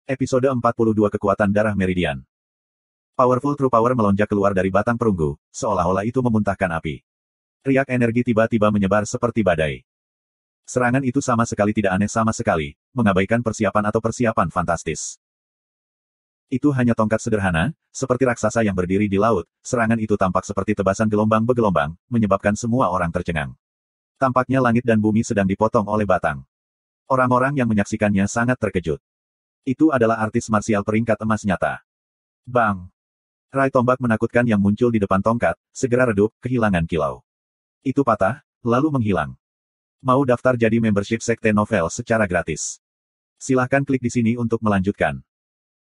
Episode 42 Kekuatan Darah Meridian. Powerful True Power melonjak keluar dari batang perunggu, seolah-olah itu memuntahkan api. Riak energi tiba-tiba menyebar seperti badai. Serangan itu sama sekali tidak aneh sama sekali, mengabaikan persiapan atau persiapan fantastis. Itu hanya tongkat sederhana, seperti raksasa yang berdiri di laut. Serangan itu tampak seperti tebasan gelombang bergelombang, menyebabkan semua orang tercengang. Tampaknya langit dan bumi sedang dipotong oleh batang. Orang-orang yang menyaksikannya sangat terkejut. Itu adalah artis marsial peringkat emas nyata. Bang! Rai tombak menakutkan yang muncul di depan tongkat, segera redup, kehilangan kilau. Itu patah, lalu menghilang. Mau daftar jadi membership Sekte Novel secara gratis? Silahkan klik di sini untuk melanjutkan.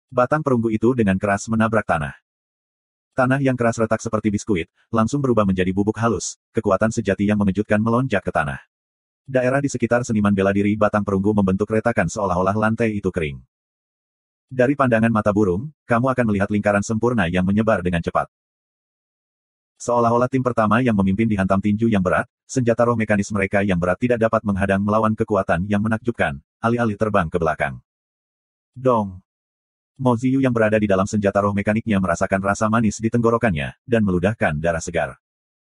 Batang perunggu itu dengan keras menabrak tanah. Tanah yang keras retak seperti biskuit, langsung berubah menjadi bubuk halus, kekuatan sejati yang mengejutkan melonjak ke tanah. Daerah di sekitar seniman bela diri batang perunggu membentuk retakan seolah-olah lantai itu kering. Dari pandangan mata burung, kamu akan melihat lingkaran sempurna yang menyebar dengan cepat. Seolah-olah tim pertama yang memimpin dihantam tinju yang berat, senjata roh mekanis mereka yang berat tidak dapat menghadang melawan kekuatan yang menakjubkan, alih-alih terbang ke belakang. Dong! Mo Ziyu yang berada di dalam senjata roh mekaniknya merasakan rasa manis di tenggorokannya, dan meludahkan darah segar.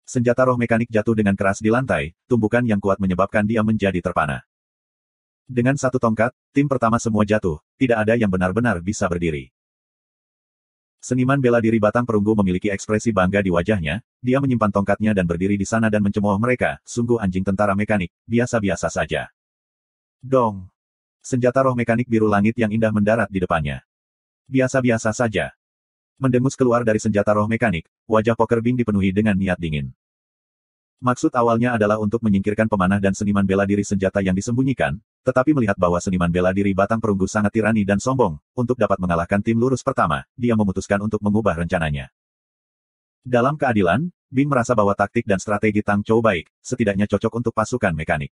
Senjata roh mekanik jatuh dengan keras di lantai, tumbukan yang kuat menyebabkan dia menjadi terpana. Dengan satu tongkat, tim pertama semua jatuh, tidak ada yang benar-benar bisa berdiri. Seniman bela diri batang perunggu memiliki ekspresi bangga di wajahnya, dia menyimpan tongkatnya dan berdiri di sana dan mencemooh mereka, sungguh anjing tentara mekanik, biasa-biasa saja. Dong! Senjata roh mekanik biru langit yang indah mendarat di depannya. Biasa-biasa saja. Mendengus keluar dari senjata roh mekanik, wajah Poker Bing dipenuhi dengan niat dingin. Maksud awalnya adalah untuk menyingkirkan pemanah dan seniman bela diri senjata yang disembunyikan, tetapi melihat bahwa seniman bela diri batang perunggu sangat tirani dan sombong, untuk dapat mengalahkan tim lurus pertama, dia memutuskan untuk mengubah rencananya. Dalam keadilan, Bing merasa bahwa taktik dan strategi Tang Chou baik, setidaknya cocok untuk pasukan mekanik.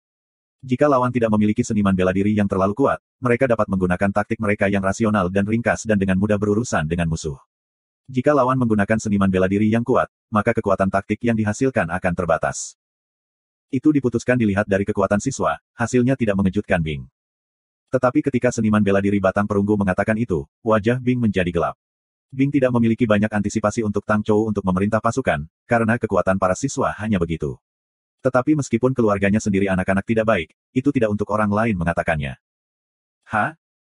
Jika lawan tidak memiliki seniman bela diri yang terlalu kuat, mereka dapat menggunakan taktik mereka yang rasional dan ringkas dan dengan mudah berurusan dengan musuh. Jika lawan menggunakan seniman bela diri yang kuat, maka kekuatan taktik yang dihasilkan akan terbatas. Itu diputuskan dilihat dari kekuatan siswa, hasilnya tidak mengejutkan Bing. Tetapi ketika seniman bela diri batang perunggu mengatakan itu, wajah Bing menjadi gelap. Bing tidak memiliki banyak antisipasi untuk Tang Chou untuk memerintah pasukan, karena kekuatan para siswa hanya begitu. Tetapi meskipun keluarganya sendiri anak-anak tidak baik, itu tidak untuk orang lain mengatakannya.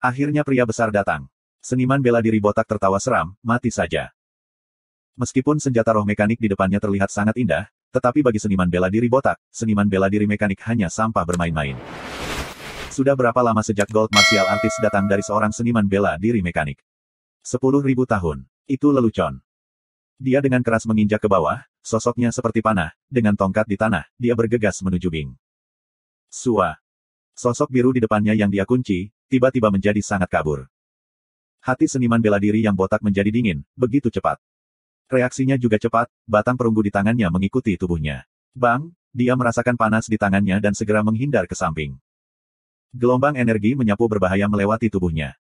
Akhirnya pria besar datang. Seniman bela diri botak tertawa seram, mati saja. Meskipun senjata roh mekanik di depannya terlihat sangat indah, tetapi bagi seniman bela diri botak, seniman bela diri mekanik hanya sampah bermain-main. Sudah berapa lama sejak Gold Martial Artist datang dari seorang seniman bela diri mekanik? 10.000 tahun. Itu lelucon. Dia dengan keras menginjak ke bawah, sosoknya seperti panah, dengan tongkat di tanah, dia bergegas menuju Bing. Sua. Sosok biru di depannya yang dia kunci, tiba-tiba menjadi sangat kabur. Hati seniman bela diri yang botak menjadi dingin, begitu cepat. Reaksinya juga cepat, batang perunggu di tangannya mengikuti tubuhnya. Bang! Dia merasakan panas di tangannya dan segera menghindar ke samping. Gelombang energi menyapu berbahaya melewati tubuhnya.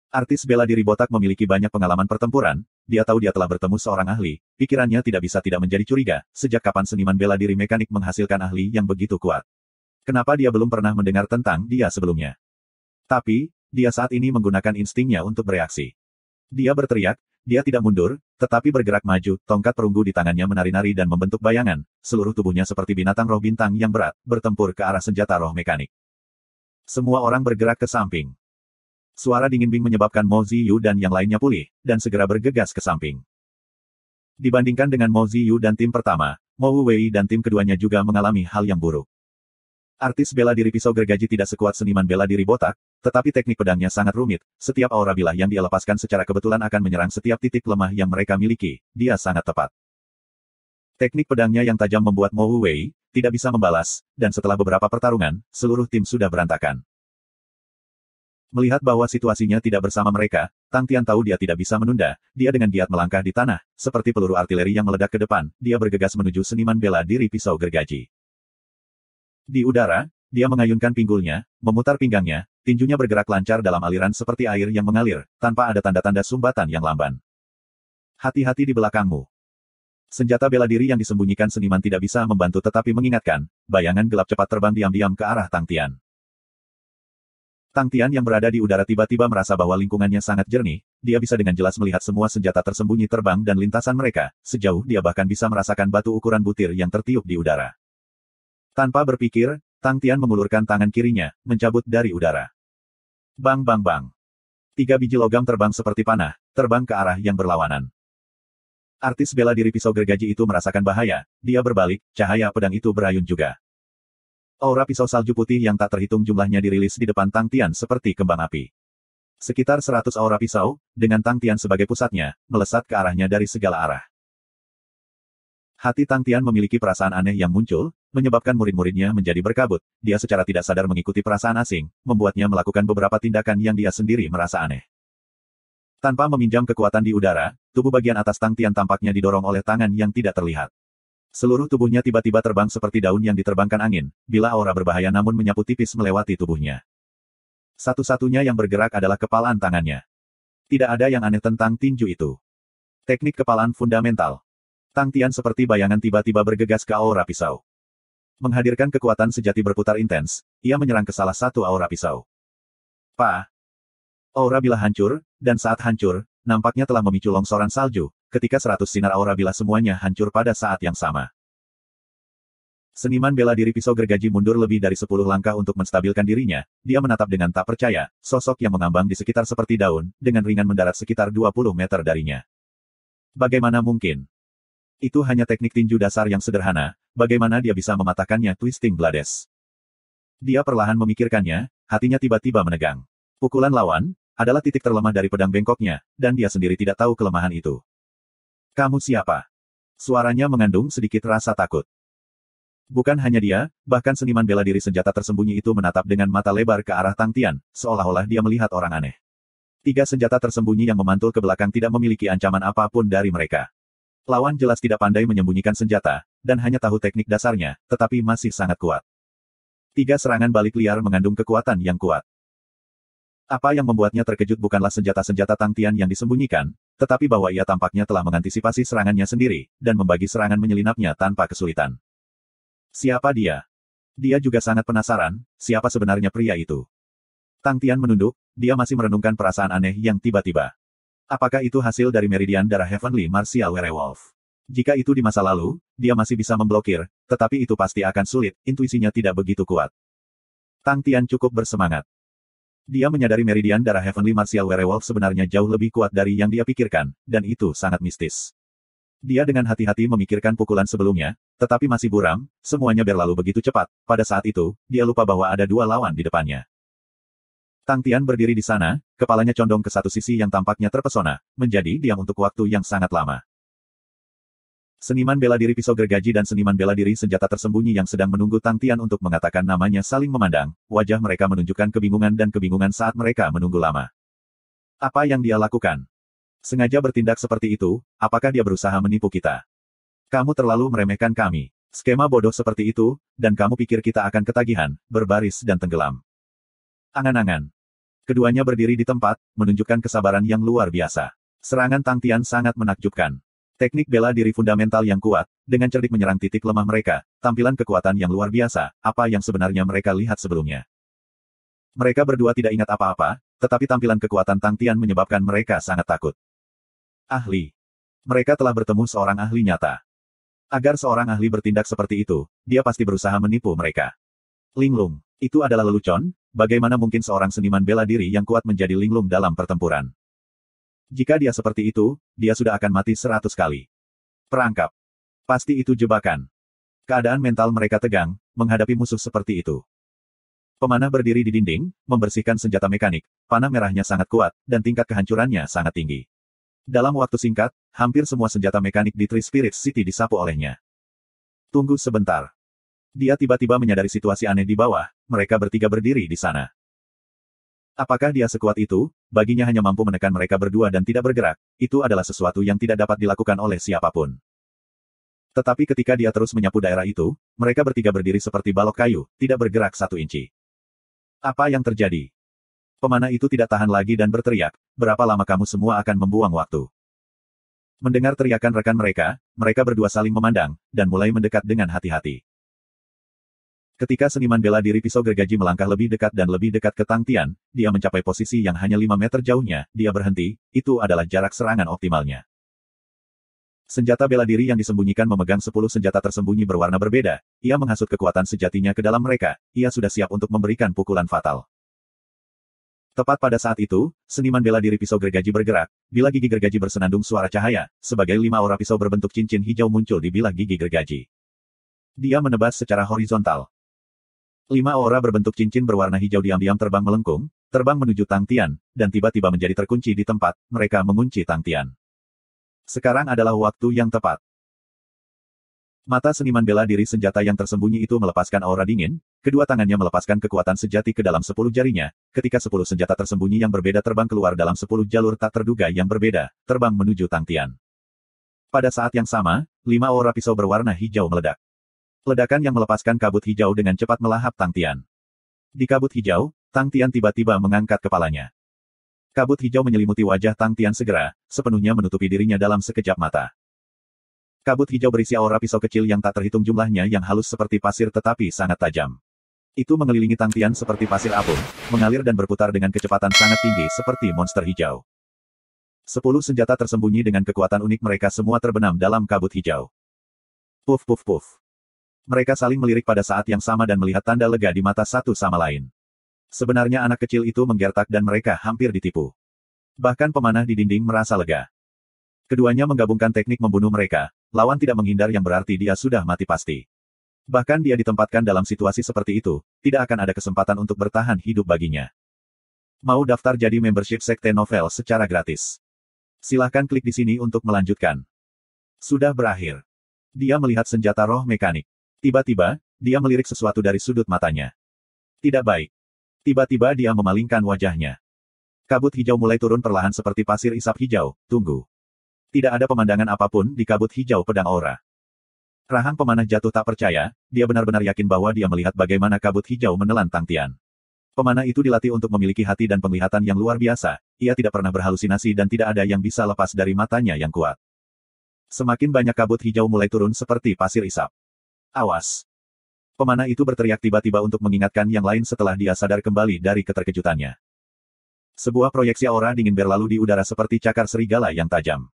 Artis bela diri botak memiliki banyak pengalaman pertempuran, dia tahu dia telah bertemu seorang ahli, pikirannya tidak bisa tidak menjadi curiga, sejak kapan seniman bela diri mekanik menghasilkan ahli yang begitu kuat. Kenapa dia belum pernah mendengar tentang dia sebelumnya? Tapi, dia saat ini menggunakan instingnya untuk bereaksi. Dia berteriak, dia tidak mundur, tetapi bergerak maju, tongkat perunggu di tangannya menari-nari dan membentuk bayangan, seluruh tubuhnya seperti binatang roh bintang yang berat, bertempur ke arah senjata roh mekanik. Semua orang bergerak ke samping. Suara dingin Bing menyebabkan Mo Ziyu dan yang lainnya pulih, dan segera bergegas ke samping. Dibandingkan dengan Mo Ziyu dan tim pertama, Mo Wu Wei dan tim keduanya juga mengalami hal yang buruk. Artis bela diri pisau gergaji tidak sekuat seniman bela diri botak, tetapi teknik pedangnya sangat rumit, setiap aura bilah yang dia lepaskan secara kebetulan akan menyerang setiap titik lemah yang mereka miliki, dia sangat tepat. Teknik pedangnya yang tajam membuat Mo Wu Wei tidak bisa membalas, dan setelah beberapa pertarungan, seluruh tim sudah berantakan. Melihat bahwa situasinya tidak bersama mereka, Tang Tian tahu dia tidak bisa menunda, dia dengan giat melangkah di tanah, seperti peluru artileri yang meledak ke depan, dia bergegas menuju seniman bela diri pisau gergaji. Di udara, dia mengayunkan pinggulnya, memutar pinggangnya, tinjunya bergerak lancar dalam aliran seperti air yang mengalir, tanpa ada tanda-tanda sumbatan yang lamban. Hati-hati di belakangmu. Senjata bela diri yang disembunyikan seniman tidak bisa membantu tetapi mengingatkan, bayangan gelap cepat terbang diam-diam ke arah Tang Tian. Tang Tian yang berada di udara tiba-tiba merasa bahwa lingkungannya sangat jernih, dia bisa dengan jelas melihat semua senjata tersembunyi terbang dan lintasan mereka, sejauh dia bahkan bisa merasakan batu ukuran butir yang tertiup di udara. Tanpa berpikir, Tang Tian mengulurkan tangan kirinya, mencabut dari udara. Bang bang bang. 3 biji logam terbang seperti panah, terbang ke arah yang berlawanan. Artis bela diri pisau gergaji itu merasakan bahaya, dia berbalik, cahaya pedang itu berayun juga. Aura pisau salju putih yang tak terhitung jumlahnya dirilis di depan Tang Tian seperti kembang api. Sekitar 100 aura pisau, dengan Tang Tian sebagai pusatnya, melesat ke arahnya dari segala arah. Hati Tang Tian memiliki perasaan aneh yang muncul, menyebabkan murid-muridnya menjadi berkabut. Dia secara tidak sadar mengikuti perasaan asing, membuatnya melakukan beberapa tindakan yang dia sendiri merasa aneh. Tanpa meminjam kekuatan di udara, tubuh bagian atas Tang Tian tampaknya didorong oleh tangan yang tidak terlihat. Seluruh tubuhnya tiba-tiba terbang seperti daun yang diterbangkan angin, bila aura berbahaya namun menyapu tipis melewati tubuhnya. Satu-satunya yang bergerak adalah kepalan tangannya. Tidak ada yang aneh tentang tinju itu. Teknik kepalan fundamental. Tang Tian seperti bayangan tiba-tiba bergegas ke aura pisau. Menghadirkan kekuatan sejati berputar intens, ia menyerang ke salah satu aura pisau. Aura bilah hancur, dan saat hancur, nampaknya telah memicu longsoran salju, ketika 100 sinar aura bilah semuanya hancur pada saat yang sama. Seniman bela diri pisau gergaji mundur lebih dari 10 langkah untuk menstabilkan dirinya, dia menatap dengan tak percaya, sosok yang mengambang di sekitar seperti daun, dengan ringan mendarat sekitar 20 meter darinya. Bagaimana mungkin? Itu hanya teknik tinju dasar yang sederhana, bagaimana dia bisa mematahkannya Twisting Blades? Dia perlahan memikirkannya, hatinya tiba-tiba menegang. Pukulan lawan adalah titik terlemah dari pedang bengkoknya, dan dia sendiri tidak tahu kelemahan itu. Kamu siapa? Suaranya mengandung sedikit rasa takut. Bukan hanya dia, bahkan seniman bela diri senjata tersembunyi itu menatap dengan mata lebar ke arah Tang Tian, seolah-olah dia melihat orang aneh. 3 senjata tersembunyi yang memantul ke belakang tidak memiliki ancaman apapun dari mereka. Lawan jelas tidak pandai menyembunyikan senjata, dan hanya tahu teknik dasarnya, tetapi masih sangat kuat. 3 serangan balik liar mengandung kekuatan yang kuat. Apa yang membuatnya terkejut bukanlah senjata-senjata Tang Tian yang disembunyikan, tetapi bahwa ia tampaknya telah mengantisipasi serangannya sendiri, dan membagi serangan menyelinapnya tanpa kesulitan. Siapa dia? Dia juga sangat penasaran, siapa sebenarnya pria itu? Tang Tian menunduk, dia masih merenungkan perasaan aneh yang tiba-tiba. Apakah itu hasil dari meridian darah Heavenly Martial Werewolf? Jika itu di masa lalu, dia masih bisa memblokir, tetapi itu pasti akan sulit, intuisinya tidak begitu kuat. Tang Tian cukup bersemangat. Dia menyadari meridian darah Heavenly Martial Werewolf sebenarnya jauh lebih kuat dari yang dia pikirkan, dan itu sangat mistis. Dia dengan hati-hati memikirkan pukulan sebelumnya, tetapi masih buram, semuanya berlalu begitu cepat, pada saat itu, dia lupa bahwa ada 2 lawan di depannya. Tang Tian berdiri di sana, kepalanya condong ke satu sisi yang tampaknya terpesona, menjadi diam untuk waktu yang sangat lama. Seniman bela diri pisau gergaji dan seniman bela diri senjata tersembunyi yang sedang menunggu Tang Tian untuk mengatakan namanya saling memandang, wajah mereka menunjukkan kebingungan dan kebingungan saat mereka menunggu lama. Apa yang dia lakukan? Sengaja bertindak seperti itu, apakah dia berusaha menipu kita? Kamu terlalu meremehkan kami. Skema bodoh seperti itu, dan kamu pikir kita akan ketagihan, berbaris dan tenggelam. Angan-angan. Keduanya berdiri di tempat, menunjukkan kesabaran yang luar biasa. Serangan Tang Tian sangat menakjubkan. Teknik bela diri fundamental yang kuat, dengan cerdik menyerang titik lemah mereka, tampilan kekuatan yang luar biasa, apa yang sebenarnya mereka lihat sebelumnya. Mereka berdua tidak ingat apa-apa, tetapi tampilan kekuatan Tang Tian menyebabkan mereka sangat takut. Ahli. Mereka telah bertemu seorang ahli nyata. Agar seorang ahli bertindak seperti itu, dia pasti berusaha menipu mereka. Linglung. Itu adalah lelucon, bagaimana mungkin seorang seniman bela diri yang kuat menjadi linglung dalam pertempuran? Jika dia seperti itu, dia sudah akan mati 100 kali. Perangkap. Pasti itu jebakan. Keadaan mental mereka tegang, menghadapi musuh seperti itu. Pemanah berdiri di dinding, membersihkan senjata mekanik, panah merahnya sangat kuat, dan tingkat kehancurannya sangat tinggi. Dalam waktu singkat, hampir semua senjata mekanik di Three Spirits City disapu olehnya. Tunggu sebentar. Dia tiba-tiba menyadari situasi aneh di bawah, mereka bertiga berdiri di sana. Apakah dia sekuat itu? Baginya hanya mampu menekan mereka berdua dan tidak bergerak, itu adalah sesuatu yang tidak dapat dilakukan oleh siapapun. Tetapi ketika dia terus menyapu daerah itu, mereka bertiga berdiri seperti balok kayu, tidak bergerak 1 inci. Apa yang terjadi? Pemanah itu tidak tahan lagi dan berteriak, berapa lama kamu semua akan membuang waktu? Mendengar teriakan rekan mereka, mereka berdua saling memandang, dan mulai mendekat dengan hati-hati. Ketika seniman bela diri pisau gergaji melangkah lebih dekat dan lebih dekat ke Tang Tian, dia mencapai posisi yang hanya 5 meter jauhnya, dia berhenti, itu adalah jarak serangan optimalnya. Senjata bela diri yang disembunyikan memegang 10 senjata tersembunyi berwarna berbeda, ia menghasut kekuatan sejatinya ke dalam mereka, ia sudah siap untuk memberikan pukulan fatal. Tepat pada saat itu, seniman bela diri pisau gergaji bergerak, bilah gigi gergaji bersenandung suara cahaya, sebagai 5 aura pisau berbentuk cincin hijau muncul di bilah gigi gergaji. Dia menebas secara horizontal. 5 aura berbentuk cincin berwarna hijau diam-diam terbang melengkung, terbang menuju Tang Tian, dan tiba-tiba menjadi terkunci di tempat, mereka mengunci Tang Tian. Sekarang adalah waktu yang tepat. Mata seniman bela diri senjata yang tersembunyi itu melepaskan aura dingin, kedua tangannya melepaskan kekuatan sejati ke dalam 10 jarinya, ketika 10 senjata tersembunyi yang berbeda terbang keluar dalam 10 jalur tak terduga yang berbeda, terbang menuju Tang Tian. Pada saat yang sama, 5 aura pisau berwarna hijau meledak. Ledakan yang melepaskan kabut hijau dengan cepat melahap Tang Tian. Di kabut hijau, Tang Tian tiba-tiba mengangkat kepalanya. Kabut hijau menyelimuti wajah Tang Tian segera, sepenuhnya menutupi dirinya dalam sekejap mata. Kabut hijau berisi aura pisau kecil yang tak terhitung jumlahnya yang halus seperti pasir tetapi sangat tajam. Itu mengelilingi Tang Tian seperti pasir apung, mengalir dan berputar dengan kecepatan sangat tinggi seperti monster hijau. 10 senjata tersembunyi dengan kekuatan unik mereka semua terbenam dalam kabut hijau. Puff puff puff. Mereka saling melirik pada saat yang sama dan melihat tanda lega di mata satu sama lain. Sebenarnya anak kecil itu menggertak dan mereka hampir ditipu. Bahkan pemanah di dinding merasa lega. Keduanya menggabungkan teknik membunuh mereka, lawan tidak menghindar yang berarti dia sudah mati pasti. Bahkan dia ditempatkan dalam situasi seperti itu, tidak akan ada kesempatan untuk bertahan hidup baginya. Mau daftar jadi membership Sekte Novel secara gratis? Silahkan klik di sini untuk melanjutkan. Sudah berakhir. Dia melihat senjata roh mekanik. Tiba-tiba, dia melirik sesuatu dari sudut matanya. Tidak baik. Tiba-tiba dia memalingkan wajahnya. Kabut hijau mulai turun perlahan seperti pasir isap hijau. Tunggu. Tidak ada pemandangan apapun di kabut hijau pedang aura. Rahang pemanah jatuh tak percaya, dia benar-benar yakin bahwa dia melihat bagaimana kabut hijau menelan Tang Tian. Pemanah itu dilatih untuk memiliki hati dan penglihatan yang luar biasa, ia tidak pernah berhalusinasi dan tidak ada yang bisa lepas dari matanya yang kuat. Semakin banyak kabut hijau mulai turun seperti pasir isap. Awas! Pemanah itu berteriak tiba-tiba untuk mengingatkan yang lain setelah dia sadar kembali dari keterkejutannya. Sebuah proyeksi aura dingin berlalu di udara seperti cakar serigala yang tajam.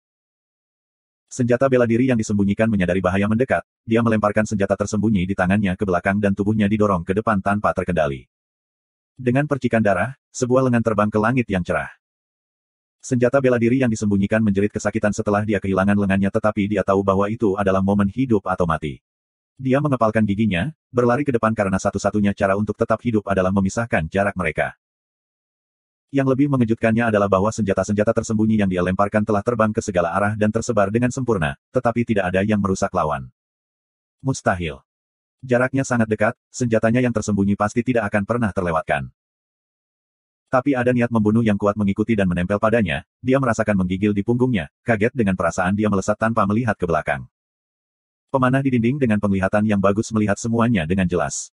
Senjata bela diri yang disembunyikan menyadari bahaya mendekat, dia melemparkan senjata tersembunyi di tangannya ke belakang dan tubuhnya didorong ke depan tanpa terkendali. Dengan percikan darah, sebuah lengan terbang ke langit yang cerah. Senjata bela diri yang disembunyikan menjerit kesakitan setelah dia kehilangan lengannya tetapi dia tahu bahwa itu adalah momen hidup atau mati. Dia mengepalkan giginya, berlari ke depan karena satu-satunya cara untuk tetap hidup adalah memisahkan jarak mereka. Yang lebih mengejutkannya adalah bahwa senjata-senjata tersembunyi yang dia lemparkan telah terbang ke segala arah dan tersebar dengan sempurna, tetapi tidak ada yang merusak lawan. Mustahil. Jaraknya sangat dekat, senjatanya yang tersembunyi pasti tidak akan pernah terlewatkan. Tapi ada niat membunuh yang kuat mengikuti dan menempel padanya, dia merasakan menggigil di punggungnya, kaget dengan perasaan dia melesat tanpa melihat ke belakang. Pemanah di dinding dengan penglihatan yang bagus melihat semuanya dengan jelas.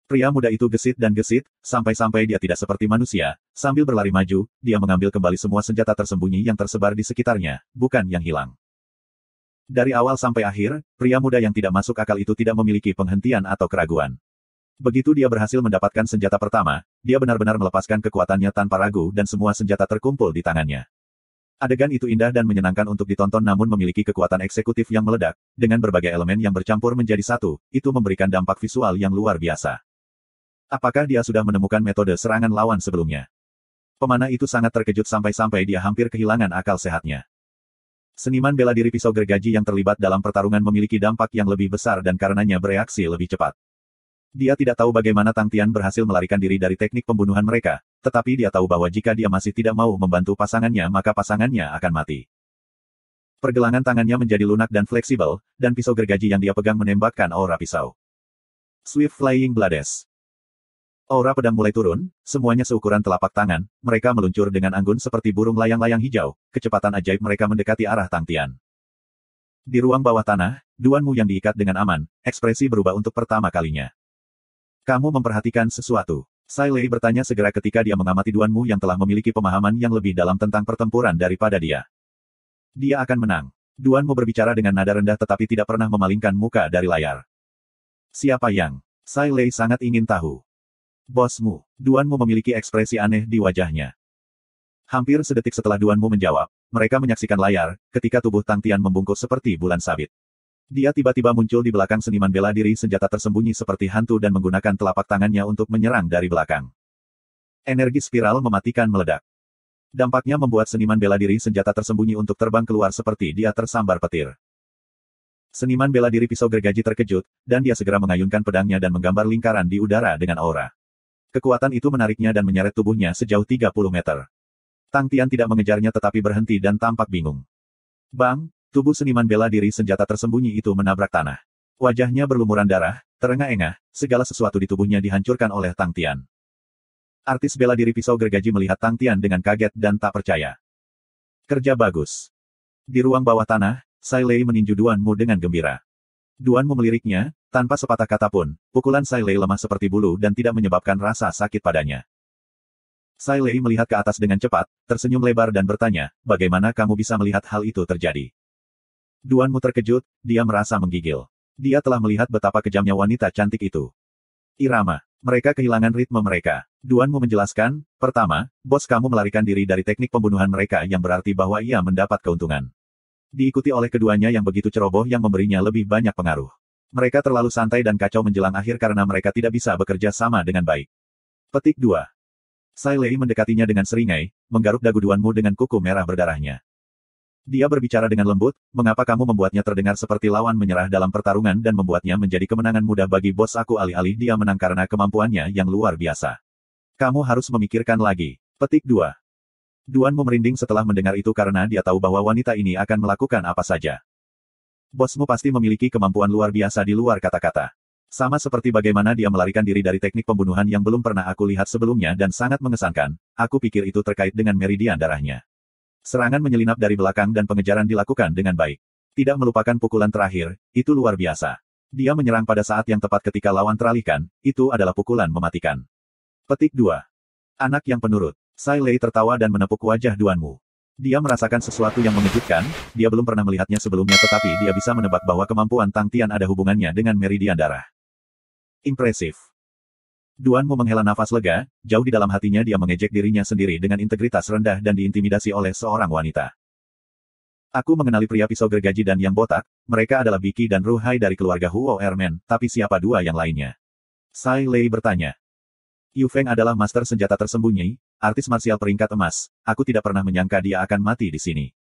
Pria muda itu gesit dan gesit, sampai-sampai dia tidak seperti manusia, sambil berlari maju, dia mengambil kembali semua senjata tersembunyi yang tersebar di sekitarnya, bukan yang hilang. Dari awal sampai akhir, pria muda yang tidak masuk akal itu tidak memiliki penghentian atau keraguan. Begitu dia berhasil mendapatkan senjata pertama, dia benar-benar melepaskan kekuatannya tanpa ragu dan semua senjata terkumpul di tangannya. Adegan itu indah dan menyenangkan untuk ditonton namun memiliki kekuatan eksekutif yang meledak, dengan berbagai elemen yang bercampur menjadi satu, itu memberikan dampak visual yang luar biasa. Apakah dia sudah menemukan metode serangan lawan sebelumnya? Pemanah itu sangat terkejut sampai-sampai dia hampir kehilangan akal sehatnya. Seniman bela diri pisau gergaji yang terlibat dalam pertarungan memiliki dampak yang lebih besar dan karenanya bereaksi lebih cepat. Dia tidak tahu bagaimana Tang Tian berhasil melarikan diri dari teknik pembunuhan mereka, tetapi dia tahu bahwa jika dia masih tidak mau membantu pasangannya maka pasangannya akan mati. Pergelangan tangannya menjadi lunak dan fleksibel, dan pisau gergaji yang dia pegang menembakkan aura pisau. Swift Flying Blades. Aura pedang mulai turun, semuanya seukuran telapak tangan, mereka meluncur dengan anggun seperti burung layang-layang hijau, kecepatan ajaib mereka mendekati arah Tang Tian. Di ruang bawah tanah, Duanmu yang diikat dengan aman, ekspresi berubah untuk pertama kalinya. Kamu memperhatikan sesuatu? Sai Lei bertanya segera ketika dia mengamati Duanmu yang telah memiliki pemahaman yang lebih dalam tentang pertempuran daripada dia. Dia akan menang. Duanmu berbicara dengan nada rendah tetapi tidak pernah memalingkan muka dari layar. Siapa yang Sai Lei sangat ingin tahu. Bosmu, Duanmu memiliki ekspresi aneh di wajahnya. Hampir sedetik setelah Duanmu menjawab, mereka menyaksikan layar, ketika tubuh Tang Tian membungkuk seperti bulan sabit. Dia tiba-tiba muncul di belakang seniman bela diri senjata tersembunyi seperti hantu dan menggunakan telapak tangannya untuk menyerang dari belakang. Energi spiral mematikan meledak. Dampaknya membuat seniman bela diri senjata tersembunyi untuk terbang keluar seperti dia tersambar petir. Seniman bela diri pisau gergaji terkejut, dan dia segera mengayunkan pedangnya dan menggambar lingkaran di udara dengan aura. Kekuatan itu menariknya dan menyeret tubuhnya sejauh 30 meter. Tang Tian tidak mengejarnya tetapi berhenti dan tampak bingung. Bang, tubuh seniman bela diri senjata tersembunyi itu menabrak tanah. Wajahnya berlumuran darah, terengah-engah, segala sesuatu di tubuhnya dihancurkan oleh Tang Tian. Artis bela diri pisau gergaji melihat Tang Tian dengan kaget dan tak percaya. Kerja bagus. Di ruang bawah tanah, Sai Lei meninju Duanmu dengan gembira. Duanmu meliriknya, tanpa sepatah kata pun, pukulan Sai Lei lemah seperti bulu dan tidak menyebabkan rasa sakit padanya. Sai Lei melihat ke atas dengan cepat, tersenyum lebar dan bertanya, bagaimana kamu bisa melihat hal itu terjadi? Duanmu terkejut, dia merasa menggigil. Dia telah melihat betapa kejamnya wanita cantik itu. Irama. Mereka kehilangan ritme mereka. Duanmu menjelaskan, pertama, bos kamu melarikan diri dari teknik pembunuhan mereka yang berarti bahwa ia mendapat keuntungan. Diikuti oleh keduanya yang begitu ceroboh yang memberinya lebih banyak pengaruh. Mereka terlalu santai dan kacau menjelang akhir karena mereka tidak bisa bekerja sama dengan baik. Petik 2. Sai Lei mendekatinya dengan seringai, menggaruk dagu Duanmu dengan kuku merah berdarahnya. Dia berbicara dengan lembut, mengapa kamu membuatnya terdengar seperti lawan menyerah dalam pertarungan dan membuatnya menjadi kemenangan mudah bagi bos aku alih-alih dia menang karena kemampuannya yang luar biasa. Kamu harus memikirkan lagi. Petik 2. Duanmu merinding setelah mendengar itu karena dia tahu bahwa wanita ini akan melakukan apa saja. Bosmu pasti memiliki kemampuan luar biasa di luar kata-kata. Sama seperti bagaimana dia melarikan diri dari teknik pembunuhan yang belum pernah aku lihat sebelumnya dan sangat mengesankan, aku pikir itu terkait dengan meridian darahnya. Serangan menyelinap dari belakang dan pengejaran dilakukan dengan baik. Tidak melupakan pukulan terakhir, itu luar biasa. Dia menyerang pada saat yang tepat ketika lawan teralihkan, itu adalah pukulan mematikan. Petik 2. Anak yang penurut. Sai Lei tertawa dan menepuk wajah Duanmu. Dia merasakan sesuatu yang mengejutkan, dia belum pernah melihatnya sebelumnya tetapi dia bisa menebak bahwa kemampuan Tang Tian ada hubungannya dengan meridian darah. Impresif. Duanmu menghela nafas lega, jauh di dalam hatinya dia mengejek dirinya sendiri dengan integritas rendah dan diintimidasi oleh seorang wanita. Aku mengenali pria pisau gergaji dan yang botak, mereka adalah Biki dan Ruhai dari keluarga Huo Ermen, tapi siapa dua yang lainnya? Sai Lei bertanya. Yu Feng adalah master senjata tersembunyi, artis marsial peringkat emas, aku tidak pernah menyangka dia akan mati di sini.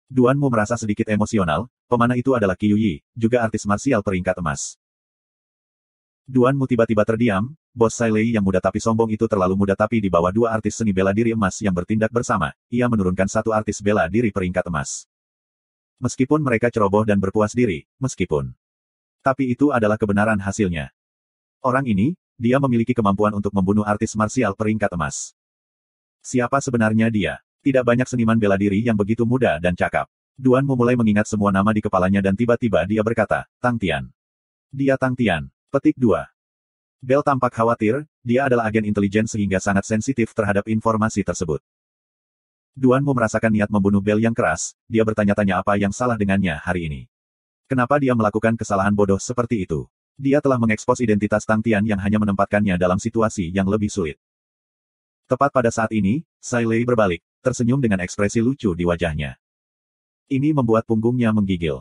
Duanmu merasa sedikit emosional, pemanah itu adalah Qiu Yi, juga artis marsial peringkat emas. Duanmu tiba-tiba terdiam, bos Sai Lei yang muda tapi sombong itu terlalu muda tapi di bawah dua artis seni bela diri emas yang bertindak bersama, ia menurunkan satu artis bela diri peringkat emas. Meskipun mereka ceroboh dan berpuas diri, meskipun. Tapi itu adalah kebenaran hasilnya. Orang ini, dia memiliki kemampuan untuk membunuh artis marsial peringkat emas. Siapa sebenarnya dia? Tidak banyak seniman bela diri yang begitu muda dan cakap. Duanmu mulai mengingat semua nama di kepalanya dan tiba-tiba dia berkata, Tang Tian. Dia Tang Tian. Petik 2. Bel tampak khawatir, dia adalah agen intelijen sehingga sangat sensitif terhadap informasi tersebut. Duanmu merasakan niat membunuh Bel yang keras, dia bertanya-tanya apa yang salah dengannya hari ini. Kenapa dia melakukan kesalahan bodoh seperti itu? Dia telah mengekspos identitas Tang Tian yang hanya menempatkannya dalam situasi yang lebih sulit. Tepat pada saat ini, Sai Lei berbalik, tersenyum dengan ekspresi lucu di wajahnya. Ini membuat punggungnya menggigil.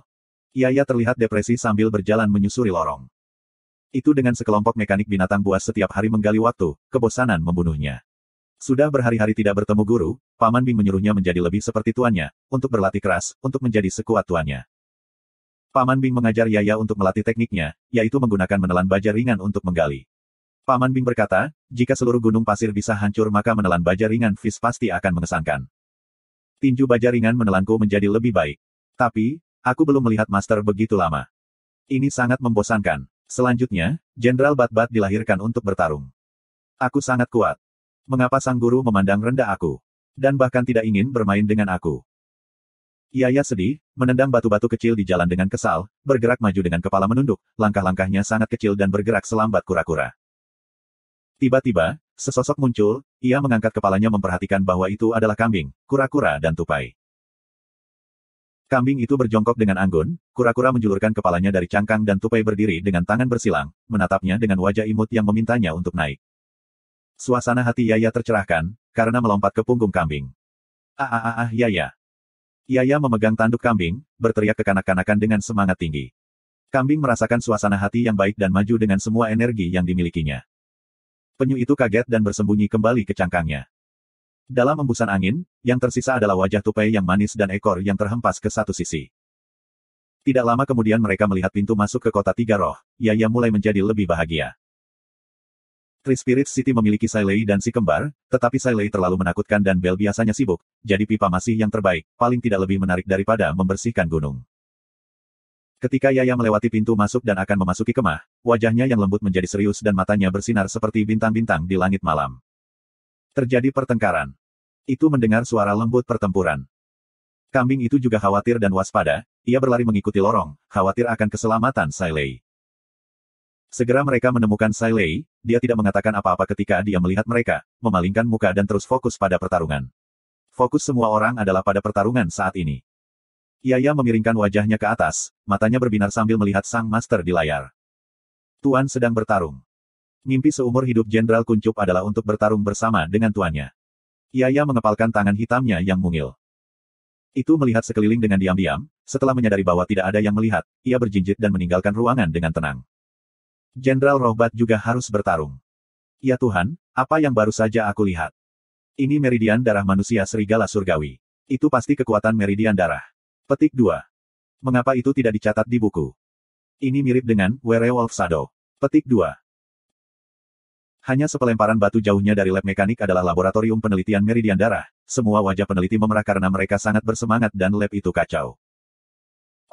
Ia terlihat depresi sambil berjalan menyusuri lorong. Itu dengan sekelompok mekanik binatang buas setiap hari menggali waktu, kebosanan membunuhnya. Sudah berhari-hari tidak bertemu guru, Paman Bing menyuruhnya menjadi lebih seperti tuannya, untuk berlatih keras, untuk menjadi sekuat tuannya. Paman Bing mengajar Yaya untuk melatih tekniknya, yaitu menggunakan menelan baja ringan untuk menggali. Paman Bing berkata, jika seluruh gunung pasir bisa hancur maka menelan baja ringan Fis pasti akan mengesankan. Tinju baja ringan menelanku menjadi lebih baik. Tapi, aku belum melihat master begitu lama. Ini sangat membosankan. Selanjutnya, Jenderal Bat-Bat dilahirkan untuk bertarung. Aku sangat kuat. Mengapa sang guru memandang rendah aku? Dan bahkan tidak ingin bermain dengan aku? Yaya sedih, menendang batu-batu kecil di jalan dengan kesal, bergerak maju dengan kepala menunduk, langkah-langkahnya sangat kecil dan bergerak selambat kura-kura. Tiba-tiba, sesosok muncul, ia mengangkat kepalanya memperhatikan bahwa itu adalah kambing, kura-kura dan tupai. Kambing itu berjongkok dengan anggun, kura-kura menjulurkan kepalanya dari cangkang dan tupai berdiri dengan tangan bersilang, menatapnya dengan wajah imut yang memintanya untuk naik. Suasana hati Yaya tercerahkan, karena melompat ke punggung kambing. Yaya. Yaya memegang tanduk kambing, berteriak kekanak-kanakan dengan semangat tinggi. Kambing merasakan suasana hati yang baik dan maju dengan semua energi yang dimilikinya. Penyu itu kaget dan bersembunyi kembali ke cangkangnya. Dalam embusan angin, yang tersisa adalah wajah tupai yang manis dan ekor yang terhempas ke satu sisi. Tidak lama kemudian mereka melihat pintu masuk ke kota tiga roh, Yaya mulai menjadi lebih bahagia. Three Spirits City memiliki Sailei dan si kembar, tetapi Sailei terlalu menakutkan dan Bell biasanya sibuk, jadi pipa masih yang terbaik, paling tidak lebih menarik daripada membersihkan gunung. Ketika Yaya melewati pintu masuk dan akan memasuki kemah, wajahnya yang lembut menjadi serius dan matanya bersinar seperti bintang-bintang di langit malam. Terjadi pertengkaran. Itu mendengar suara lembut pertempuran. Kambing itu juga khawatir dan waspada, ia berlari mengikuti lorong, khawatir akan keselamatan Sailei. Segera mereka menemukan Sailei, dia tidak mengatakan apa-apa ketika dia melihat mereka, memalingkan muka dan terus fokus pada pertarungan. Fokus semua orang adalah pada pertarungan saat ini. Yaya memiringkan wajahnya ke atas, matanya berbinar sambil melihat sang master di layar. Tuan sedang bertarung. Mimpi seumur hidup Jenderal Kuncup adalah untuk bertarung bersama dengan tuannya. Yaya mengepalkan tangan hitamnya yang mungil. Itu melihat sekeliling dengan diam-diam, setelah menyadari bahwa tidak ada yang melihat, ia berjinjit dan meninggalkan ruangan dengan tenang. Jenderal Rohbat juga harus bertarung. Ya Tuhan, apa yang baru saja aku lihat? Ini meridian darah manusia serigala surgawi. Itu pasti kekuatan meridian darah. Petik 2. Mengapa itu tidak dicatat di buku? Ini mirip dengan Werewolf Shadow. Petik 2. Hanya sepelemparan batu jauhnya dari lab mekanik adalah laboratorium penelitian meridian darah. Semua wajah peneliti memerah karena mereka sangat bersemangat dan lab itu kacau.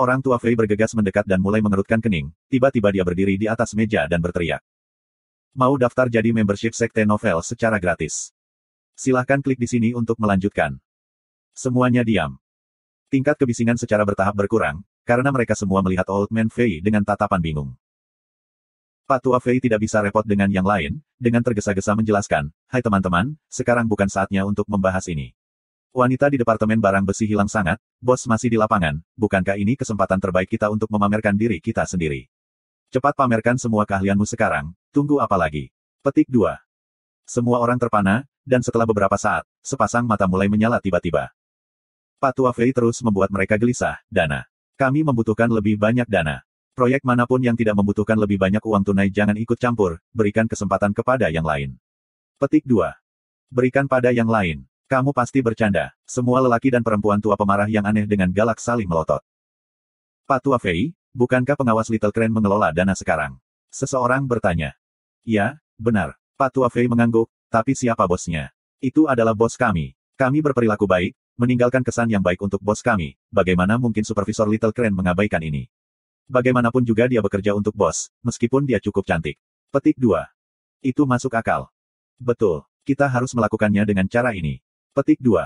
Orang tua Fei bergegas mendekat dan mulai mengerutkan kening. Tiba-tiba dia berdiri di atas meja dan berteriak. Mau daftar jadi membership sekte novel secara gratis? Silahkan klik di sini untuk melanjutkan. Semuanya diam. Tingkat kebisingan secara bertahap berkurang, karena mereka semua melihat Old Man Fei dengan tatapan bingung. Pak Tua Fei tidak bisa repot dengan yang lain, dengan tergesa-gesa menjelaskan, "Hai teman-teman, sekarang bukan saatnya untuk membahas ini. Wanita di Departemen Barang Besi hilang sangat, bos masih di lapangan, bukankah ini kesempatan terbaik kita untuk memamerkan diri kita sendiri? Cepat pamerkan semua keahlianmu sekarang, tunggu apa lagi?" Petik 2. Semua orang terpana, dan setelah beberapa saat, sepasang mata mulai menyala tiba-tiba. Pak Tua Fei terus membuat mereka gelisah, "Dana. Kami membutuhkan lebih banyak dana. Proyek manapun yang tidak membutuhkan lebih banyak uang tunai jangan ikut campur, berikan kesempatan kepada yang lain." Petik 2. Berikan pada yang lain. Kamu pasti bercanda. Semua lelaki dan perempuan tua pemarah yang aneh dengan galak saling melotot. Pak Tua Fei, bukankah pengawas Little Crane mengelola dana sekarang? Seseorang bertanya. Ya, benar. Pak Tua Fei mengangguk, tapi siapa bosnya? Itu adalah bos kami. Kami berperilaku baik, meninggalkan kesan yang baik untuk bos kami. Bagaimana mungkin Supervisor Little Crane mengabaikan ini? Bagaimanapun juga dia bekerja untuk bos, meskipun dia cukup cantik. Petik 2. Itu masuk akal. Betul, kita harus melakukannya dengan cara ini. Petik 2.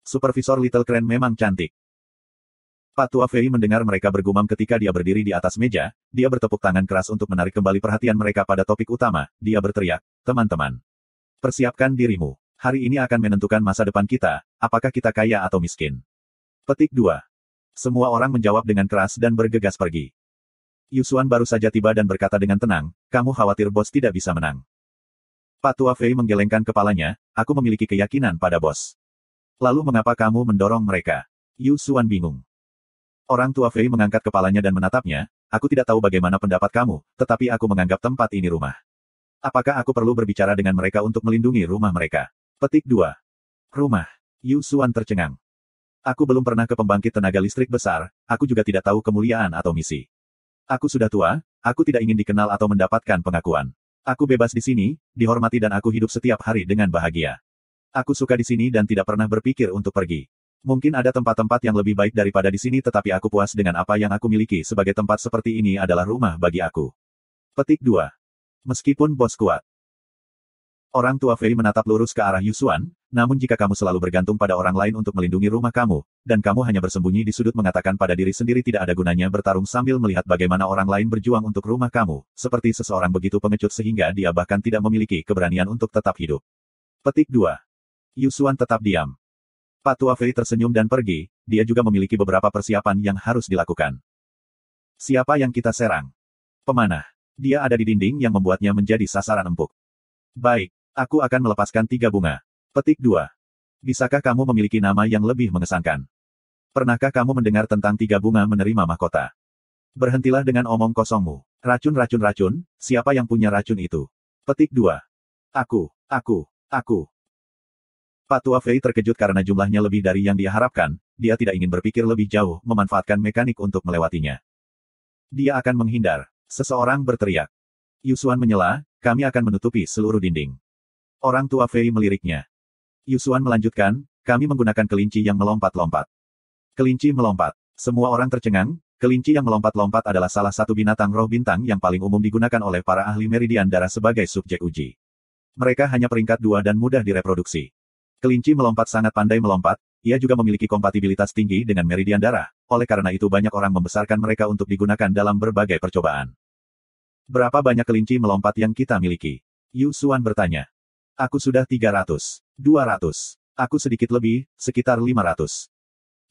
Supervisor Little Crane memang cantik. Pak Tua Fei mendengar mereka bergumam ketika dia berdiri di atas meja, dia bertepuk tangan keras untuk menarik kembali perhatian mereka pada topik utama, dia berteriak, "Teman-teman. Persiapkan dirimu. Hari ini akan menentukan masa depan kita, apakah kita kaya atau miskin." Petik 2. Semua orang menjawab dengan keras dan bergegas pergi. Yusuan baru saja tiba dan berkata dengan tenang, "Kamu khawatir bos tidak bisa menang?" Pak Tua Fei menggelengkan kepalanya, "Aku memiliki keyakinan pada bos." "Lalu mengapa kamu mendorong mereka?" Yusuan bingung. Orang tua Fei mengangkat kepalanya dan menatapnya, "Aku tidak tahu bagaimana pendapat kamu, tetapi aku menganggap tempat ini rumah. Apakah aku perlu berbicara dengan mereka untuk melindungi rumah mereka?" Petik 2. Rumah. Yusuan tercengang. "Aku belum pernah ke pembangkit tenaga listrik besar, aku juga tidak tahu kemuliaan atau misi. Aku sudah tua, aku tidak ingin dikenal atau mendapatkan pengakuan. Aku bebas di sini, dihormati dan aku hidup setiap hari dengan bahagia. Aku suka di sini dan tidak pernah berpikir untuk pergi. Mungkin ada tempat-tempat yang lebih baik daripada di sini tetapi aku puas dengan apa yang aku miliki sebagai tempat seperti ini adalah rumah bagi aku." Petik 2. Meskipun bos kuat. Orang tua Fei menatap lurus ke arah Yusuan, "Namun jika kamu selalu bergantung pada orang lain untuk melindungi rumah kamu, dan kamu hanya bersembunyi di sudut mengatakan pada diri sendiri tidak ada gunanya bertarung sambil melihat bagaimana orang lain berjuang untuk rumah kamu, seperti seseorang begitu pengecut sehingga dia bahkan tidak memiliki keberanian untuk tetap hidup." Petik 2. Yusuan tetap diam. Pak Tua Fei tersenyum dan pergi, dia juga memiliki beberapa persiapan yang harus dilakukan. Siapa yang kita serang? Pemanah. Dia ada di dinding yang membuatnya menjadi sasaran empuk. Baik, aku akan melepaskan 3 bunga. Petik 2. Bisakah kamu memiliki nama yang lebih mengesankan? Pernahkah kamu mendengar tentang 3 bunga menerima mahkota? Berhentilah dengan omong kosongmu. Racun. Siapa yang punya racun itu? Petik 2. Aku. Pak Tua Fei terkejut karena jumlahnya lebih dari yang dia harapkan, dia tidak ingin berpikir lebih jauh, memanfaatkan mekanik untuk melewatinya. Dia akan menghindar. Seseorang berteriak. Yusuan menyela, kami akan menutupi seluruh dinding. Orang tua Fei meliriknya. Yusuan melanjutkan, kami menggunakan kelinci yang melompat-lompat. Kelinci melompat. Semua orang tercengang, kelinci yang melompat-lompat adalah salah satu binatang roh bintang yang paling umum digunakan oleh para ahli meridian darah sebagai subjek uji. Mereka hanya peringkat 2 dan mudah direproduksi. Kelinci melompat sangat pandai melompat, ia juga memiliki kompatibilitas tinggi dengan meridian darah, oleh karena itu banyak orang membesarkan mereka untuk digunakan dalam berbagai percobaan. Berapa banyak kelinci melompat yang kita miliki? Yusuan bertanya. Aku sudah 300. 200. Aku sedikit lebih, sekitar 500.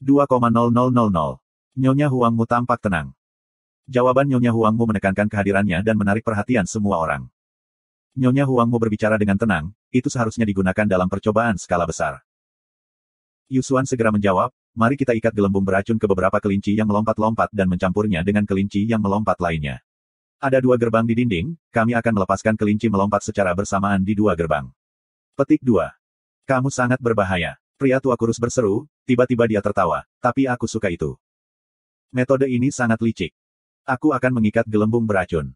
2,0000. Nyonya Huangmu tampak tenang. Jawaban Nyonya Huangmu menekankan kehadirannya dan menarik perhatian semua orang. Nyonya Huangmu berbicara dengan tenang, itu seharusnya digunakan dalam percobaan skala besar. Yusuan segera menjawab, mari kita ikat gelembung beracun ke beberapa kelinci yang melompat-lompat dan mencampurnya dengan kelinci yang melompat lainnya. Ada 2 gerbang di dinding, kami akan melepaskan kelinci melompat secara bersamaan di 2 gerbang. Petik 2. Kamu sangat berbahaya. Pria tua kurus berseru, tiba-tiba dia tertawa, tapi aku suka itu. Metode ini sangat licik. Aku akan mengikat gelembung beracun.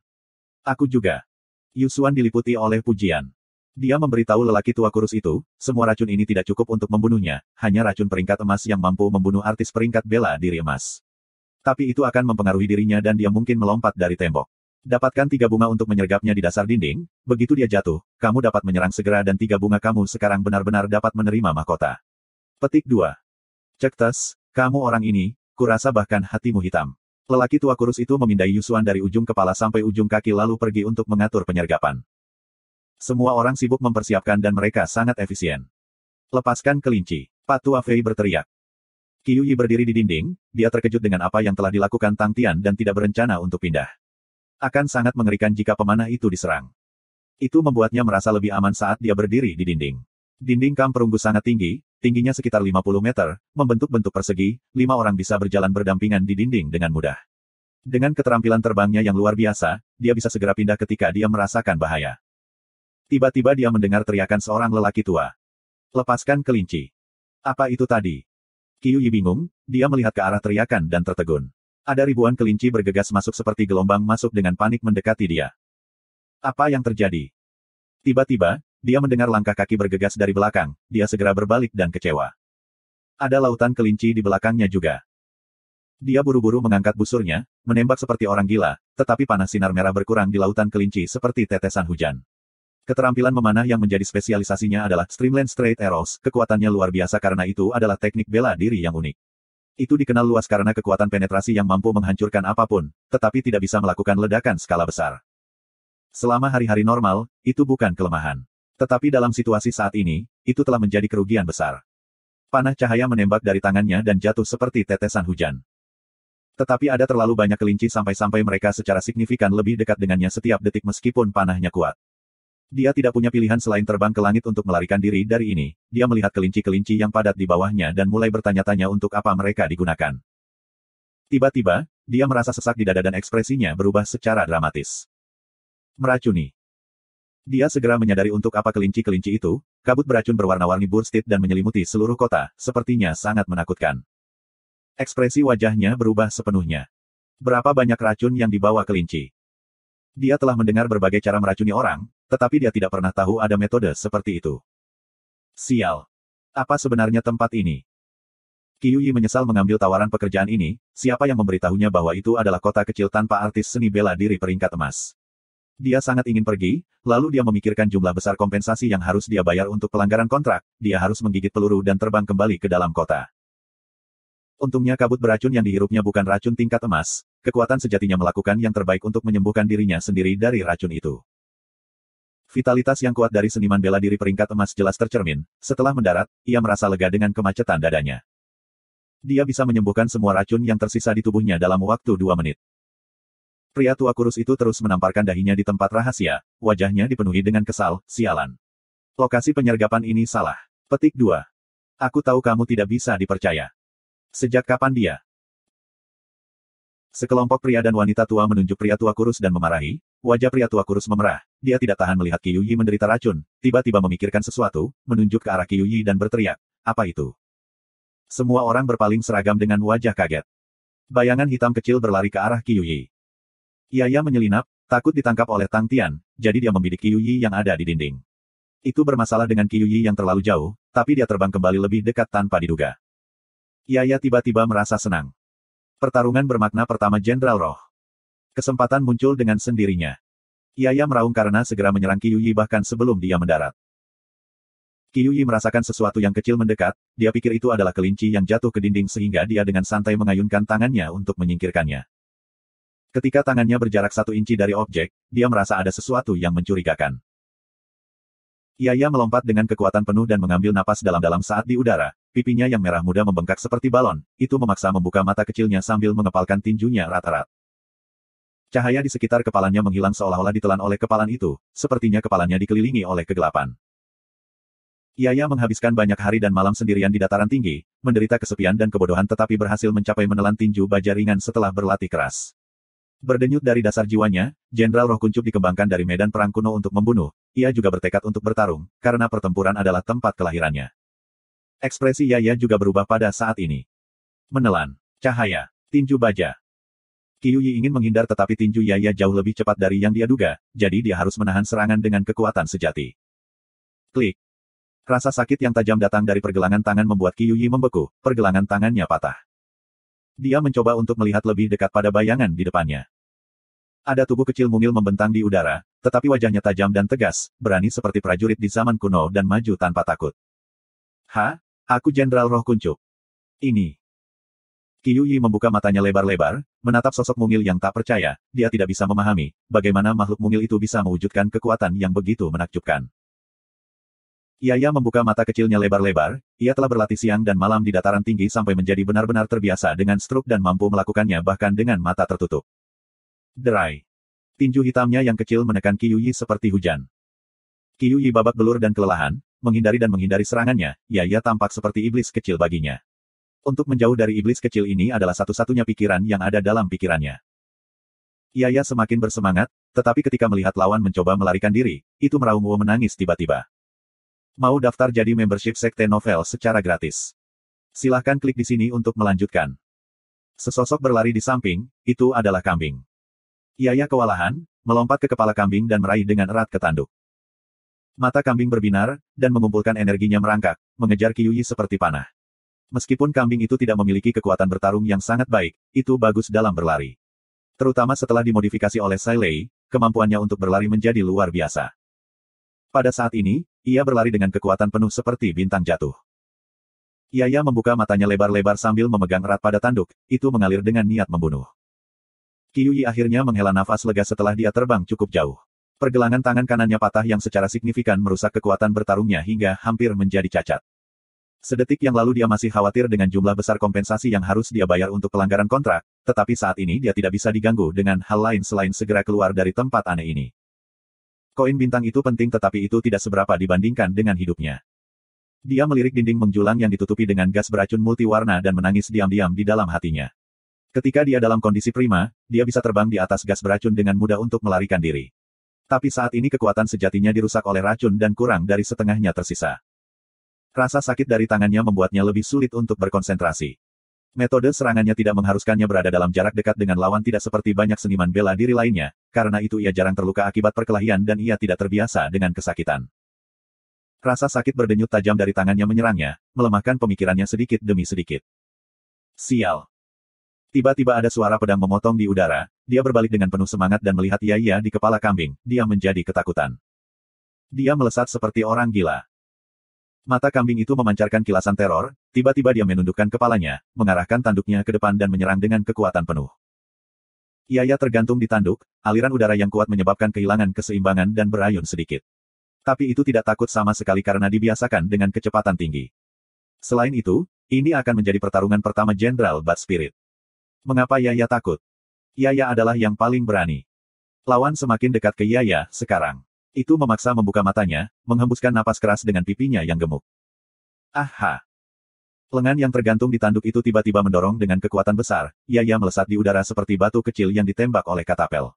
Aku juga. Yusuan diliputi oleh pujian. Dia memberitahu lelaki tua kurus itu, semua racun ini tidak cukup untuk membunuhnya, hanya racun peringkat emas yang mampu membunuh artis peringkat bela diri emas. Tapi itu akan mempengaruhi dirinya dan dia mungkin melompat dari tembok. Dapatkan 3 bunga untuk menyergapnya di dasar dinding, begitu dia jatuh, kamu dapat menyerang segera dan 3 bunga kamu sekarang benar-benar dapat menerima mahkota. Petik 2. Cektes, kamu orang ini, kurasa bahkan hatimu hitam. Lelaki tua kurus itu memindai Yusuan dari ujung kepala sampai ujung kaki lalu pergi untuk mengatur penyergapan. Semua orang sibuk mempersiapkan dan mereka sangat efisien. Lepaskan kelinci. Pak Tua Fei berteriak. Qiu Yi berdiri di dinding, dia terkejut dengan apa yang telah dilakukan Tang Tian dan tidak berencana untuk pindah. Akan sangat mengerikan jika pemanah itu diserang. Itu membuatnya merasa lebih aman saat dia berdiri di dinding. Dinding kamp perunggu sangat tinggi, tingginya sekitar 50 meter, membentuk bentuk persegi, 5 orang bisa berjalan berdampingan di dinding dengan mudah. Dengan keterampilan terbangnya yang luar biasa, dia bisa segera pindah ketika dia merasakan bahaya. Tiba-tiba dia mendengar teriakan seorang lelaki tua. Lepaskan kelinci. Apa itu tadi? Qiu Yi bingung, dia melihat ke arah teriakan dan tertegun. Ada ribuan kelinci bergegas masuk seperti gelombang masuk dengan panik mendekati dia. Apa yang terjadi? Tiba-tiba, dia mendengar langkah kaki bergegas dari belakang, dia segera berbalik dan kecewa. Ada lautan kelinci di belakangnya juga. Dia buru-buru mengangkat busurnya, menembak seperti orang gila, tetapi panas sinar merah berkurang di lautan kelinci seperti tetesan hujan. Keterampilan memanah yang menjadi spesialisasinya adalah Streamline Straight Arrows, kekuatannya luar biasa karena itu adalah teknik bela diri yang unik. Itu dikenal luas karena kekuatan penetrasi yang mampu menghancurkan apapun, tetapi tidak bisa melakukan ledakan skala besar. Selama hari-hari normal, itu bukan kelemahan. Tetapi dalam situasi saat ini, itu telah menjadi kerugian besar. Panah cahaya menembak dari tangannya dan jatuh seperti tetesan hujan. Tetapi ada terlalu banyak kelinci sampai-sampai mereka secara signifikan lebih dekat dengannya setiap detik meskipun panahnya kuat. Dia tidak punya pilihan selain terbang ke langit untuk melarikan diri dari ini. Dia melihat kelinci-kelinci yang padat di bawahnya dan mulai bertanya-tanya untuk apa mereka digunakan. Tiba-tiba, dia merasa sesak di dada dan ekspresinya berubah secara dramatis. Meracuni. Dia segera menyadari untuk apa kelinci-kelinci itu, kabut beracun berwarna-warni burstit dan menyelimuti seluruh kota, sepertinya sangat menakutkan. Ekspresi wajahnya berubah sepenuhnya. Berapa banyak racun yang dibawa kelinci? Dia telah mendengar berbagai cara meracuni orang, tetapi dia tidak pernah tahu ada metode seperti itu. Sial. Apa sebenarnya tempat ini? Qiu Yi menyesal mengambil tawaran pekerjaan ini, siapa yang memberitahunya bahwa itu adalah kota kecil tanpa artis seni bela diri peringkat emas. Dia sangat ingin pergi, lalu dia memikirkan jumlah besar kompensasi yang harus dia bayar untuk pelanggaran kontrak, dia harus menggigit peluru dan terbang kembali ke dalam kota. Untungnya kabut beracun yang dihirupnya bukan racun tingkat emas, kekuatan sejatinya melakukan yang terbaik untuk menyembuhkan dirinya sendiri dari racun itu. Vitalitas yang kuat dari seniman bela diri peringkat emas jelas tercermin, setelah mendarat, ia merasa lega dengan kemacetan dadanya. Dia bisa menyembuhkan semua racun yang tersisa di tubuhnya dalam waktu 2 menit. Pria tua kurus itu terus menamparkan dahinya di tempat rahasia, wajahnya dipenuhi dengan kesal, sialan. Lokasi penyergapan ini salah. Petik 2. Aku tahu kamu tidak bisa dipercaya. Sejak kapan dia? Sekelompok pria dan wanita tua menunjuk pria tua kurus dan memarahi. Wajah pria tua kurus memerah. Dia tidak tahan melihat Qi Yuyi menderita racun. Tiba-tiba memikirkan sesuatu, menunjuk ke arah Qi Yuyi dan berteriak. Apa itu? Semua orang berpaling seragam dengan wajah kaget. Bayangan hitam kecil berlari ke arah Qi Yuyi. Yaya menyelinap, takut ditangkap oleh Tang Tian, jadi dia membidik Qi Yuyi yang ada di dinding. Itu bermasalah dengan Qi Yuyi yang terlalu jauh, tapi dia terbang kembali lebih dekat tanpa diduga. Yaya tiba-tiba merasa senang. Pertarungan bermakna pertama Jenderal Roh. Kesempatan muncul dengan sendirinya. Yaya meraung karena segera menyerang Qi Yuyi bahkan sebelum dia mendarat. Qi Yuyi merasakan sesuatu yang kecil mendekat, dia pikir itu adalah kelinci yang jatuh ke dinding sehingga dia dengan santai mengayunkan tangannya untuk menyingkirkannya. Ketika tangannya berjarak 1 inci dari objek, dia merasa ada sesuatu yang mencurigakan. Yaya melompat dengan kekuatan penuh dan mengambil napas dalam-dalam saat di udara, pipinya yang merah muda membengkak seperti balon, itu memaksa membuka mata kecilnya sambil mengepalkan tinjunya rat-rat. Cahaya di sekitar kepalanya menghilang seolah-olah ditelan oleh kepalan itu, sepertinya kepalanya dikelilingi oleh kegelapan. Yaya menghabiskan banyak hari dan malam sendirian di dataran tinggi, menderita kesepian dan kebodohan tetapi berhasil mencapai menelan tinju baja ringan setelah berlatih keras. Berdenyut dari dasar jiwanya, Jenderal Roh Kuncup dikembangkan dari medan perang kuno untuk membunuh. Ia juga bertekad untuk bertarung, karena pertempuran adalah tempat kelahirannya. Ekspresi Yaya juga berubah pada saat ini. Menelan. Cahaya. Tinju baja. Qi Yuyi ingin menghindar tetapi tinju Yaya jauh lebih cepat dari yang dia duga, jadi dia harus menahan serangan dengan kekuatan sejati. Klik. Rasa sakit yang tajam datang dari pergelangan tangan membuat Qi Yuyi membeku, pergelangan tangannya patah. Dia mencoba untuk melihat lebih dekat pada bayangan di depannya. Ada tubuh kecil mungil membentang di udara, tetapi wajahnya tajam dan tegas, berani seperti prajurit di zaman kuno dan maju tanpa takut. Aku Jenderal Roh Kuncup. Ini. Qi Yuyi membuka matanya lebar-lebar, menatap sosok mungil yang tak percaya, dia tidak bisa memahami, bagaimana makhluk mungil itu bisa mewujudkan kekuatan yang begitu menakjubkan. Yaya membuka mata kecilnya lebar-lebar, ia telah berlatih siang dan malam di dataran tinggi sampai menjadi benar-benar terbiasa dengan struk dan mampu melakukannya bahkan dengan mata tertutup. Derai. Tinju hitamnya yang kecil menekan Qi Yuyi seperti hujan. Qi Yuyi babak belur dan kelelahan, menghindari serangannya, Yaya tampak seperti iblis kecil baginya. Untuk menjauh dari iblis kecil ini adalah satu-satunya pikiran yang ada dalam pikirannya. Yaya semakin bersemangat, tetapi ketika melihat lawan mencoba melarikan diri, itu meraung menangis tiba-tiba. Mau daftar jadi membership Sekte Novel secara gratis? Silahkan klik di sini untuk melanjutkan. Sesosok berlari di samping, itu adalah kambing. Yaya kewalahan, melompat ke kepala kambing dan meraih dengan erat ke tanduk. Mata kambing berbinar, dan mengumpulkan energinya merangkak, mengejar Qi Yuyi seperti panah. Meskipun kambing itu tidak memiliki kekuatan bertarung yang sangat baik, itu bagus dalam berlari. Terutama setelah dimodifikasi oleh Sai Lei, kemampuannya untuk berlari menjadi luar biasa. Pada saat ini, ia berlari dengan kekuatan penuh seperti bintang jatuh. Yaya membuka matanya lebar-lebar sambil memegang erat pada tanduk, itu mengalir dengan niat membunuh. Qi Yuyi akhirnya menghela nafas lega setelah dia terbang cukup jauh. Pergelangan tangan kanannya patah yang secara signifikan merusak kekuatan bertarungnya hingga hampir menjadi cacat. Sedetik yang lalu dia masih khawatir dengan jumlah besar kompensasi yang harus dia bayar untuk pelanggaran kontrak, tetapi saat ini dia tidak bisa diganggu dengan hal lain selain segera keluar dari tempat aneh ini. Koin bintang itu penting tetapi itu tidak seberapa dibandingkan dengan hidupnya. Dia melirik dinding menjulang yang ditutupi dengan gas beracun multiwarna dan menangis diam-diam di dalam hatinya. Ketika dia dalam kondisi prima, dia bisa terbang di atas gas beracun dengan mudah untuk melarikan diri. Tapi saat ini kekuatan sejatinya dirusak oleh racun dan kurang dari setengahnya tersisa. Rasa sakit dari tangannya membuatnya lebih sulit untuk berkonsentrasi. Metode serangannya tidak mengharuskannya berada dalam jarak dekat dengan lawan tidak seperti banyak seniman bela diri lainnya, karena itu ia jarang terluka akibat perkelahian dan ia tidak terbiasa dengan kesakitan. Rasa sakit berdenyut tajam dari tangannya menyerangnya, melemahkan pemikirannya sedikit demi sedikit. Sial. Tiba-tiba ada suara pedang memotong di udara, dia berbalik dengan penuh semangat dan melihat Yaya di kepala kambing, dia menjadi ketakutan. Dia melesat seperti orang gila. Mata kambing itu memancarkan kilasan teror, tiba-tiba dia menundukkan kepalanya, mengarahkan tanduknya ke depan dan menyerang dengan kekuatan penuh. Yaya tergantung di tanduk, aliran udara yang kuat menyebabkan kehilangan keseimbangan dan berayun sedikit. Tapi itu tidak takut sama sekali karena dibiasakan dengan kecepatan tinggi. Selain itu, Ini akan menjadi pertarungan pertama Jenderal Bat Spirit. Mengapa Yaya takut? Yaya adalah yang paling berani. Lawan semakin dekat ke Yaya sekarang. Itu memaksa membuka matanya, menghembuskan napas keras dengan pipinya yang gemuk. Aha! Lengan yang tergantung di tanduk itu tiba-tiba mendorong dengan kekuatan besar, Yaya melesat di udara seperti batu kecil yang ditembak oleh katapel.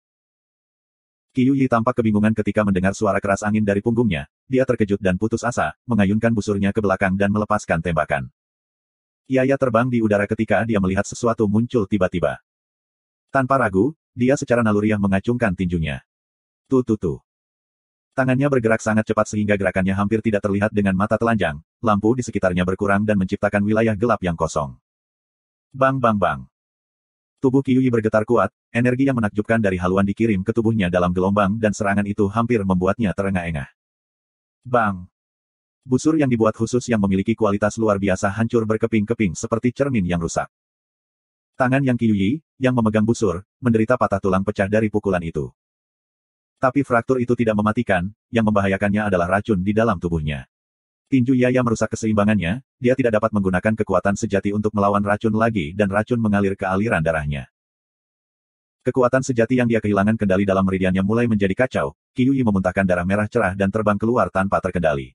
Qiu Yi tampak kebingungan ketika mendengar suara keras angin dari punggungnya, dia terkejut dan putus asa, mengayunkan busurnya ke belakang dan melepaskan tembakan. Yaya terbang di udara ketika dia melihat sesuatu muncul tiba-tiba. Tanpa ragu, dia secara naluriah mengacungkan tinjunya. Tuh. Tangannya bergerak sangat cepat sehingga gerakannya hampir tidak terlihat dengan mata telanjang, lampu di sekitarnya berkurang dan menciptakan wilayah gelap yang kosong. Bang bang bang. Tubuh Qiu Yi bergetar kuat, energi yang menakjubkan dari haluan dikirim ke tubuhnya dalam gelombang dan serangan itu hampir membuatnya terengah-engah. Bang! Busur yang dibuat khusus yang memiliki kualitas luar biasa hancur berkeping-keping seperti cermin yang rusak. Tangan yang Qiu Yi, yang memegang busur, menderita patah tulang pecah dari pukulan itu. Tapi fraktur itu tidak mematikan, yang membahayakannya adalah racun di dalam tubuhnya. Tinju Yaya merusak keseimbangannya, dia tidak dapat menggunakan kekuatan sejati untuk melawan racun lagi dan racun mengalir ke aliran darahnya. Kekuatan sejati yang dia kehilangan kendali dalam meridiannya mulai menjadi kacau, Qiu Yi memuntahkan darah merah cerah dan terbang keluar tanpa terkendali.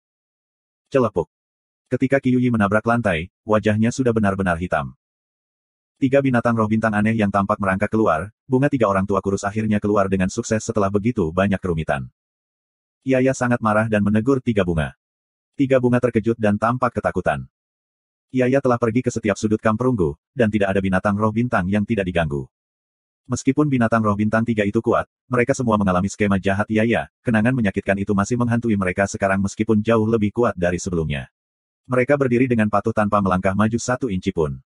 Celepuk. Ketika Qiu Yi menabrak lantai, wajahnya sudah benar-benar hitam. 3 binatang roh bintang aneh yang tampak merangkak keluar, bunga 3 orang tua kurus akhirnya keluar dengan sukses setelah begitu banyak kerumitan. Yaya sangat marah dan menegur 3 bunga. 3 bunga terkejut dan tampak ketakutan. Yaya telah pergi ke setiap sudut kamp perunggu, dan tidak ada binatang roh bintang yang tidak diganggu. Meskipun binatang roh bintang 3 itu kuat, mereka semua mengalami skema jahat Yaya, kenangan menyakitkan itu masih menghantui mereka sekarang meskipun jauh lebih kuat dari sebelumnya. Mereka berdiri dengan patuh tanpa melangkah maju 1 inci pun.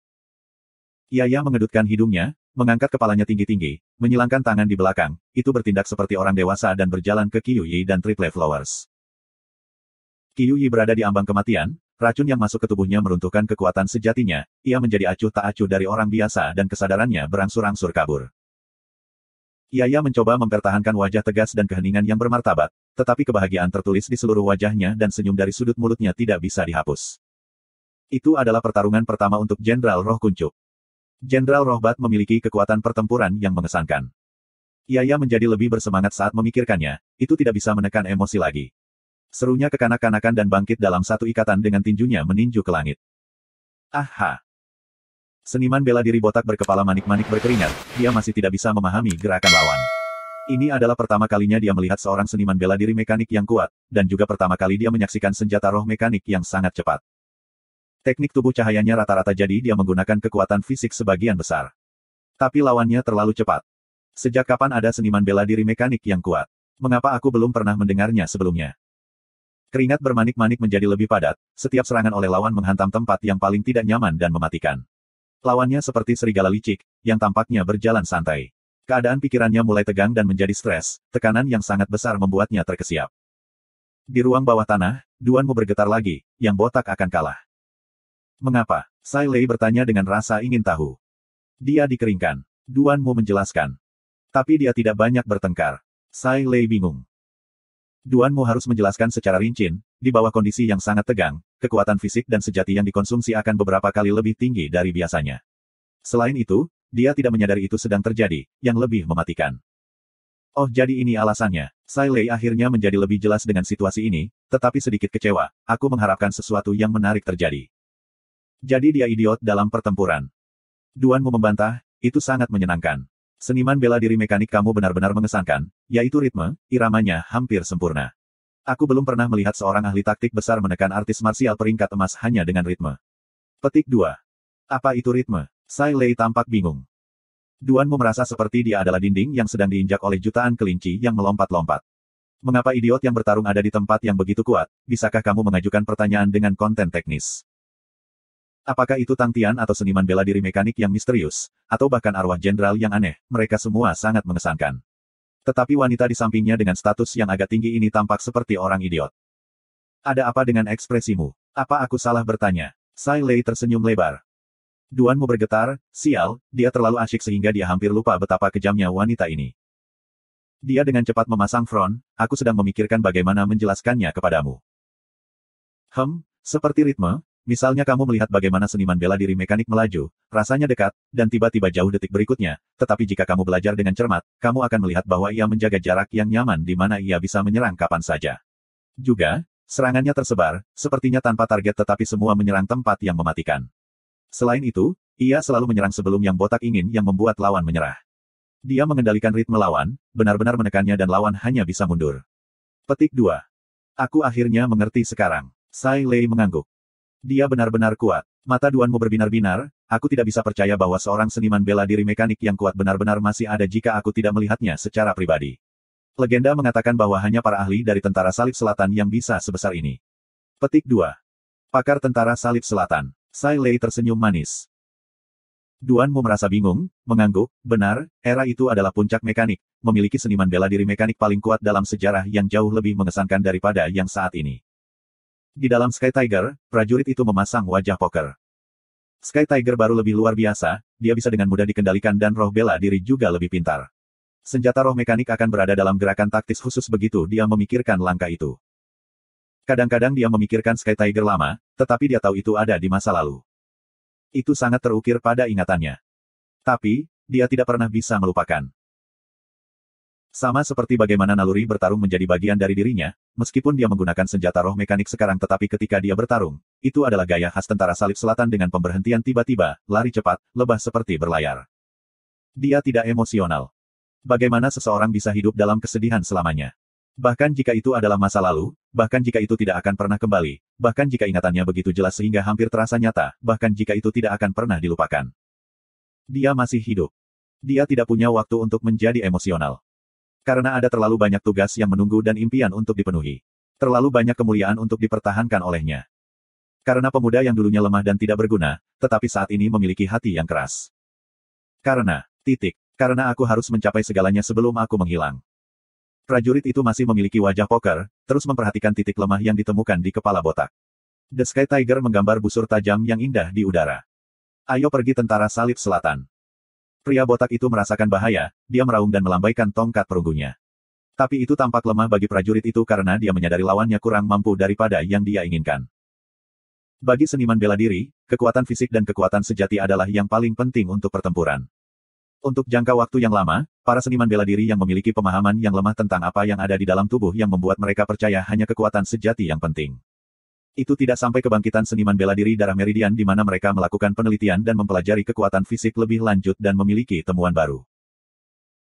Yaya mengedutkan hidungnya, mengangkat kepalanya tinggi-tinggi, menyilangkan tangan di belakang, itu bertindak seperti orang dewasa dan berjalan ke Qiu Yi dan Triple Flowers. Qiu Yi berada di ambang kematian, racun yang masuk ke tubuhnya meruntuhkan kekuatan sejatinya, ia menjadi acuh tak acuh dari orang biasa dan kesadarannya berangsur-angsur kabur. Yaya mencoba mempertahankan wajah tegas dan keheningan yang bermartabat, tetapi kebahagiaan tertulis di seluruh wajahnya dan senyum dari sudut mulutnya tidak bisa dihapus. Itu adalah pertarungan pertama untuk Jenderal Roh Kuncup. Jenderal Roh Bat memiliki kekuatan pertempuran yang mengesankan. Yaya menjadi lebih bersemangat saat memikirkannya, itu tidak bisa menekan emosi lagi. Serunya kekanak-kanakan dan bangkit dalam satu ikatan dengan tinjunya meninju ke langit. Aha! Seniman bela diri botak berkepala manik-manik berkeringat, dia masih tidak bisa memahami gerakan lawan. Ini adalah pertama kalinya dia melihat seorang seniman bela diri mekanik yang kuat, dan juga pertama kali dia menyaksikan senjata roh mekanik yang sangat cepat. Teknik tubuh cahayanya rata-rata jadi dia menggunakan kekuatan fisik sebagian besar. Tapi lawannya terlalu cepat. Sejak kapan ada seniman bela diri mekanik yang kuat? Mengapa aku belum pernah mendengarnya sebelumnya? Keringat bermanik-manik menjadi lebih padat, setiap serangan oleh lawan menghantam tempat yang paling tidak nyaman dan mematikan. Lawannya seperti serigala licik, yang tampaknya berjalan santai. Keadaan pikirannya mulai tegang dan menjadi stres, tekanan yang sangat besar membuatnya terkesiap. Di ruang bawah tanah, Duanmu bergetar lagi, yang botak akan kalah. Mengapa? Sai Lei bertanya dengan rasa ingin tahu. Dia dikeringkan. Duanmu menjelaskan. Tapi dia tidak banyak bertengkar. Sai Lei bingung. Duanmu harus menjelaskan secara rinci, di bawah kondisi yang sangat tegang, kekuatan fisik dan sejati yang dikonsumsi akan beberapa kali lebih tinggi dari biasanya. Selain itu, dia tidak menyadari itu sedang terjadi, yang lebih mematikan. Oh jadi ini alasannya. Sai Lei akhirnya menjadi lebih jelas dengan situasi ini, tetapi sedikit kecewa, aku mengharapkan sesuatu yang menarik terjadi. Jadi dia idiot dalam pertempuran. Duanmu membantah, itu sangat menyenangkan. Seniman bela diri mekanik kamu benar-benar mengesankan, yaitu ritme, iramanya hampir sempurna. Aku belum pernah melihat seorang ahli taktik besar menekan artis marsial peringkat emas hanya dengan ritme. Petik 2. Apa itu ritme? Sai Lei tampak bingung. Duanmu merasa seperti dia adalah dinding yang sedang diinjak oleh jutaan kelinci yang melompat-lompat. Mengapa idiot yang bertarung ada di tempat yang begitu kuat? Bisakah kamu mengajukan pertanyaan dengan konten teknis? Apakah itu Tang Tian atau seniman bela diri mekanik yang misterius, atau bahkan arwah jenderal yang aneh, mereka semua sangat mengesankan. Tetapi wanita di sampingnya dengan status yang agak tinggi ini tampak seperti orang idiot. Ada apa dengan ekspresimu? Apa aku salah bertanya? Sai Lei tersenyum lebar. Duanmu bergetar, sial, dia terlalu asyik sehingga dia hampir lupa betapa kejamnya wanita ini. Dia dengan cepat memasang front, aku sedang memikirkan bagaimana menjelaskannya kepadamu. Seperti ritme, Misalnya kamu melihat bagaimana seniman bela diri mekanik melaju, rasanya dekat, dan tiba-tiba jauh detik berikutnya, tetapi jika kamu belajar dengan cermat, kamu akan melihat bahwa ia menjaga jarak yang nyaman di mana ia bisa menyerang kapan saja. Juga, serangannya tersebar, sepertinya tanpa target tetapi semua menyerang tempat yang mematikan. Selain itu, ia selalu menyerang sebelum yang botak ingin yang membuat lawan menyerah. Dia mengendalikan ritme lawan, benar-benar menekannya dan lawan hanya bisa mundur. Petik 2. Aku akhirnya mengerti sekarang. Sai Lei mengangguk. Dia benar-benar kuat. Mata Duanmu berbinar-binar, aku tidak bisa percaya bahwa seorang seniman bela diri mekanik yang kuat benar-benar masih ada jika aku tidak melihatnya secara pribadi. Legenda mengatakan bahwa hanya para ahli dari Tentara Salib Selatan yang bisa sebesar ini. Petik 2. Pakar Tentara Salib Selatan. Sai Lei tersenyum manis. Duanmu merasa bingung, mengangguk, benar, era itu adalah puncak mekanik, memiliki seniman bela diri mekanik paling kuat dalam sejarah yang jauh lebih mengesankan daripada yang saat ini. Di dalam Sky Tiger, prajurit itu memasang wajah poker. Sky Tiger baru lebih luar biasa, dia bisa dengan mudah dikendalikan dan roh bela diri juga lebih pintar. Senjata roh mekanik akan berada dalam gerakan taktis khusus begitu dia memikirkan langkah itu. Kadang-kadang dia memikirkan Sky Tiger lama, tetapi dia tahu itu ada di masa lalu. Itu sangat terukir pada ingatannya. Tapi, dia tidak pernah bisa melupakan. Sama seperti bagaimana naluri bertarung menjadi bagian dari dirinya, meskipun dia menggunakan senjata roh mekanik sekarang tetapi ketika dia bertarung, itu adalah gaya khas Tentara Salib Selatan dengan pemberhentian tiba-tiba, lari cepat, lebah seperti berlayar. Dia tidak emosional. Bagaimana seseorang bisa hidup dalam kesedihan selamanya? Bahkan jika itu adalah masa lalu, bahkan jika itu tidak akan pernah kembali, bahkan jika ingatannya begitu jelas sehingga hampir terasa nyata, bahkan jika itu tidak akan pernah dilupakan. Dia masih hidup. Dia tidak punya waktu untuk menjadi emosional. Karena ada terlalu banyak tugas yang menunggu dan impian untuk dipenuhi. Terlalu banyak kemuliaan untuk dipertahankan olehnya. Karena pemuda yang dulunya lemah dan tidak berguna, tetapi saat ini memiliki hati yang keras. Karena aku harus mencapai segalanya sebelum aku menghilang. Prajurit itu masih memiliki wajah poker, terus memperhatikan titik lemah yang ditemukan di kepala botak. The Sky Tiger menggambar busur tajam yang indah di udara. Ayo pergi Tentara Salib Selatan. Pria botak itu merasakan bahaya, dia meraung dan melambaikan tongkat perunggunya. Tapi itu tampak lemah bagi prajurit itu karena dia menyadari lawannya kurang mampu daripada yang dia inginkan. Bagi seniman bela diri, kekuatan fisik dan kekuatan sejati adalah yang paling penting untuk pertempuran. Untuk jangka waktu yang lama, para seniman bela diri yang memiliki pemahaman yang lemah tentang apa yang ada di dalam tubuh yang membuat mereka percaya hanya kekuatan sejati yang penting. Itu tidak sampai kebangkitan seniman bela diri darah Meridian di mana mereka melakukan penelitian dan mempelajari kekuatan fisik lebih lanjut dan memiliki temuan baru.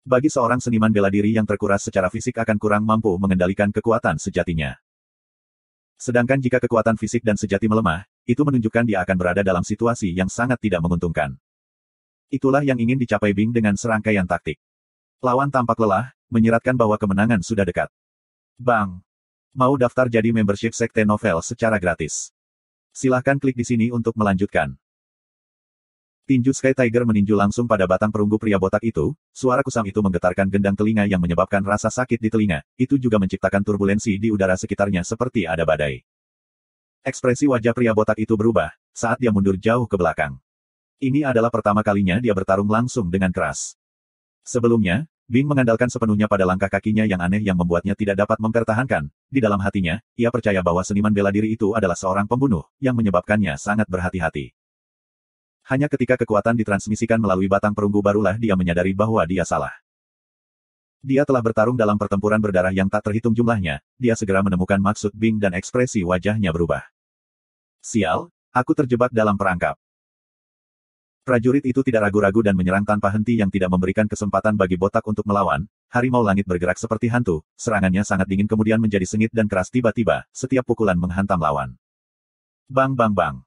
Bagi seorang seniman bela diri yang terkuras secara fisik akan kurang mampu mengendalikan kekuatan sejatinya. Sedangkan jika kekuatan fisik dan sejati melemah, itu menunjukkan dia akan berada dalam situasi yang sangat tidak menguntungkan. Itulah yang ingin dicapai Bing dengan serangkaian taktik. Lawan tampak lelah, menyiratkan bahwa kemenangan sudah dekat. Bang! Mau daftar jadi membership Sekte Novel secara gratis? Silahkan klik di sini untuk melanjutkan. Tinju Sky Tiger meninju langsung pada batang perunggu pria botak itu, suara kusam itu menggetarkan gendang telinga yang menyebabkan rasa sakit di telinga, itu juga menciptakan turbulensi di udara sekitarnya seperti ada badai. Ekspresi wajah pria botak itu berubah, saat dia mundur jauh ke belakang. Ini adalah pertama kalinya dia bertarung langsung dengan keras. Sebelumnya, Bing mengandalkan sepenuhnya pada langkah kakinya yang aneh yang membuatnya tidak dapat mempertahankan. Di dalam hatinya, ia percaya bahwa seniman bela diri itu adalah seorang pembunuh, yang menyebabkannya sangat berhati-hati. Hanya ketika kekuatan ditransmisikan melalui batang perunggu barulah dia menyadari bahwa dia salah. Dia telah bertarung dalam pertempuran berdarah yang tak terhitung jumlahnya, dia segera menemukan maksud Bing dan ekspresi wajahnya berubah. Sial, aku terjebak dalam perangkap. Prajurit itu tidak ragu-ragu dan menyerang tanpa henti yang tidak memberikan kesempatan bagi botak untuk melawan. Harimau langit bergerak seperti hantu, serangannya sangat dingin kemudian menjadi sengit dan keras tiba-tiba, setiap pukulan menghantam lawan. Bang bang bang.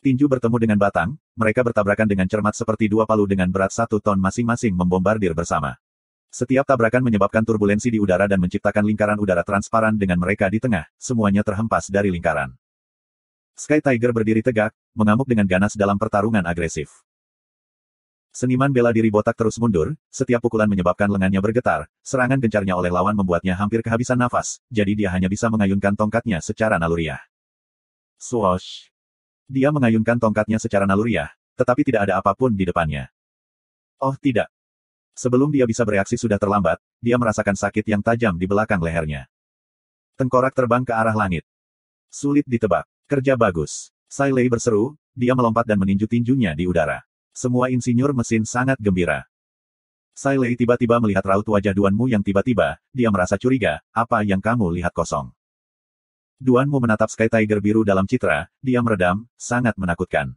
Tinju bertemu dengan batang, mereka bertabrakan dengan cermat seperti dua palu dengan berat 1 ton masing-masing membombardir bersama. Setiap tabrakan menyebabkan turbulensi di udara dan menciptakan lingkaran udara transparan dengan mereka di tengah, semuanya terhempas dari lingkaran. Sky Tiger berdiri tegak, mengamuk dengan ganas dalam pertarungan agresif. Seniman bela diri botak terus mundur, setiap pukulan menyebabkan lengannya bergetar, serangan gencarnya oleh lawan membuatnya hampir kehabisan nafas, jadi dia hanya bisa mengayunkan tongkatnya secara naluriah. Swoosh! Dia mengayunkan tongkatnya secara naluriah, tetapi tidak ada apapun di depannya. Oh tidak! Sebelum dia bisa bereaksi sudah terlambat, dia merasakan sakit yang tajam di belakang lehernya. Tengkorak terbang ke arah langit. Sulit ditebak. Kerja bagus. Sai Lei berseru, dia melompat dan meninju tinjunya di udara. Semua insinyur mesin sangat gembira. Sai Lei tiba-tiba melihat raut wajah Duanmu yang tiba-tiba, dia merasa curiga, apa yang kamu lihat kosong. Duanmu menatap Sky Tiger biru dalam citra, dia meredam, sangat menakutkan.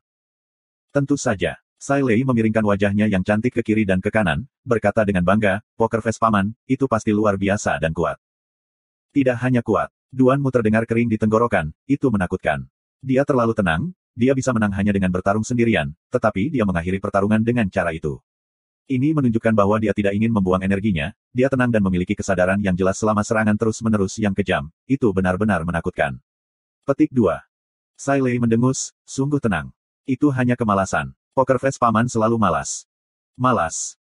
Tentu saja, Sai Lei memiringkan wajahnya yang cantik ke kiri dan ke kanan, berkata dengan bangga, Poker Face Paman, itu pasti luar biasa dan kuat. Tidak hanya kuat, Duanmu terdengar kering di tenggorokan, itu menakutkan. Dia terlalu tenang, dia bisa menang hanya dengan bertarung sendirian, tetapi dia mengakhiri pertarungan dengan cara itu. Ini menunjukkan bahwa dia tidak ingin membuang energinya, dia tenang dan memiliki kesadaran yang jelas selama serangan terus-menerus yang kejam, itu benar-benar menakutkan. Petik 2. Sai Lei mendengus, sungguh tenang. Itu hanya kemalasan. Poker Face Paman selalu malas. Malas.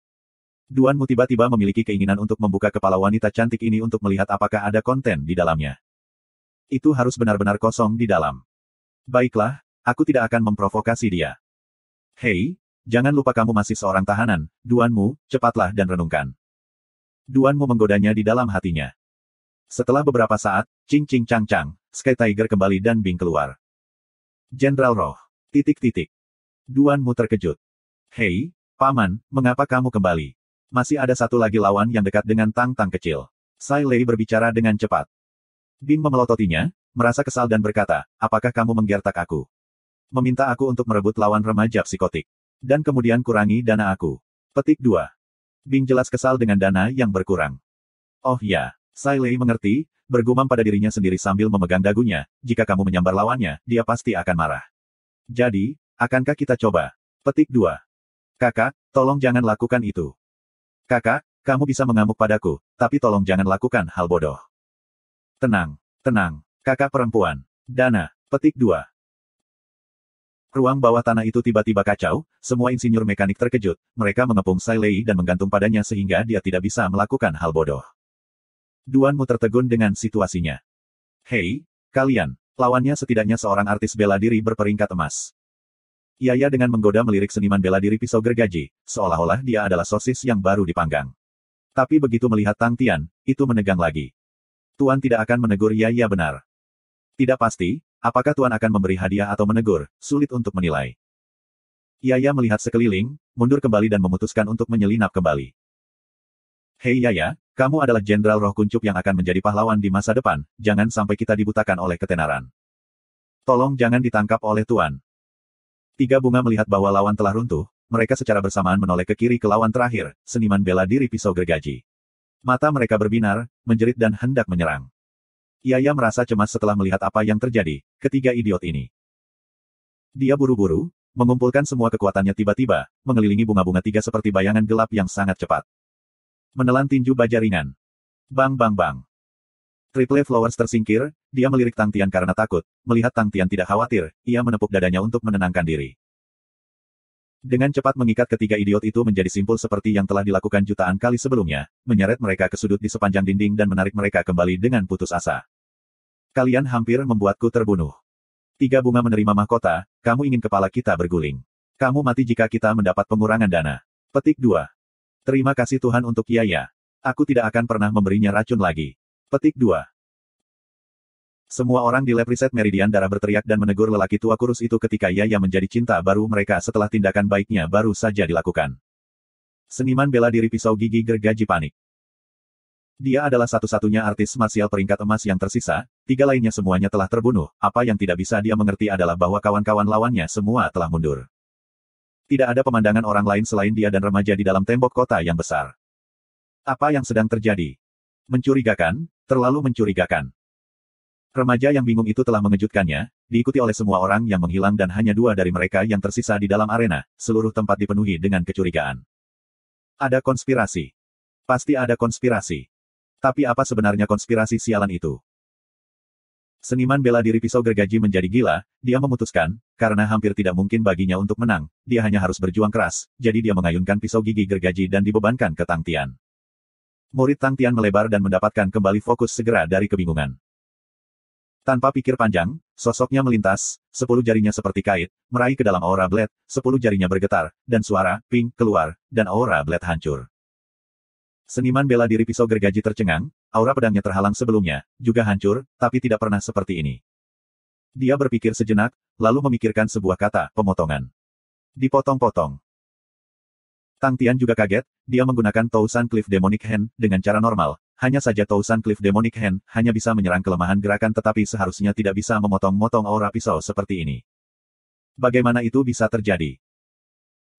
Duanmu tiba-tiba memiliki keinginan untuk membuka kepala wanita cantik ini untuk melihat apakah ada konten di dalamnya. Itu harus benar-benar kosong di dalam. Baiklah, aku tidak akan memprovokasi dia. Hei, jangan lupa kamu masih seorang tahanan, Duanmu, cepatlah dan renungkan. Duanmu menggodanya di dalam hatinya. Setelah beberapa saat, Cing Cing Cang Cang, Sky Tiger kembali dan Bing keluar. Jenderal Roh. Duanmu terkejut. Hei, Paman, mengapa kamu kembali? Masih ada satu lagi lawan yang dekat dengan Tang-Tang kecil. Sai Lei berbicara dengan cepat. Bing memelototinya, merasa kesal dan berkata, apakah kamu menggertak aku? Meminta aku untuk merebut lawan remaja psikotik. Dan kemudian kurangi dana aku. Petik 2. Bing jelas kesal dengan dana yang berkurang. Oh ya, Sai Lei mengerti, bergumam pada dirinya sendiri sambil memegang dagunya, jika kamu menyambar lawannya, dia pasti akan marah. Jadi, akankah kita coba? Petik 2. Kakak, tolong jangan lakukan itu. Kakak, kamu bisa mengamuk padaku, tapi tolong jangan lakukan hal bodoh. Tenang, tenang, kakak perempuan. Dana. Petik 2. Ruang bawah tanah itu tiba-tiba kacau, semua insinyur mekanik terkejut, mereka mengepung Sai Lei dan menggantung padanya sehingga dia tidak bisa melakukan hal bodoh. Duanmu tertegun dengan situasinya. Hei, kalian, lawannya setidaknya seorang artis bela diri berperingkat emas. Yaya dengan menggoda melirik seniman bela diri pisau gergaji, seolah-olah dia adalah sosis yang baru dipanggang. Tapi begitu melihat Tang Tian, itu menegang lagi. Tuan tidak akan menegur Yaya benar. Tidak pasti, apakah Tuan akan memberi hadiah atau menegur, sulit untuk menilai. Yaya melihat sekeliling, mundur kembali dan memutuskan untuk menyelinap kembali. Hei Yaya, kamu adalah Jenderal Roh Kuncup yang akan menjadi pahlawan di masa depan, jangan sampai kita dibutakan oleh ketenaran. Tolong jangan ditangkap oleh Tuan. Tiga bunga melihat bahwa lawan telah runtuh, mereka secara bersamaan menoleh ke kiri ke lawan terakhir, seniman bela diri pisau gergaji. Mata mereka berbinar, menjerit dan hendak menyerang. Yaya merasa cemas setelah melihat apa yang terjadi, ketiga idiot ini. Dia buru-buru, mengumpulkan semua kekuatannya tiba-tiba, mengelilingi bunga-bunga tiga seperti bayangan gelap yang sangat cepat. Menelan tinju baja ringan. Bang bang bang. Triple Flowers tersingkir, dia melirik Tang Tian karena takut, melihat Tang Tian tidak khawatir, ia menepuk dadanya untuk menenangkan diri. Dengan cepat mengikat ketiga idiot itu menjadi simpul seperti yang telah dilakukan jutaan kali sebelumnya, menyeret mereka ke sudut di sepanjang dinding dan menarik mereka kembali dengan putus asa. Kalian hampir membuatku terbunuh. Tiga bunga menerima mahkota, kamu ingin kepala kita berguling. Kamu mati jika kita mendapat pengurangan dana. Petik 2. Terima kasih Tuhan untuk Yaya. Aku tidak akan pernah memberinya racun lagi. Petik 2. Semua orang di lab riset Meridian Darah berteriak dan menegur lelaki tua kurus itu ketika Yaya menjadi cinta baru mereka setelah tindakan baiknya baru saja dilakukan. Seniman bela diri pisau gigi gergaji panik. Dia adalah satu-satunya artis marsial peringkat emas yang tersisa, tiga lainnya semuanya telah terbunuh, apa yang tidak bisa dia mengerti adalah bahwa kawan-kawan lawannya semua telah mundur. Tidak ada pemandangan orang lain selain dia dan remaja di dalam tembok kota yang besar. Apa yang sedang terjadi? Mencurigakan, terlalu mencurigakan. Remaja yang bingung itu telah mengejutkannya, diikuti oleh semua orang yang menghilang dan hanya dua dari mereka yang tersisa di dalam arena, seluruh tempat dipenuhi dengan kecurigaan. Ada konspirasi. Pasti ada konspirasi. Tapi apa sebenarnya konspirasi sialan itu? Seniman bela diri pisau gergaji menjadi gila, dia memutuskan, karena hampir tidak mungkin baginya untuk menang, dia hanya harus berjuang keras, jadi dia mengayunkan pisau gigi gergaji dan dibebankan ke Tang Tian. Murid Tang Tian melebar dan mendapatkan kembali fokus segera dari kebingungan. Tanpa pikir panjang, sosoknya melintas, 10 jarinya seperti kait, meraih ke dalam aura blade, 10 jarinya bergetar, dan suara, ping, keluar, dan aura blade hancur. Seniman bela diri pisau gergaji tercengang, aura pedangnya terhalang sebelumnya, juga hancur, tapi tidak pernah seperti ini. Dia berpikir sejenak, lalu memikirkan sebuah kata, pemotongan. Dipotong-potong. Tang Tian juga kaget, dia menggunakan Tousan Cliff Demonic Hand, dengan cara normal. Hanya saja Tousan Cliff Demonic Hand, hanya bisa menyerang kelemahan gerakan tetapi seharusnya tidak bisa memotong-motong aura pisau seperti ini. Bagaimana itu bisa terjadi?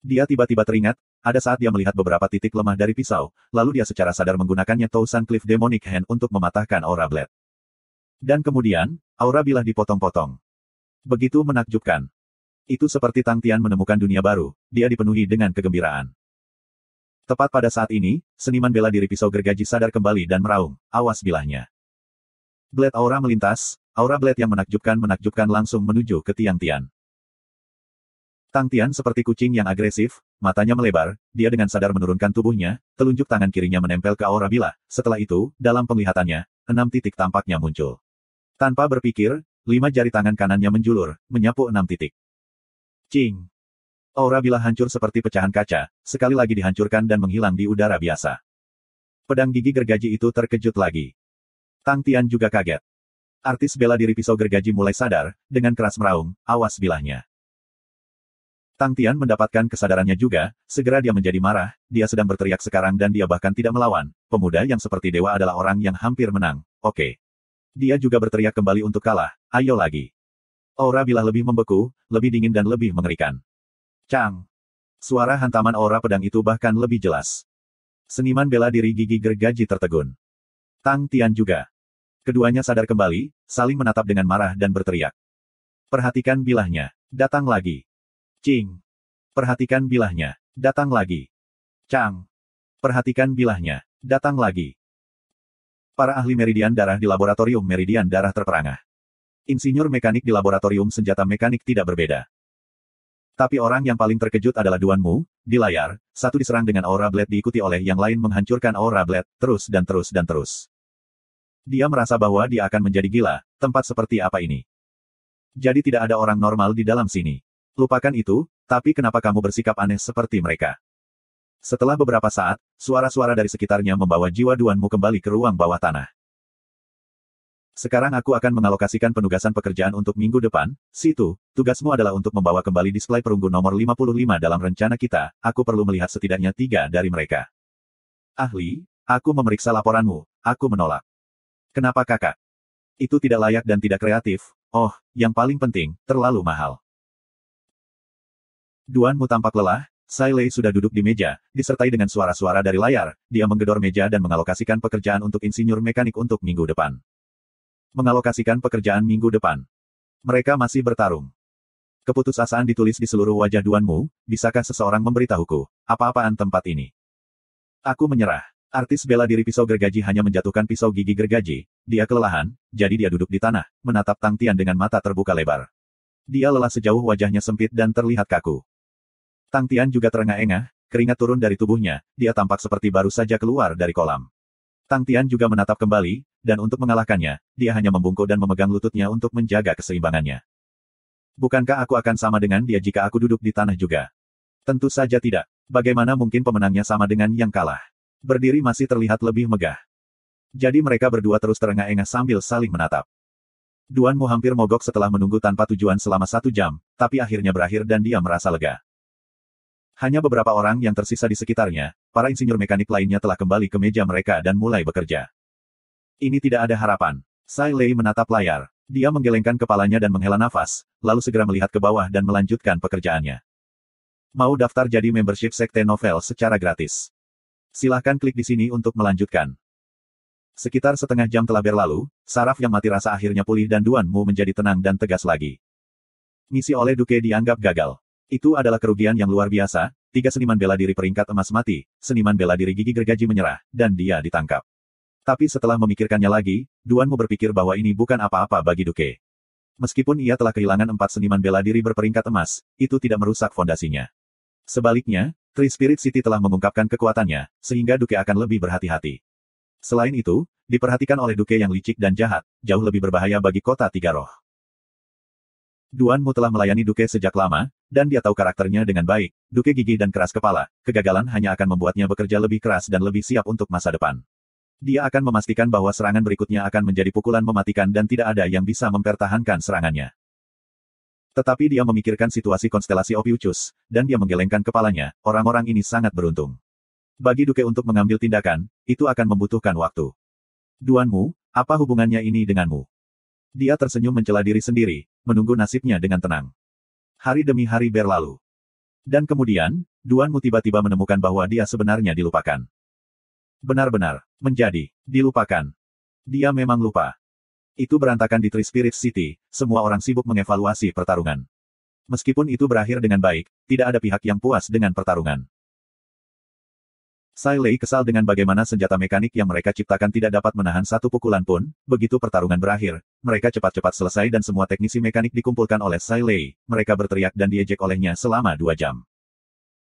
Dia tiba-tiba teringat, ada saat dia melihat beberapa titik lemah dari pisau, lalu dia secara sadar menggunakannya Tousan Cliff Demonic Hand untuk mematahkan aura blade. Dan kemudian, aura bilah dipotong-potong. Begitu menakjubkan. Itu seperti Tang Tian menemukan dunia baru, dia dipenuhi dengan kegembiraan. Tepat pada saat ini, seniman bela diri pisau gergaji sadar kembali dan meraung, awas bilahnya. Blade aura melintas, aura blade yang menakjubkan langsung menuju ke Tiang Tian. Tang Tian seperti kucing yang agresif, matanya melebar, dia dengan sadar menurunkan tubuhnya, telunjuk tangan kirinya menempel ke aura bilah, setelah itu, dalam penglihatannya, 6 titik tampaknya muncul. Tanpa berpikir, 5 jari tangan kanannya menjulur, menyapu 6 titik. Cing! Aura bilah hancur seperti pecahan kaca, sekali lagi dihancurkan dan menghilang di udara biasa. Pedang gigi gergaji itu terkejut lagi. Tang Tian juga kaget. Artis bela diri pisau gergaji mulai sadar, dengan keras meraung, awas bilahnya. Tang Tian mendapatkan kesadarannya juga, segera dia menjadi marah, dia sedang berteriak sekarang dan dia bahkan tidak melawan, pemuda yang seperti dewa adalah orang yang hampir menang, oke. Dia juga berteriak kembali untuk kalah, ayo lagi. Aura bilah lebih membeku, lebih dingin dan lebih mengerikan. Cang! Suara hantaman aura pedang itu bahkan lebih jelas. Seniman bela diri gigi gergaji tertegun. Tang Tian juga. Keduanya sadar kembali, saling menatap dengan marah dan berteriak. Perhatikan bilahnya, datang lagi. Cing! Perhatikan bilahnya, datang lagi. Cang! Perhatikan bilahnya, datang lagi. Para ahli meridian darah di laboratorium meridian darah terperangah. Insinyur mekanik di laboratorium senjata mekanik tidak berbeda. Tapi orang yang paling terkejut adalah Duan Mu, di layar, satu diserang dengan aura blade diikuti oleh yang lain menghancurkan aura blade, terus dan terus dan terus. Dia merasa bahwa dia akan menjadi gila, tempat seperti apa ini? Jadi tidak ada orang normal di dalam sini. Lupakan itu, tapi kenapa kamu bersikap aneh seperti mereka? Setelah beberapa saat, suara-suara dari sekitarnya membawa jiwa Duan Mu kembali ke ruang bawah tanah. Sekarang aku akan mengalokasikan penugasan pekerjaan untuk minggu depan, situ, tugasmu adalah untuk membawa kembali display perunggu nomor 55 dalam rencana kita, aku perlu melihat setidaknya 3 dari mereka. Ahli, aku memeriksa laporanmu, aku menolak. Kenapa kakak? Itu tidak layak dan tidak kreatif, oh, yang paling penting, terlalu mahal. Duan Mu tampak lelah, Sai Lei sudah duduk di meja, disertai dengan suara-suara dari layar, dia menggedor meja dan mengalokasikan pekerjaan untuk insinyur mekanik untuk minggu depan. Mengalokasikan pekerjaan minggu depan. Mereka masih bertarung. Keputusasaan ditulis di seluruh wajah Duan Mu, bisakah seseorang memberitahuku, apa-apaan tempat ini? Aku menyerah. Artis bela diri pisau gergaji hanya menjatuhkan pisau gigi gergaji, dia kelelahan, jadi dia duduk di tanah, menatap Tang Tian dengan mata terbuka lebar. Dia lelah sejauh wajahnya sempit dan terlihat kaku. Tang Tian juga terengah-engah, keringat turun dari tubuhnya, dia tampak seperti baru saja keluar dari kolam. Tang Tian juga menatap kembali, dan untuk mengalahkannya, dia hanya membungkuk dan memegang lututnya untuk menjaga keseimbangannya. Bukankah aku akan sama dengan dia jika aku duduk di tanah juga? Tentu saja tidak. Bagaimana mungkin pemenangnya sama dengan yang kalah? Berdiri masih terlihat lebih megah. Jadi mereka berdua terus terengah-engah sambil saling menatap. Duan Mu hampir mogok setelah menunggu tanpa tujuan selama 1 jam, tapi akhirnya berakhir dan dia merasa lega. Hanya beberapa orang yang tersisa di sekitarnya, para insinyur mekanik lainnya telah kembali ke meja mereka dan mulai bekerja. Ini tidak ada harapan. Sai Lei menatap layar. Dia menggelengkan kepalanya dan menghela nafas, lalu segera melihat ke bawah dan melanjutkan pekerjaannya. Mau daftar jadi membership Sekte Novel secara gratis? Silahkan klik di sini untuk melanjutkan. Sekitar setengah jam telah berlalu, saraf yang mati rasa akhirnya pulih dan Duan Mu menjadi tenang dan tegas lagi. Misi oleh Duke dianggap gagal. Itu adalah kerugian yang luar biasa, 3 seniman bela diri peringkat emas mati, seniman bela diri gigi gergaji menyerah, dan dia ditangkap. Tapi setelah memikirkannya lagi, Duan Mu berpikir bahwa ini bukan apa-apa bagi Duke. Meskipun ia telah kehilangan 4 seniman bela diri berperingkat emas, itu tidak merusak fondasinya. Sebaliknya, Tree Spirit City telah mengungkapkan kekuatannya, sehingga Duke akan lebih berhati-hati. Selain itu, diperhatikan oleh Duke yang licik dan jahat, jauh lebih berbahaya bagi kota Tiga Roh. Duan Mu telah melayani Duke sejak lama, dan dia tahu karakternya dengan baik. Duke gigih dan keras kepala, kegagalan hanya akan membuatnya bekerja lebih keras dan lebih siap untuk masa depan. Dia akan memastikan bahwa serangan berikutnya akan menjadi pukulan mematikan dan tidak ada yang bisa mempertahankan serangannya. Tetapi dia memikirkan situasi konstelasi Ophiuchus, dan dia menggelengkan kepalanya, orang-orang ini sangat beruntung. Bagi Duke untuk mengambil tindakan, itu akan membutuhkan waktu. Duanmu, apa hubungannya ini denganmu? Dia tersenyum mencela diri sendiri, menunggu nasibnya dengan tenang. Hari demi hari berlalu. Dan kemudian, Duanmu tiba-tiba menemukan bahwa dia sebenarnya dilupakan. Benar-benar, menjadi, dilupakan. Dia memang lupa. Itu berantakan di Three Spirits City, semua orang sibuk mengevaluasi pertarungan. Meskipun itu berakhir dengan baik, tidak ada pihak yang puas dengan pertarungan. Sai Lei kesal dengan bagaimana senjata mekanik yang mereka ciptakan tidak dapat menahan satu pukulan pun. Begitu pertarungan berakhir, mereka cepat-cepat selesai dan semua teknisi mekanik dikumpulkan oleh Sai Lei. Mereka berteriak dan diejek olehnya selama 2 jam.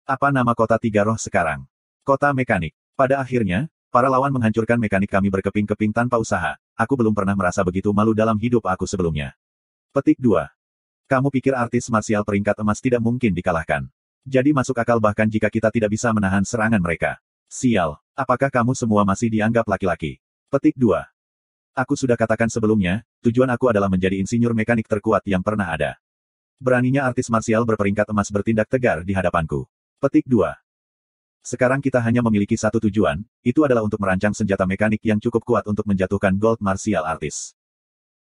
Apa nama kota Tiga Roh sekarang? Kota Mekanik. Pada akhirnya, para lawan menghancurkan mekanik kami berkeping-keping tanpa usaha. Aku belum pernah merasa begitu malu dalam hidup aku sebelumnya. Petik 2. Kamu pikir artis marsial peringkat emas tidak mungkin dikalahkan? Jadi masuk akal bahkan jika kita tidak bisa menahan serangan mereka. Sial, apakah kamu semua masih dianggap laki-laki? Petik 2. Aku sudah katakan sebelumnya, tujuan aku adalah menjadi insinyur mekanik terkuat yang pernah ada. Beraninya artis marsial berperingkat emas bertindak tegar di hadapanku. Petik 2. Sekarang kita hanya memiliki satu tujuan, itu adalah untuk merancang senjata mekanik yang cukup kuat untuk menjatuhkan Gold Martial Artist.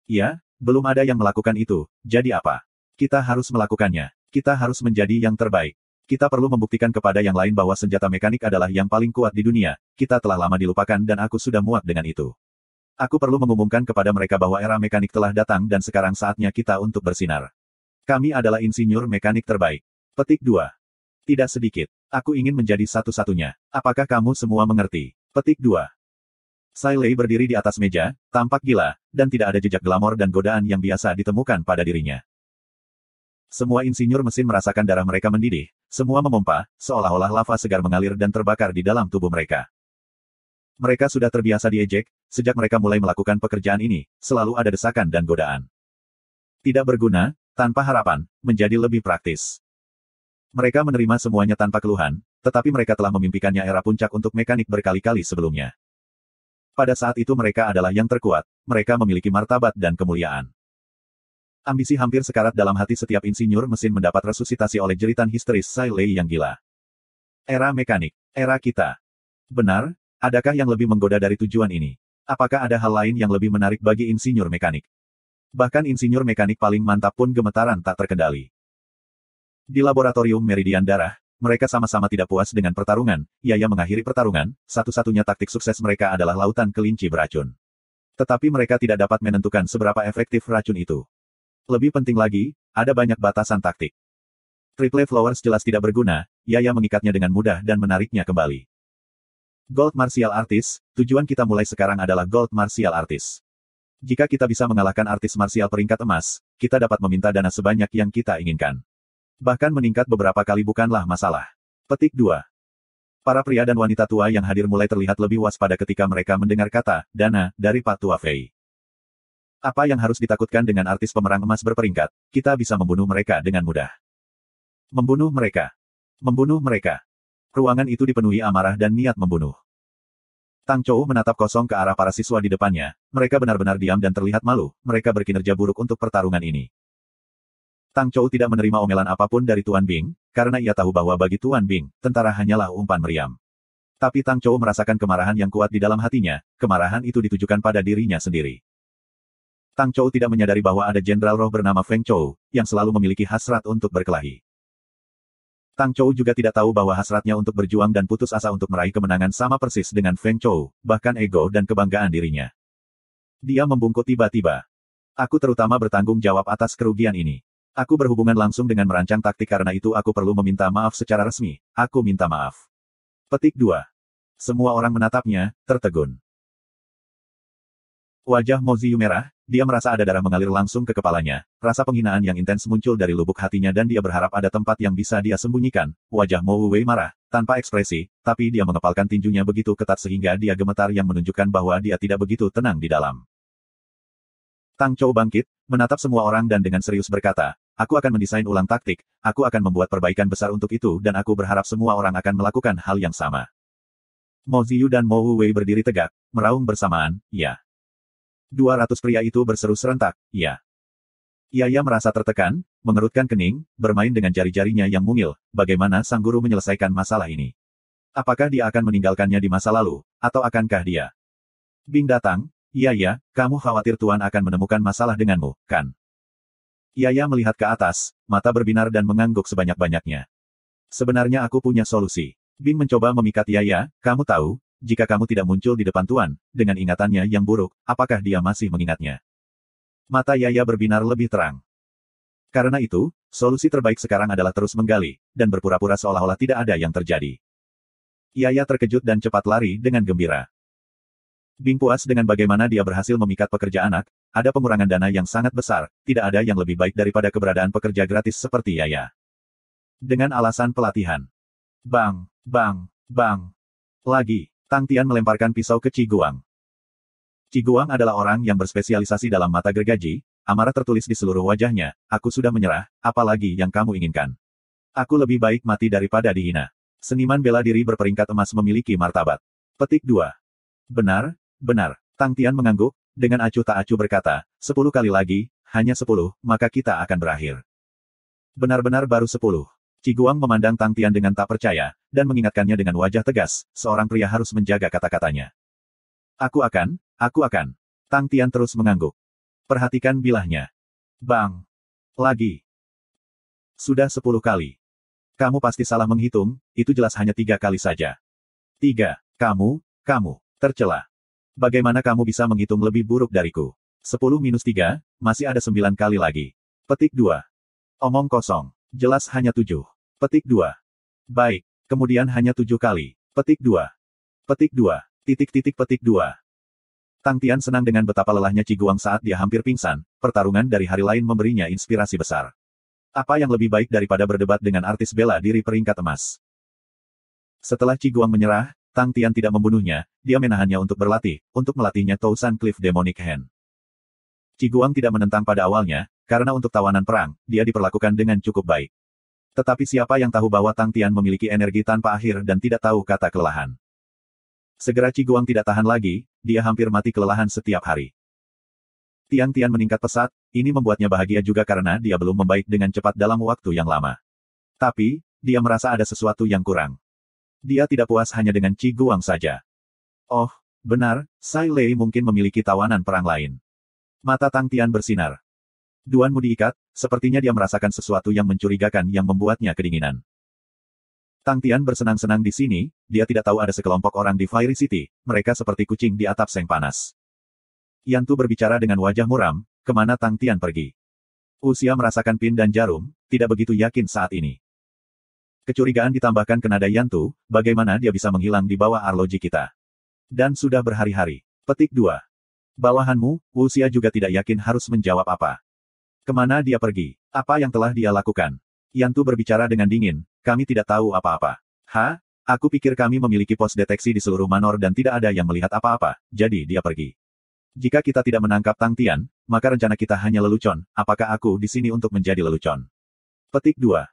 Ya, belum ada yang melakukan itu, jadi apa? Kita harus melakukannya. Kita harus menjadi yang terbaik. Kita perlu membuktikan kepada yang lain bahwa senjata mekanik adalah yang paling kuat di dunia. Kita telah lama dilupakan dan aku sudah muak dengan itu. Aku perlu mengumumkan kepada mereka bahwa era mekanik telah datang dan sekarang saatnya kita untuk bersinar. Kami adalah insinyur mekanik terbaik. Petik 2. Tidak sedikit. Aku ingin menjadi satu-satunya. Apakah kamu semua mengerti? Petik 2. Sai Lei berdiri di atas meja, tampak gila, dan tidak ada jejak glamor dan godaan yang biasa ditemukan pada dirinya. Semua insinyur mesin merasakan darah mereka mendidih, semua memompa, seolah-olah lava segar mengalir dan terbakar di dalam tubuh mereka. Mereka sudah terbiasa diejek, sejak mereka mulai melakukan pekerjaan ini, selalu ada desakan dan godaan. Tidak berguna, tanpa harapan, menjadi lebih praktis. Mereka menerima semuanya tanpa keluhan, tetapi mereka telah memimpikannya era puncak untuk mekanik berkali-kali sebelumnya. Pada saat itu mereka adalah yang terkuat, mereka memiliki martabat dan kemuliaan. Ambisi hampir sekarat dalam hati setiap insinyur mesin mendapat resusitasi oleh jeritan histeris Sai Lei yang gila. Era mekanik, era kita. Benar, adakah yang lebih menggoda dari tujuan ini? Apakah ada hal lain yang lebih menarik bagi insinyur mekanik? Bahkan insinyur mekanik paling mantap pun gemetaran tak terkendali. Di laboratorium Meridian Darah, mereka sama-sama tidak puas dengan pertarungan. Yaya mengakhiri pertarungan, satu-satunya taktik sukses mereka adalah lautan kelinci beracun. Tetapi mereka tidak dapat menentukan seberapa efektif racun itu. Lebih penting lagi, ada banyak batasan taktik. Triple Flowers jelas tidak berguna, Yaya mengikatnya dengan mudah dan menariknya kembali. Gold Martial Artist, tujuan kita mulai sekarang adalah Gold Martial Artist. Jika kita bisa mengalahkan artis marsial peringkat emas, kita dapat meminta dana sebanyak yang kita inginkan. Bahkan meningkat beberapa kali bukanlah masalah. Petik 2. Para pria dan wanita tua yang hadir mulai terlihat lebih waspada ketika mereka mendengar kata, dana, dari Pak Tua Fei. Apa yang harus ditakutkan dengan artis pemerang emas berperingkat? Kita bisa membunuh mereka dengan mudah. Membunuh mereka. Membunuh mereka. Ruangan itu dipenuhi amarah dan niat membunuh. Tang Chou menatap kosong ke arah para siswa di depannya. Mereka benar-benar diam dan terlihat malu. Mereka berkinerja buruk untuk pertarungan ini. Tang Chou tidak menerima omelan apapun dari Tuan Bing, karena ia tahu bahwa bagi Tuan Bing, tentara hanyalah umpan meriam. Tapi Tang Chou merasakan kemarahan yang kuat di dalam hatinya. Kemarahan itu ditujukan pada dirinya sendiri. Tang Chou tidak menyadari bahwa ada jenderal roh bernama Feng Chou, yang selalu memiliki hasrat untuk berkelahi. Tang Chou juga tidak tahu bahwa hasratnya untuk berjuang dan putus asa untuk meraih kemenangan sama persis dengan Feng Chou, bahkan ego dan kebanggaan dirinya. Dia membungkuk tiba-tiba. Aku terutama bertanggung jawab atas kerugian ini. Aku berhubungan langsung dengan merancang taktik karena itu aku perlu meminta maaf secara resmi. Aku minta maaf. Petik 2. Semua orang menatapnya, tertegun. Wajah Mo Ziyu merah, dia merasa ada darah mengalir langsung ke kepalanya. Rasa penghinaan yang intens muncul dari lubuk hatinya dan dia berharap ada tempat yang bisa dia sembunyikan. Wajah Mo Wuwei marah, tanpa ekspresi, tapi dia mengepalkan tinjunya begitu ketat sehingga dia gemetar yang menunjukkan bahwa dia tidak begitu tenang di dalam. Tang Chou bangkit, menatap semua orang dan dengan serius berkata, aku akan mendesain ulang taktik, aku akan membuat perbaikan besar untuk itu dan aku berharap semua orang akan melakukan hal yang sama. Mo Ziyu dan Mo Wuwei berdiri tegak, meraung bersamaan, ya. 200 pria itu berseru serentak, ya. Yaya merasa tertekan, mengerutkan kening, bermain dengan jari-jarinya yang mungil. Bagaimana sang guru menyelesaikan masalah ini? Apakah dia akan meninggalkannya di masa lalu, atau akankah dia? Bing datang, Yaya, kamu khawatir Tuan akan menemukan masalah denganmu, kan? Yaya melihat ke atas, mata berbinar dan mengangguk sebanyak-banyaknya. Sebenarnya aku punya solusi. Bing mencoba memikat Yaya, kamu tahu, jika kamu tidak muncul di depan Tuan, dengan ingatannya yang buruk, apakah dia masih mengingatnya? Mata Yaya berbinar lebih terang. Karena itu, solusi terbaik sekarang adalah terus menggali, dan berpura-pura seolah-olah tidak ada yang terjadi. Yaya terkejut dan cepat lari dengan gembira. Bing puas dengan bagaimana dia berhasil memikat pekerja anak, ada pengurangan dana yang sangat besar, tidak ada yang lebih baik daripada keberadaan pekerja gratis seperti Yaya. Dengan alasan pelatihan. Bang, bang, bang. Lagi, Tang Tian melemparkan pisau ke Qi Guang. Qi Guang adalah orang yang berspesialisasi dalam mata gergaji, amarah tertulis di seluruh wajahnya, aku sudah menyerah, apalagi yang kamu inginkan. Aku lebih baik mati daripada dihina. Seniman bela diri berperingkat emas memiliki martabat. Petik 2. Benar, benar, Tang Tian mengangguk, dengan acuh tak acuh berkata, 10 kali lagi, hanya 10, maka kita akan berakhir. Benar-benar baru 10. Qi Guang memandang Tang Tian dengan tak percaya, dan mengingatkannya dengan wajah tegas, seorang pria harus menjaga kata-katanya. Aku akan. Tang Tian terus mengangguk. Perhatikan bilahnya. Bang. Lagi. Sudah 10 kali. Kamu pasti salah menghitung, itu jelas hanya 3 kali saja. 3. Kamu, tercela. Bagaimana kamu bisa menghitung lebih buruk dariku? 10 minus 3, masih ada 9 kali lagi. Petik 2. Omong kosong. Jelas hanya 7. Petik 2. Baik, kemudian hanya 7 kali. Petik 2. Petik 2. Petik 2. Tang Tian senang dengan betapa lelahnya Qi Guang saat dia hampir pingsan, pertarungan dari hari lain memberinya inspirasi besar. Apa yang lebih baik daripada berdebat dengan artis bela diri peringkat emas? Setelah Qi Guang menyerah, Tang Tian tidak membunuhnya, dia menahannya untuk berlatih, untuk melatihnya Tousan Cliff Demonic Hand. Qi Guang tidak menentang pada awalnya, karena untuk tawanan perang, dia diperlakukan dengan cukup baik. Tetapi siapa yang tahu bahwa Tang Tian memiliki energi tanpa akhir dan tidak tahu kata kelelahan. Segera Qi Guang tidak tahan lagi, dia hampir mati kelelahan setiap hari. Tian meningkat pesat, ini membuatnya bahagia juga karena dia belum membaik dengan cepat dalam waktu yang lama. Tapi, dia merasa ada sesuatu yang kurang. Dia tidak puas hanya dengan Qi Guang saja. Oh, benar, Sai Lei mungkin memiliki tawanan perang lain. Mata Tang Tian bersinar. Duanmu diikat, sepertinya dia merasakan sesuatu yang mencurigakan yang membuatnya kedinginan. Tang Tian bersenang-senang di sini, dia tidak tahu ada sekelompok orang di Fiery City, mereka seperti kucing di atap seng panas. Yan Tu berbicara dengan wajah muram, kemana Tang Tian pergi? Usia merasakan pin dan jarum, tidak begitu yakin saat ini. Kecurigaan ditambahkan ke nada Yan Tu, bagaimana dia bisa menghilang di bawah arloji kita? Dan sudah berhari-hari. Petik 2. Bawahanmu, Usia juga tidak yakin harus menjawab apa. Kemana dia pergi? Apa yang telah dia lakukan? Yan Tu berbicara dengan dingin, kami tidak tahu apa-apa. Aku pikir kami memiliki pos deteksi di seluruh manor dan tidak ada yang melihat apa-apa, jadi dia pergi. Jika kita tidak menangkap Tang Tian, maka rencana kita hanya lelucon, apakah aku di sini untuk menjadi lelucon? Petik 2.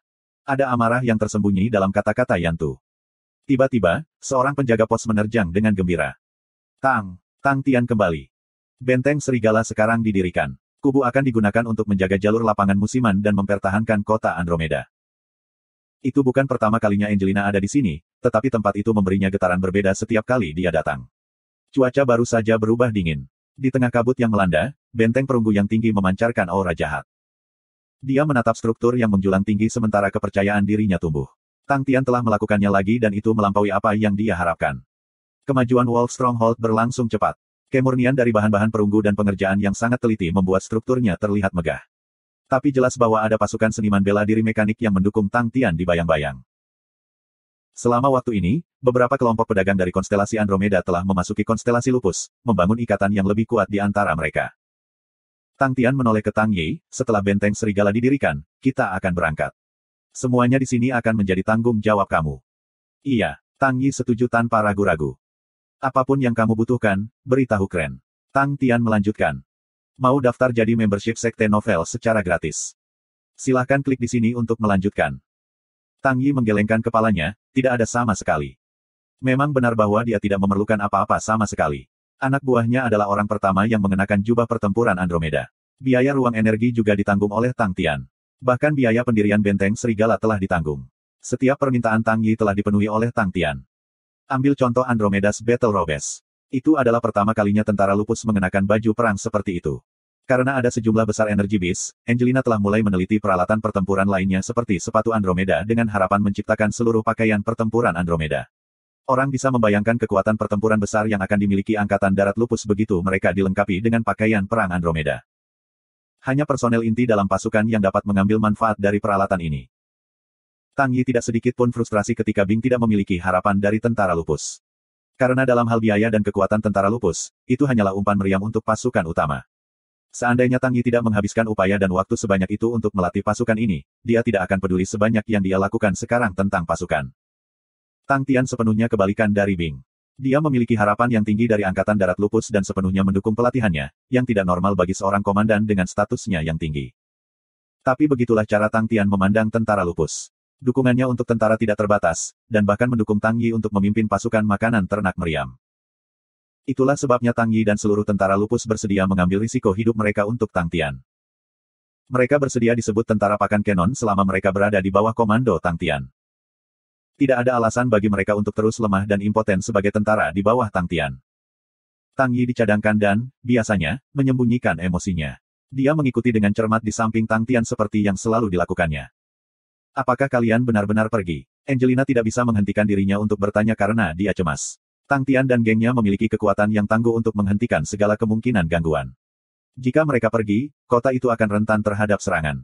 Ada amarah yang tersembunyi dalam kata-kata Yan Tu. Tiba-tiba, seorang penjaga pos menerjang dengan gembira. Tang Tian kembali. Benteng Serigala sekarang didirikan. Kubu akan digunakan untuk menjaga jalur lapangan musiman dan mempertahankan kota Andromeda. Itu bukan pertama kalinya Angelina ada di sini, tetapi tempat itu memberinya getaran berbeda setiap kali dia datang. Cuaca baru saja berubah dingin. Di tengah kabut yang melanda, benteng perunggu yang tinggi memancarkan aura jahat. Dia menatap struktur yang menjulang tinggi sementara kepercayaan dirinya tumbuh. Tang Tian telah melakukannya lagi dan itu melampaui apa yang dia harapkan. Kemajuan Wolf Stronghold berlangsung cepat. Kemurnian dari bahan-bahan perunggu dan pengerjaan yang sangat teliti membuat strukturnya terlihat megah. Tapi jelas bahwa ada pasukan seniman bela diri mekanik yang mendukung Tang Tian di bayang-bayang. Selama waktu ini, beberapa kelompok pedagang dari konstelasi Andromeda telah memasuki konstelasi Lupus, membangun ikatan yang lebih kuat di antara mereka. Tang Tian menoleh ke Tang Yi, setelah benteng serigala didirikan, kita akan berangkat. Semuanya di sini akan menjadi tanggung jawab kamu. Iya, Tang Yi setuju tanpa ragu-ragu. Apapun yang kamu butuhkan, beritahu Kren. Tang Tian melanjutkan. Mau daftar jadi membership Sekte Novel secara gratis? Silahkan klik di sini untuk melanjutkan. Tang Yi menggelengkan kepalanya, tidak ada sama sekali. Memang benar bahwa dia tidak memerlukan apa-apa sama sekali. Anak buahnya adalah orang pertama yang mengenakan jubah pertempuran Andromeda. Biaya ruang energi juga ditanggung oleh Tang Tian. Bahkan biaya pendirian benteng serigala telah ditanggung. Setiap permintaan Tang Yi telah dipenuhi oleh Tang Tian. Ambil contoh Andromeda's Battle Robes. Itu adalah pertama kalinya tentara lupus mengenakan baju perang seperti itu. Karena ada sejumlah besar energi bis, Angelina telah mulai meneliti peralatan pertempuran lainnya seperti sepatu Andromeda dengan harapan menciptakan seluruh pakaian pertempuran Andromeda. Orang bisa membayangkan kekuatan pertempuran besar yang akan dimiliki Angkatan Darat Lupus begitu mereka dilengkapi dengan pakaian perang Andromeda. Hanya personel inti dalam pasukan yang dapat mengambil manfaat dari peralatan ini. Tang Yi tidak sedikit pun frustrasi ketika Bing tidak memiliki harapan dari tentara lupus. Karena dalam hal biaya dan kekuatan tentara lupus, itu hanyalah umpan meriam untuk pasukan utama. Seandainya Tang Yi tidak menghabiskan upaya dan waktu sebanyak itu untuk melatih pasukan ini, dia tidak akan peduli sebanyak yang dia lakukan sekarang tentang pasukan. Tang Tian sepenuhnya kebalikan dari Bing. Dia memiliki harapan yang tinggi dari Angkatan Darat Lupus dan sepenuhnya mendukung pelatihannya, yang tidak normal bagi seorang komandan dengan statusnya yang tinggi. Tapi begitulah cara Tang Tian memandang tentara lupus. Dukungannya untuk tentara tidak terbatas, dan bahkan mendukung Tang Yi untuk memimpin pasukan makanan ternak meriam. Itulah sebabnya Tang Yi dan seluruh tentara lupus bersedia mengambil risiko hidup mereka untuk Tang Tian. Mereka bersedia disebut tentara pakan Kenon selama mereka berada di bawah komando Tang Tian. Tidak ada alasan bagi mereka untuk terus lemah dan impoten sebagai tentara di bawah Tang Tian. Tang Yi dicadangkan dan, biasanya, menyembunyikan emosinya. Dia mengikuti dengan cermat di samping Tang Tian seperti yang selalu dilakukannya. Apakah kalian benar-benar pergi? Angelina tidak bisa menghentikan dirinya untuk bertanya karena dia cemas. Tang Tian dan gengnya memiliki kekuatan yang tangguh untuk menghentikan segala kemungkinan gangguan. Jika mereka pergi, kota itu akan rentan terhadap serangan.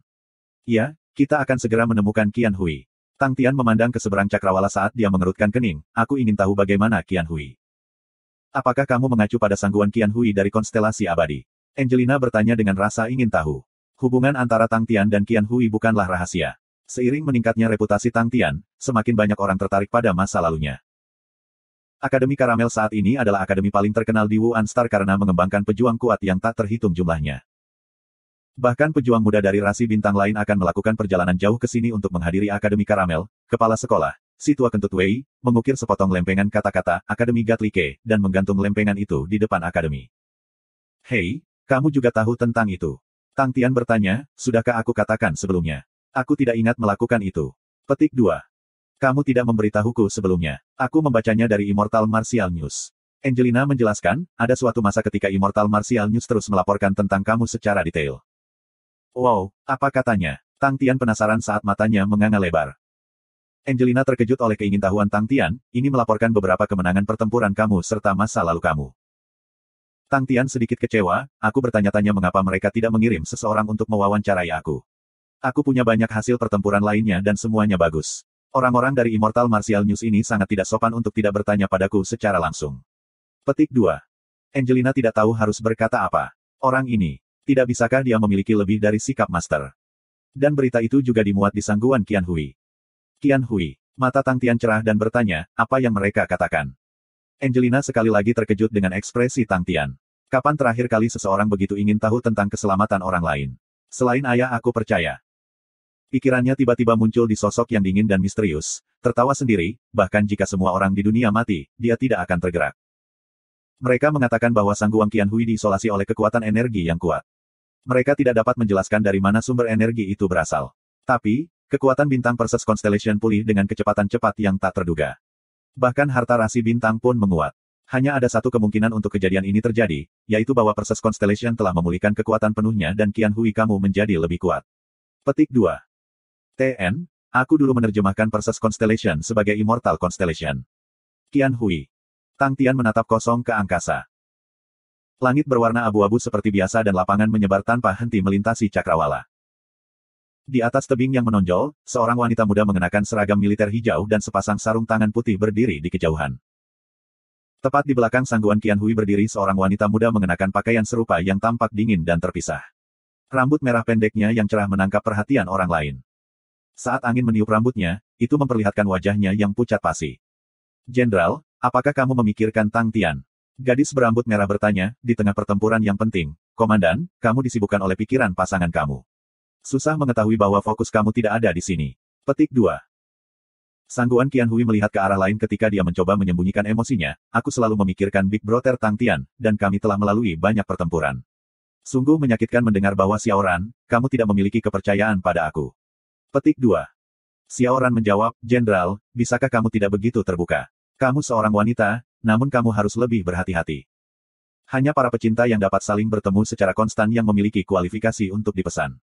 Ya, kita akan segera menemukan Qian Hui. Tang Tian memandang ke seberang cakrawala saat dia mengerutkan kening. Aku ingin tahu bagaimana Qian Hui. Apakah kamu mengacu pada sangguan Qian Hui dari konstelasi abadi? Angelina bertanya dengan rasa ingin tahu. Hubungan antara Tang Tian dan Qian Hui bukanlah rahasia. Seiring meningkatnya reputasi Tang Tian, semakin banyak orang tertarik pada masa lalunya. Akademi Karamel saat ini adalah akademi paling terkenal di Wuan Star karena mengembangkan pejuang kuat yang tak terhitung jumlahnya. Bahkan pejuang muda dari rasi bintang lain akan melakukan perjalanan jauh ke sini untuk menghadiri Akademi Karamel. Kepala sekolah, si tua kentut Wei, mengukir sepotong lempengan kata-kata Akademi Gatlike dan menggantung lempengan itu di depan akademi. Hei, kamu juga tahu tentang itu? Tang Tian bertanya, sudahkah aku katakan sebelumnya? Aku tidak ingat melakukan itu. Petik 2. Kamu tidak memberitahuku sebelumnya. Aku membacanya dari Immortal Martial News. Angelina menjelaskan, ada suatu masa ketika Immortal Martial News terus melaporkan tentang kamu secara detail. Wow, apa katanya? Tang Tian penasaran saat matanya menganga lebar. Angelina terkejut oleh keingintahuan Tang Tian, ini melaporkan beberapa kemenangan pertempuran kamu serta masa lalu kamu. Tang Tian sedikit kecewa, aku bertanya-tanya mengapa mereka tidak mengirim seseorang untuk mewawancarai aku. Aku punya banyak hasil pertempuran lainnya dan semuanya bagus. Orang-orang dari Immortal Martial News ini sangat tidak sopan untuk tidak bertanya padaku secara langsung. Petik 2. Angelina tidak tahu harus berkata apa. Orang ini. Tidak bisakah dia memiliki lebih dari sikap master? Dan berita itu juga dimuat di sangguan Qian Hui. Qian Hui. Mata Tang Tian cerah dan bertanya, apa yang mereka katakan? Angelina sekali lagi terkejut dengan ekspresi Tang Tian. Kapan terakhir kali seseorang begitu ingin tahu tentang keselamatan orang lain? Selain ayah aku percaya. Pikirannya tiba-tiba muncul di sosok yang dingin dan misterius, tertawa sendiri, bahkan jika semua orang di dunia mati, dia tidak akan tergerak. Mereka mengatakan bahwa sangguan Qian Hui diisolasi oleh kekuatan energi yang kuat. Mereka tidak dapat menjelaskan dari mana sumber energi itu berasal. Tapi, kekuatan bintang Perseus Constellation pulih dengan kecepatan cepat yang tak terduga. Bahkan harta rasi bintang pun menguat. Hanya ada satu kemungkinan untuk kejadian ini terjadi, yaitu bahwa Perseus Constellation telah memulihkan kekuatan penuhnya dan Qian Hui kamu menjadi lebih kuat. Petik 2. TN, aku dulu menerjemahkan Perseus Constellation sebagai Immortal Constellation. Qian Hui. Tang Tian menatap kosong ke angkasa. Langit berwarna abu-abu seperti biasa dan lapangan menyebar tanpa henti melintasi cakrawala. Di atas tebing yang menonjol, seorang wanita muda mengenakan seragam militer hijau dan sepasang sarung tangan putih berdiri di kejauhan. Tepat di belakang sangguan Qian Hui berdiri seorang wanita muda mengenakan pakaian serupa yang tampak dingin dan terpisah. Rambut merah pendeknya yang cerah menangkap perhatian orang lain. Saat angin meniup rambutnya, itu memperlihatkan wajahnya yang pucat pasi. Jenderal, apakah kamu memikirkan Tang Tian? Gadis berambut merah bertanya, di tengah pertempuran yang penting, Komandan, kamu disibukkan oleh pikiran pasangan kamu. Susah mengetahui bahwa fokus kamu tidak ada di sini. Petik 2. Sangguan Qian Hui melihat ke arah lain ketika dia mencoba menyembunyikan emosinya, aku selalu memikirkan Big Brother Tang Tian, dan kami telah melalui banyak pertempuran. Sungguh menyakitkan mendengar bahwa Xiaoran, kamu tidak memiliki kepercayaan pada aku. Petik 2. Xiaoran menjawab, Jenderal, bisakah kamu tidak begitu terbuka? Kamu seorang wanita, namun kamu harus lebih berhati-hati. Hanya para pecinta yang dapat saling bertemu secara konstan yang memiliki kualifikasi untuk dipesan.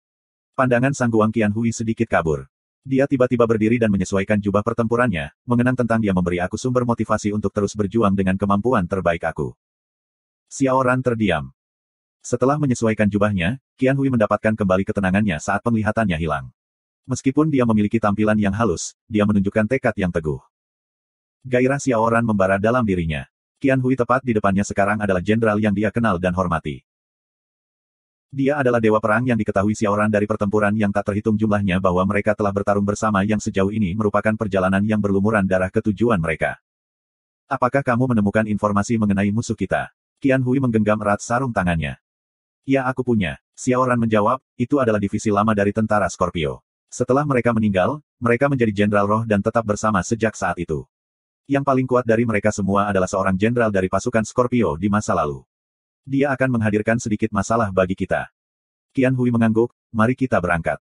Pandangan Sang Guang Qianhui sedikit kabur. Dia tiba-tiba berdiri dan menyesuaikan jubah pertempurannya, mengenang tentang dia memberi aku sumber motivasi untuk terus berjuang dengan kemampuan terbaik aku. Xiaoran terdiam. Setelah menyesuaikan jubahnya, Qianhui mendapatkan kembali ketenangannya saat penglihatannya hilang. Meskipun dia memiliki tampilan yang halus, dia menunjukkan tekad yang teguh. Gairah Xiaoran membara dalam dirinya. Qianhui tepat di depannya sekarang adalah jenderal yang dia kenal dan hormati. Dia adalah dewa perang yang diketahui Xiaoran dari pertempuran yang tak terhitung jumlahnya bahwa mereka telah bertarung bersama yang sejauh ini merupakan perjalanan yang berlumuran darah ke tujuan mereka. Apakah kamu menemukan informasi mengenai musuh kita? Qianhui menggenggam erat sarung tangannya. Ya, aku punya. Xiaoran menjawab, itu adalah divisi lama dari tentara Scorpio. Setelah mereka meninggal, mereka menjadi jenderal roh dan tetap bersama sejak saat itu. Yang paling kuat dari mereka semua adalah seorang jenderal dari pasukan Scorpio di masa lalu. Dia akan menghadirkan sedikit masalah bagi kita. Qianhui mengangguk, mari kita berangkat.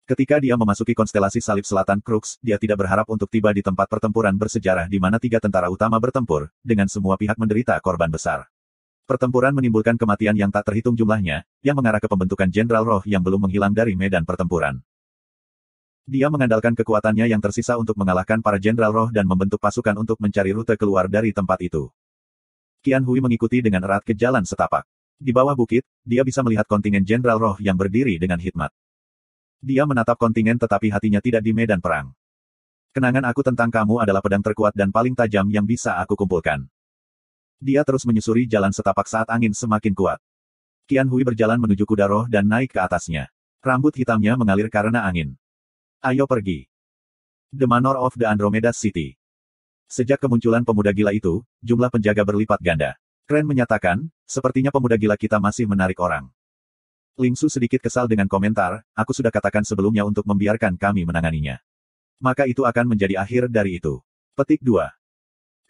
Ketika dia memasuki konstelasi salib selatan Crux, dia tidak berharap untuk tiba di tempat pertempuran bersejarah di mana 3 tentara utama bertempur, dengan semua pihak menderita korban besar. Pertempuran menimbulkan kematian yang tak terhitung jumlahnya, yang mengarah ke pembentukan jenderal roh yang belum menghilang dari medan pertempuran. Dia mengandalkan kekuatannya yang tersisa untuk mengalahkan para jenderal roh dan membentuk pasukan untuk mencari rute keluar dari tempat itu. Qianhui mengikuti dengan erat ke jalan setapak. Di bawah bukit, dia bisa melihat kontingen jenderal roh yang berdiri dengan hikmat. Dia menatap kontingen tetapi hatinya tidak di medan perang. Kenangan aku tentang kamu adalah pedang terkuat dan paling tajam yang bisa aku kumpulkan. Dia terus menyusuri jalan setapak saat angin semakin kuat. Qianhui berjalan menuju kuda roh dan naik ke atasnya. Rambut hitamnya mengalir karena angin. Ayo pergi. The Manor of the Andromeda City. Sejak kemunculan pemuda gila itu, jumlah penjaga berlipat ganda. Kren menyatakan, sepertinya pemuda gila kita masih menarik orang. Ling Su sedikit kesal dengan komentar, aku sudah katakan sebelumnya untuk membiarkan kami menanganinya. Maka itu akan menjadi akhir dari itu. Petik 2.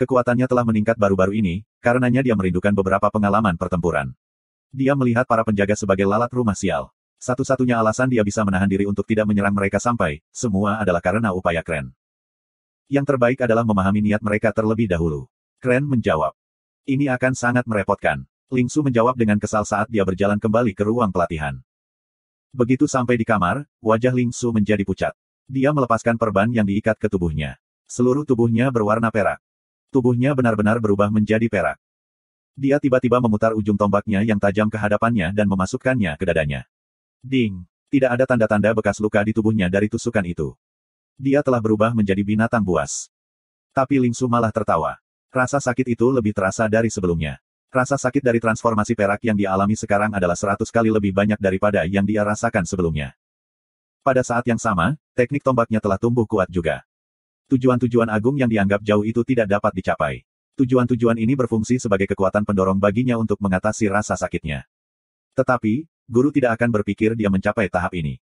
Kekuatannya telah meningkat baru-baru ini, karenanya dia merindukan beberapa pengalaman pertempuran. Dia melihat para penjaga sebagai lalat rumah sial. Satu-satunya alasan dia bisa menahan diri untuk tidak menyerang mereka sampai, semua adalah karena upaya Kren. Yang terbaik adalah memahami niat mereka terlebih dahulu. Kren menjawab. Ini akan sangat merepotkan. Ling Su menjawab dengan kesal saat dia berjalan kembali ke ruang pelatihan. Begitu sampai di kamar, wajah Ling Su menjadi pucat. Dia melepaskan perban yang diikat ke tubuhnya. Seluruh tubuhnya berwarna perak. Tubuhnya benar-benar berubah menjadi perak. Dia tiba-tiba memutar ujung tombaknya yang tajam ke hadapannya dan memasukkannya ke dadanya. Ding! Tidak ada tanda-tanda bekas luka di tubuhnya dari tusukan itu. Dia telah berubah menjadi binatang buas. Tapi Ling Su malah tertawa. Rasa sakit itu lebih terasa dari sebelumnya. Rasa sakit dari transformasi perak yang dia alami sekarang adalah 100 kali lebih banyak daripada yang dia rasakan sebelumnya. Pada saat yang sama, teknik tombaknya telah tumbuh kuat juga. Tujuan-tujuan agung yang dianggap jauh itu tidak dapat dicapai. Tujuan-tujuan ini berfungsi sebagai kekuatan pendorong baginya untuk mengatasi rasa sakitnya. Tetapi, guru tidak akan berpikir dia mencapai tahap ini.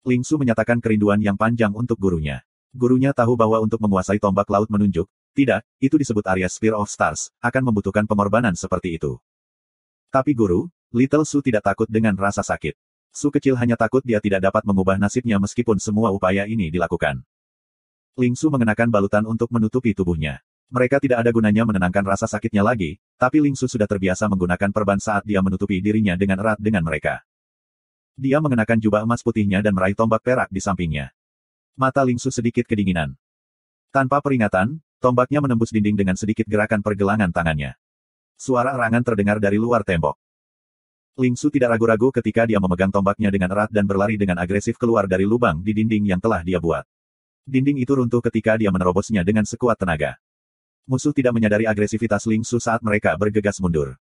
Ling Su menyatakan kerinduan yang panjang untuk gurunya. Gurunya tahu bahwa untuk menguasai tombak laut menunjuk, tidak, itu disebut area Spear of Stars, akan membutuhkan pengorbanan seperti itu. Tapi guru, Little Su tidak takut dengan rasa sakit. Su kecil hanya takut dia tidak dapat mengubah nasibnya meskipun semua upaya ini dilakukan. Ling Su mengenakan balutan untuk menutupi tubuhnya. Mereka tidak ada gunanya menenangkan rasa sakitnya lagi, tapi Ling Su sudah terbiasa menggunakan perban saat dia menutupi dirinya dengan erat dengan mereka. Dia mengenakan jubah emas putihnya dan meraih tombak perak di sampingnya. Mata Ling Su sedikit kedinginan. Tanpa peringatan, tombaknya menembus dinding dengan sedikit gerakan pergelangan tangannya. Suara erangan terdengar dari luar tembok. Ling Su tidak ragu-ragu ketika dia memegang tombaknya dengan erat dan berlari dengan agresif keluar dari lubang di dinding yang telah dia buat. Dinding itu runtuh ketika dia menerobosnya dengan sekuat tenaga. Musuh tidak menyadari agresivitas Ling Su saat mereka bergegas mundur.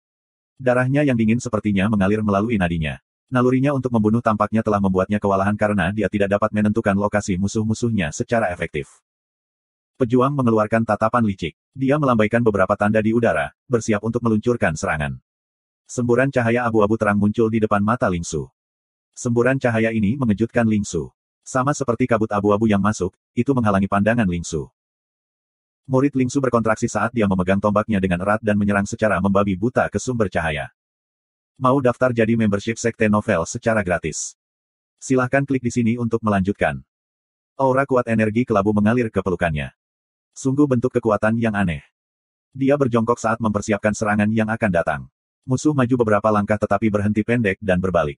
Darahnya yang dingin sepertinya mengalir melalui nadinya. Nalurinya untuk membunuh tampaknya telah membuatnya kewalahan karena dia tidak dapat menentukan lokasi musuh-musuhnya secara efektif. Pejuang mengeluarkan tatapan licik. Dia melambaikan beberapa tanda di udara, bersiap untuk meluncurkan serangan. Semburan cahaya abu-abu terang muncul di depan mata Ling Su. Semburan cahaya ini mengejutkan Ling Su. Sama seperti kabut abu-abu yang masuk, itu menghalangi pandangan Ling Su. Murid Ling Su berkontraksi saat dia memegang tombaknya dengan erat dan menyerang secara membabi buta ke sumber cahaya. Mau daftar jadi membership Sekte Novel secara gratis? Silahkan klik di sini untuk melanjutkan. Aura kuat energi kelabu mengalir ke pelukannya. Sungguh bentuk kekuatan yang aneh. Dia berjongkok saat mempersiapkan serangan yang akan datang. Musuh maju beberapa langkah tetapi berhenti pendek dan berbalik.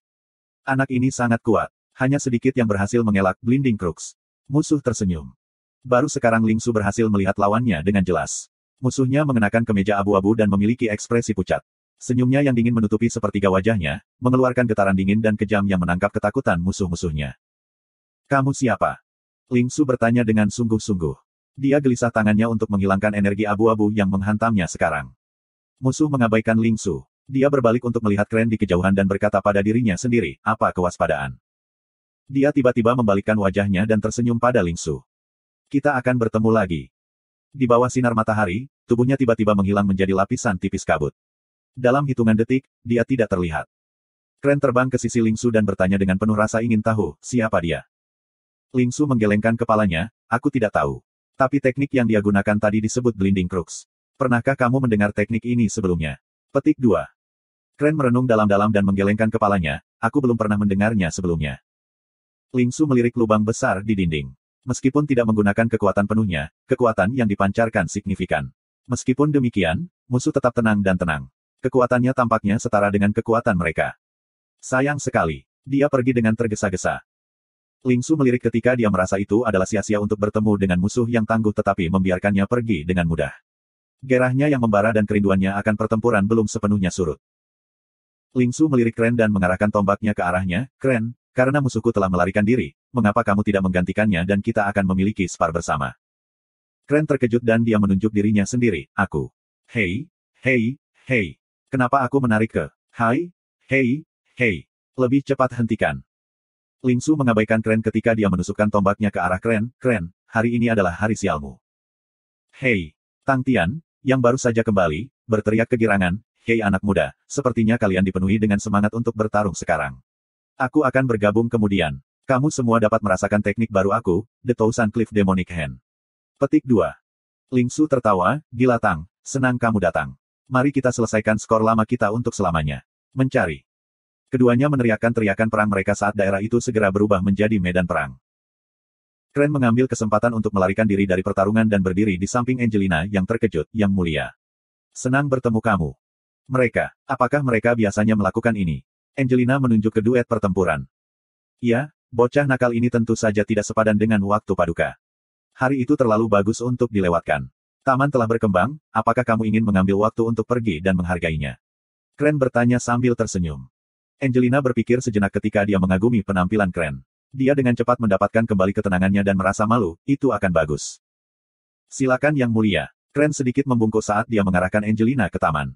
Anak ini sangat kuat. Hanya sedikit yang berhasil mengelak Blinding Crux. Musuh tersenyum. Baru sekarang Ling Su berhasil melihat lawannya dengan jelas. Musuhnya mengenakan kemeja abu-abu dan memiliki ekspresi pucat. Senyumnya yang dingin menutupi sepertiga wajahnya, mengeluarkan getaran dingin dan kejam yang menangkap ketakutan musuh-musuhnya. Kamu siapa? Ling Su bertanya dengan sungguh-sungguh. Dia gelisah tangannya untuk menghilangkan energi abu-abu yang menghantamnya sekarang. Musuh mengabaikan Ling Su. Dia berbalik untuk melihat Kren di kejauhan dan berkata pada dirinya sendiri, apa kewaspadaan. Dia tiba-tiba membalikkan wajahnya dan tersenyum pada Ling Su. Kita akan bertemu lagi. Di bawah sinar matahari, tubuhnya tiba-tiba menghilang menjadi lapisan tipis kabut. Dalam hitungan detik, dia tidak terlihat. Kren terbang ke sisi Ling Su dan bertanya dengan penuh rasa ingin tahu, siapa dia? Ling Su menggelengkan kepalanya, aku tidak tahu. Tapi teknik yang dia gunakan tadi disebut Blinding Crux. Pernahkah kamu mendengar teknik ini sebelumnya? Petik 2. Kren merenung dalam-dalam dan menggelengkan kepalanya, aku belum pernah mendengarnya sebelumnya. Ling Su melirik lubang besar di dinding. Meskipun tidak menggunakan kekuatan penuhnya, kekuatan yang dipancarkan signifikan. Meskipun demikian, musuh tetap tenang dan tenang. Kekuatannya tampaknya setara dengan kekuatan mereka. Sayang sekali, dia pergi dengan tergesa-gesa. Ling Su melirik ketika dia merasa itu adalah sia-sia untuk bertemu dengan musuh yang tangguh tetapi membiarkannya pergi dengan mudah. Gerahnya yang membara dan kerinduannya akan pertempuran belum sepenuhnya surut. Ling Su melirik Kren dan mengarahkan tombaknya ke arahnya, Kren, karena musuhku telah melarikan diri, mengapa kamu tidak menggantikannya dan kita akan memiliki spar bersama? Kren terkejut dan dia menunjuk dirinya sendiri, aku. Hei, hei, hei. Kenapa aku menarik ke? Hai, hei, hei. Lebih cepat hentikan. Ling Su mengabaikan Kren ketika dia menusukkan tombaknya ke arah Kren, Kren, hari ini adalah hari sialmu. Hei, Tang Tian, yang baru saja kembali, berteriak kegirangan, hei anak muda, sepertinya kalian dipenuhi dengan semangat untuk bertarung sekarang. Aku akan bergabung kemudian. Kamu semua dapat merasakan teknik baru aku, The Thousand Cliff Demonic Hand. Petik 2. Ling Su tertawa, gila Tang, senang kamu datang. Mari kita selesaikan skor lama kita untuk selamanya. Mencari. Keduanya meneriakkan teriakan perang mereka saat daerah itu segera berubah menjadi medan perang. Kren mengambil kesempatan untuk melarikan diri dari pertarungan dan berdiri di samping Angelina yang terkejut, yang mulia. Senang bertemu kamu. Mereka, apakah mereka biasanya melakukan ini? Angelina menunjuk ke duet pertempuran. Ya, bocah nakal ini tentu saja tidak sepadan dengan waktu paduka. Hari itu terlalu bagus untuk dilewatkan. Taman telah berkembang, apakah kamu ingin mengambil waktu untuk pergi dan menghargainya? Kren bertanya sambil tersenyum. Angelina berpikir sejenak ketika dia mengagumi penampilan Kren. Dia dengan cepat mendapatkan kembali ketenangannya dan merasa malu, itu akan bagus. Silakan yang mulia. Kren sedikit membungkuk saat dia mengarahkan Angelina ke taman.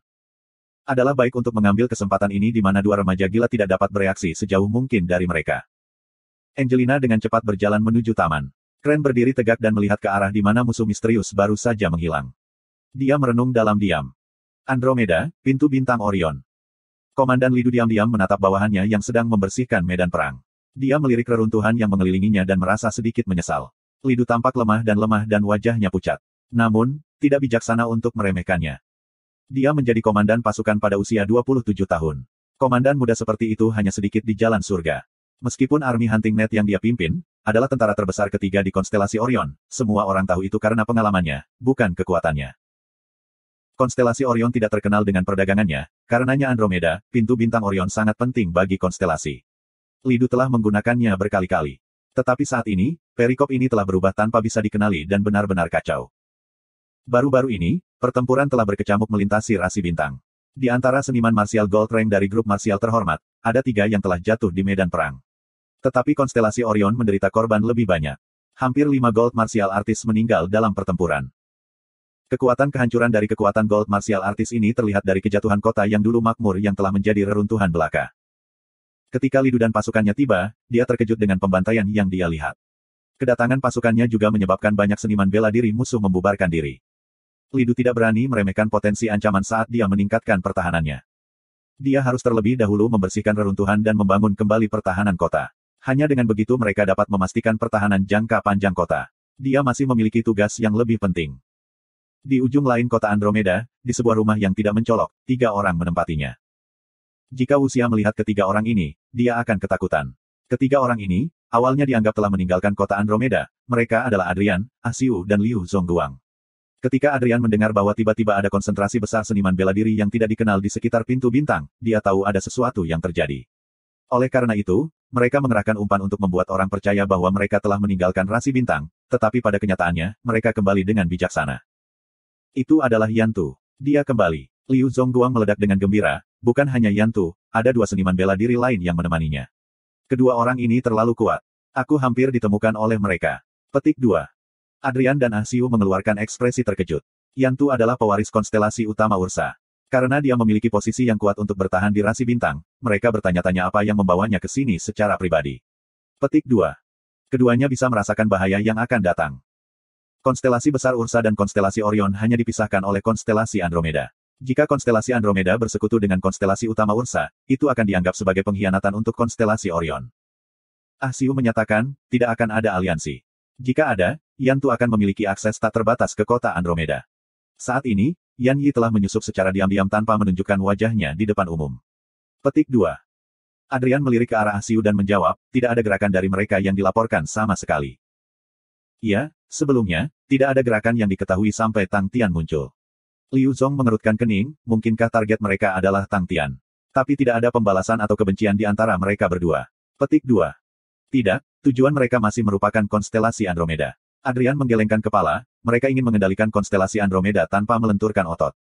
Adalah baik untuk mengambil kesempatan ini di mana dua remaja gila tidak dapat bereaksi sejauh mungkin dari mereka. Angelina dengan cepat berjalan menuju taman. Kren berdiri tegak dan melihat ke arah di mana musuh misterius baru saja menghilang. Dia merenung dalam diam. Andromeda, pintu bintang Orion. Komandan Lidu diam-diam menatap bawahannya yang sedang membersihkan medan perang. Dia melirik reruntuhan yang mengelilinginya dan merasa sedikit menyesal. Lidu tampak lemah dan wajahnya pucat. Namun, tidak bijaksana untuk meremehkannya. Dia menjadi komandan pasukan pada usia 27 tahun. Komandan muda seperti itu hanya sedikit di jalan surga. Meskipun Army Hunting Net yang dia pimpin, adalah tentara terbesar ketiga di konstelasi Orion, semua orang tahu itu karena pengalamannya, bukan kekuatannya. Konstelasi Orion tidak terkenal dengan perdagangannya, karenanya Andromeda, pintu bintang Orion sangat penting bagi konstelasi. Lidu telah menggunakannya berkali-kali. Tetapi saat ini, perikop ini telah berubah tanpa bisa dikenali dan benar-benar kacau. Baru-baru ini, pertempuran telah berkecamuk melintasi rasi bintang. Di antara seniman martial gold rank dari grup martial terhormat, ada 3 yang telah jatuh di medan perang. Tetapi konstelasi Orion menderita korban lebih banyak. Hampir 5 gold martial artis meninggal dalam pertempuran. Kekuatan kehancuran dari kekuatan gold martial artis ini terlihat dari kejatuhan kota yang dulu makmur yang telah menjadi reruntuhan belaka. Ketika Lidu dan pasukannya tiba, dia terkejut dengan pembantaian yang dia lihat. Kedatangan pasukannya juga menyebabkan banyak seniman bela diri musuh membubarkan diri. Lidu tidak berani meremehkan potensi ancaman saat dia meningkatkan pertahanannya. Dia harus terlebih dahulu membersihkan reruntuhan dan membangun kembali pertahanan kota. Hanya dengan begitu mereka dapat memastikan pertahanan jangka panjang kota. Dia masih memiliki tugas yang lebih penting. Di ujung lain kota Andromeda, di sebuah rumah yang tidak mencolok, 3 orang menempatinya. Jika Wuxia melihat ketiga orang ini, dia akan ketakutan. Ketiga orang ini, awalnya dianggap telah meninggalkan kota Andromeda, mereka adalah Adrian, Ah Siu dan Liu Zongguang. Ketika Adrian mendengar bahwa tiba-tiba ada konsentrasi besar seniman bela diri yang tidak dikenal di sekitar pintu bintang, dia tahu ada sesuatu yang terjadi. Oleh karena itu, mereka mengerahkan umpan untuk membuat orang percaya bahwa mereka telah meninggalkan rasi bintang, tetapi pada kenyataannya, mereka kembali dengan bijaksana. Itu adalah Yantu. Dia kembali. Liu Zongguang meledak dengan gembira, bukan hanya Yantu, ada dua seniman bela diri lain yang menemaninya. Kedua orang ini terlalu kuat. Aku hampir ditemukan oleh mereka. Petik 2. Adrian dan Ah Siu mengeluarkan ekspresi terkejut. Yantu adalah pewaris konstelasi utama Ursa. Karena dia memiliki posisi yang kuat untuk bertahan di rasi bintang, mereka bertanya-tanya apa yang membawanya ke sini secara pribadi. Petik 2. Keduanya bisa merasakan bahaya yang akan datang. Konstelasi besar Ursa dan konstelasi Orion hanya dipisahkan oleh konstelasi Andromeda. Jika konstelasi Andromeda bersekutu dengan konstelasi utama Ursa, itu akan dianggap sebagai pengkhianatan untuk konstelasi Orion. Ah Siu menyatakan, tidak akan ada aliansi. Jika ada, Yantu akan memiliki akses tak terbatas ke kota Andromeda. Saat ini, Yan Yi telah menyusup secara diam-diam tanpa menunjukkan wajahnya di depan umum. Petik 2. Adrian melirik ke arah Ah Siu dan menjawab, tidak ada gerakan dari mereka yang dilaporkan sama sekali. Iya, sebelumnya, tidak ada gerakan yang diketahui sampai Tang Tian muncul. Liu Zong mengerutkan kening, mungkinkah target mereka adalah Tang Tian? Tapi tidak ada pembalasan atau kebencian di antara mereka berdua. Petik 2. Tidak, tujuan mereka masih merupakan konstelasi Andromeda. Adrian menggelengkan kepala, mereka ingin mengendalikan konstelasi Andromeda tanpa melenturkan otot.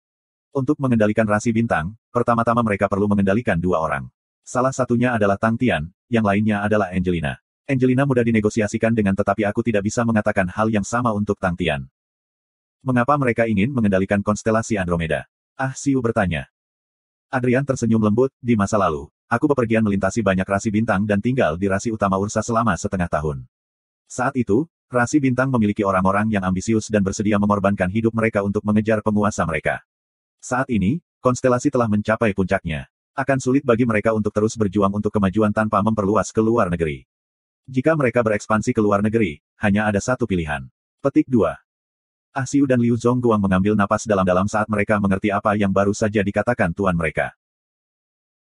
Untuk mengendalikan rasi bintang, pertama-tama mereka perlu mengendalikan dua orang. Salah satunya adalah Tang Tian, yang lainnya adalah Angelina. Angelina mudah dinegosiasikan dengan tetapi aku tidak bisa mengatakan hal yang sama untuk Tang Tian. Mengapa mereka ingin mengendalikan konstelasi Andromeda? Ah Siu bertanya. Adrian tersenyum lembut, di masa lalu, aku bepergian melintasi banyak rasi bintang dan tinggal di rasi utama Ursa selama setengah tahun. Saat itu, rasi bintang memiliki orang-orang yang ambisius dan bersedia mengorbankan hidup mereka untuk mengejar penguasa mereka. Saat ini, konstelasi telah mencapai puncaknya. Akan sulit bagi mereka untuk terus berjuang untuk kemajuan tanpa memperluas ke luar negeri. Jika mereka berekspansi ke luar negeri, hanya ada satu pilihan. Petik 2. Ah Siu dan Liu Zongguang mengambil napas dalam-dalam saat mereka mengerti apa yang baru saja dikatakan tuan mereka.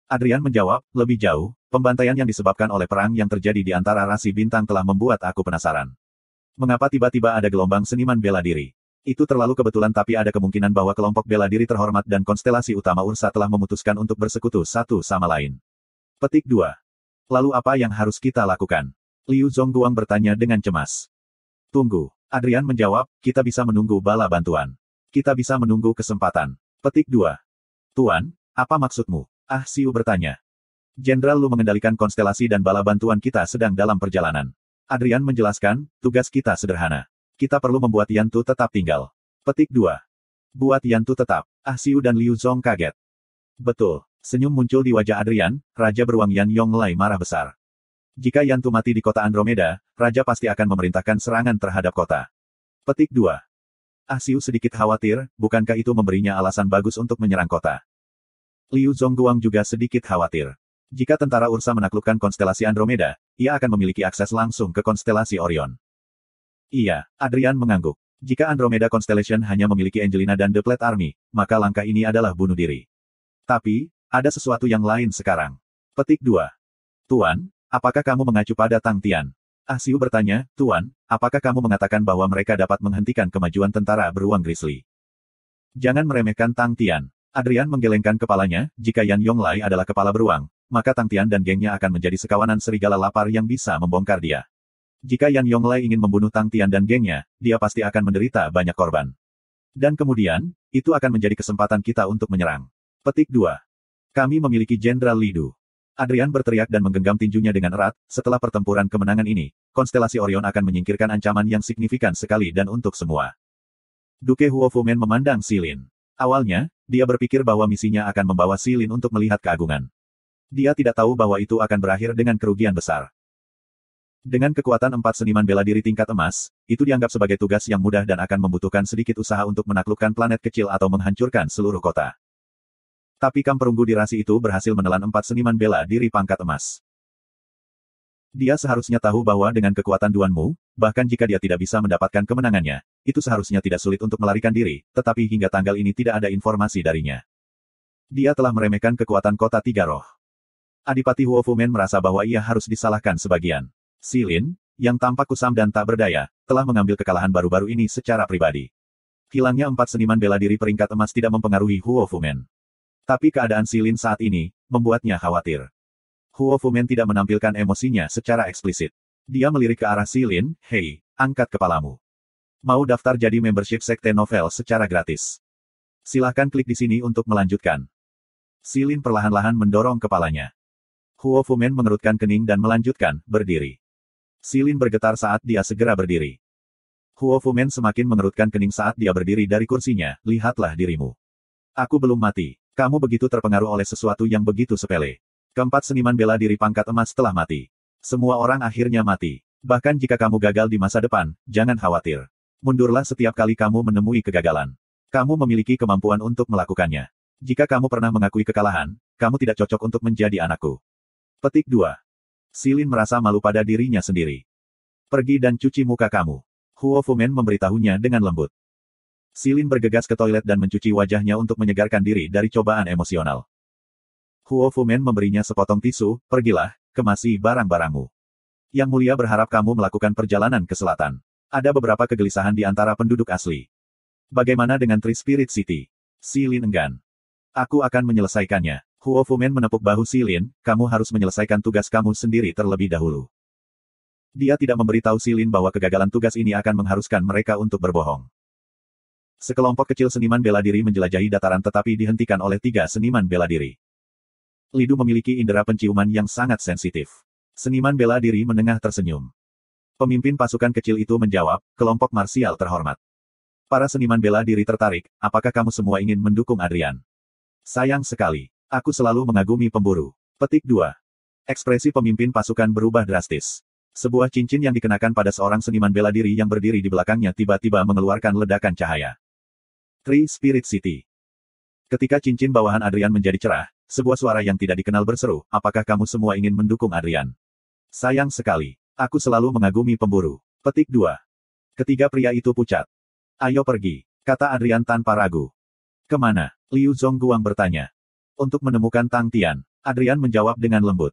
Adrian menjawab, lebih jauh, pembantaian yang disebabkan oleh perang yang terjadi di antara rasi bintang telah membuat aku penasaran. Mengapa tiba-tiba ada gelombang seniman bela diri? Itu terlalu kebetulan tapi ada kemungkinan bahwa kelompok bela diri terhormat dan konstelasi utama Ursa telah memutuskan untuk bersekutu satu sama lain. Petik 2. Lalu apa yang harus kita lakukan? Liu Zongguang bertanya dengan cemas. Tunggu. Adrian menjawab, kita bisa menunggu bala bantuan. Kita bisa menunggu kesempatan. Petik 2. Tuan, apa maksudmu? Ah Siu bertanya. Jenderal Lu mengendalikan konstelasi dan bala bantuan kita sedang dalam perjalanan. Adrian menjelaskan, tugas kita sederhana. Kita perlu membuat Yantu tetap tinggal. Petik 2. Buat Yantu tetap. Ah Siu dan Liu Zong kaget. Betul. Senyum muncul di wajah Adrian, Raja Beruang Yan Yonglai marah besar. Jika Yantu mati di kota Andromeda, Raja pasti akan memerintahkan serangan terhadap kota. Petik 2. Ah Siu sedikit khawatir, bukankah itu memberinya alasan bagus untuk menyerang kota? Liu Zongguang juga sedikit khawatir. Jika tentara Ursa menaklukkan konstelasi Andromeda, ia akan memiliki akses langsung ke konstelasi Orion. Iya, Adrian mengangguk. Jika Andromeda Constellation hanya memiliki Angelina dan The Plate Army, maka langkah ini adalah bunuh diri. Tapi, ada sesuatu yang lain sekarang. Petik 2. Tuan, apakah kamu mengacu pada Tang Tian? Ah Siu bertanya, Tuan, apakah kamu mengatakan bahwa mereka dapat menghentikan kemajuan tentara beruang Grizzly? Jangan meremehkan Tang Tian. Adrian menggelengkan kepalanya, jika Yan Yonglai adalah kepala beruang, maka Tang Tian dan gengnya akan menjadi sekawanan serigala lapar yang bisa membongkar dia. Jika Yan Yonglai ingin membunuh Tang Tian dan gengnya, dia pasti akan menderita banyak korban. Dan kemudian, itu akan menjadi kesempatan kita untuk menyerang. Petik 2. Kami memiliki Jenderal Li Du. Adrian berteriak dan menggenggam tinjunya dengan erat, setelah pertempuran kemenangan ini, konstelasi Orion akan menyingkirkan ancaman yang signifikan sekali dan untuk semua. Duke Huofumen memandang Silin. Awalnya, dia berpikir bahwa misinya akan membawa Silin untuk melihat keagungan. Dia tidak tahu bahwa itu akan berakhir dengan kerugian besar. Dengan kekuatan 4 seniman bela diri tingkat emas, itu dianggap sebagai tugas yang mudah dan akan membutuhkan sedikit usaha untuk menaklukkan planet kecil atau menghancurkan seluruh kota. Tapi kam perunggu di rasi itu berhasil menelan 4 seniman bela diri pangkat emas. Dia seharusnya tahu bahwa dengan kekuatan Duanmu, bahkan jika dia tidak bisa mendapatkan kemenangannya, itu seharusnya tidak sulit untuk melarikan diri, tetapi hingga tanggal ini tidak ada informasi darinya. Dia telah meremehkan kekuatan kota tiga roh. Adipati Huo Fumen merasa bahwa ia harus disalahkan sebagian. Silin, yang tampak kusam dan tak berdaya, telah mengambil kekalahan baru-baru ini secara pribadi. Hilangnya 4 seniman bela diri peringkat emas tidak mempengaruhi Huo Fumen. Tapi keadaan Silin saat ini, membuatnya khawatir. Huo Fumen tidak menampilkan emosinya secara eksplisit. Dia melirik ke arah Silin, "Hei, angkat kepalamu. Mau daftar jadi membership Sekte Novel secara gratis? Silahkan klik di sini untuk melanjutkan." Silin perlahan-lahan mendorong kepalanya. Huo Fumen mengerutkan kening dan melanjutkan, berdiri. Silin bergetar saat dia segera berdiri. Huo Fumen semakin mengerutkan kening saat dia berdiri dari kursinya, "Lihatlah dirimu. Aku belum mati. Kamu begitu terpengaruh oleh sesuatu yang begitu sepele. Keempat seniman bela diri pangkat emas telah mati. Semua orang akhirnya mati. Bahkan jika kamu gagal di masa depan, jangan khawatir. Mundurlah setiap kali kamu menemui kegagalan. Kamu memiliki kemampuan untuk melakukannya. Jika kamu pernah mengakui kekalahan, kamu tidak cocok untuk menjadi anakku." Petik 2. Silin merasa malu pada dirinya sendiri. "Pergi dan cuci muka kamu." Huo Fumen memberitahunya dengan lembut. Silin bergegas ke toilet dan mencuci wajahnya untuk menyegarkan diri dari cobaan emosional. Huo Fumen memberinya sepotong tisu, "Pergilah, kemasi barang-barangmu. Yang Mulia berharap kamu melakukan perjalanan ke selatan. Ada beberapa kegelisahan di antara penduduk asli. Bagaimana dengan Tri Spirit City?" Silin enggan. "Aku akan menyelesaikannya." Huo Fumen menepuk bahu Silin, "Kamu harus menyelesaikan tugas kamu sendiri terlebih dahulu." Dia tidak memberitahu Silin bahwa kegagalan tugas ini akan mengharuskan mereka untuk berbohong. Sekelompok kecil seniman bela diri menjelajahi dataran tetapi dihentikan oleh 3 seniman bela diri. Lidu memiliki indera penciuman yang sangat sensitif. Seniman bela diri menengah tersenyum. Pemimpin pasukan kecil itu menjawab, "Kelompok marsial terhormat. Para seniman bela diri tertarik, apakah kamu semua ingin mendukung Adrian?" "Sayang sekali. Aku selalu mengagumi pemburu." Petik 2. Ekspresi pemimpin pasukan berubah drastis. Sebuah cincin yang dikenakan pada seorang seniman bela diri yang berdiri di belakangnya tiba-tiba mengeluarkan ledakan cahaya. Tri Spirit City. Ketika cincin bawahan Adrian menjadi cerah, sebuah suara yang tidak dikenal berseru, "Apakah kamu semua ingin mendukung Adrian?" "Sayang sekali. Aku selalu mengagumi pemburu." Petik 2. Ketiga pria itu pucat. "Ayo pergi," kata Adrian tanpa ragu. "Kemana?" Liu Zongguang bertanya. "Untuk menemukan Tang Tian." Adrian menjawab dengan lembut.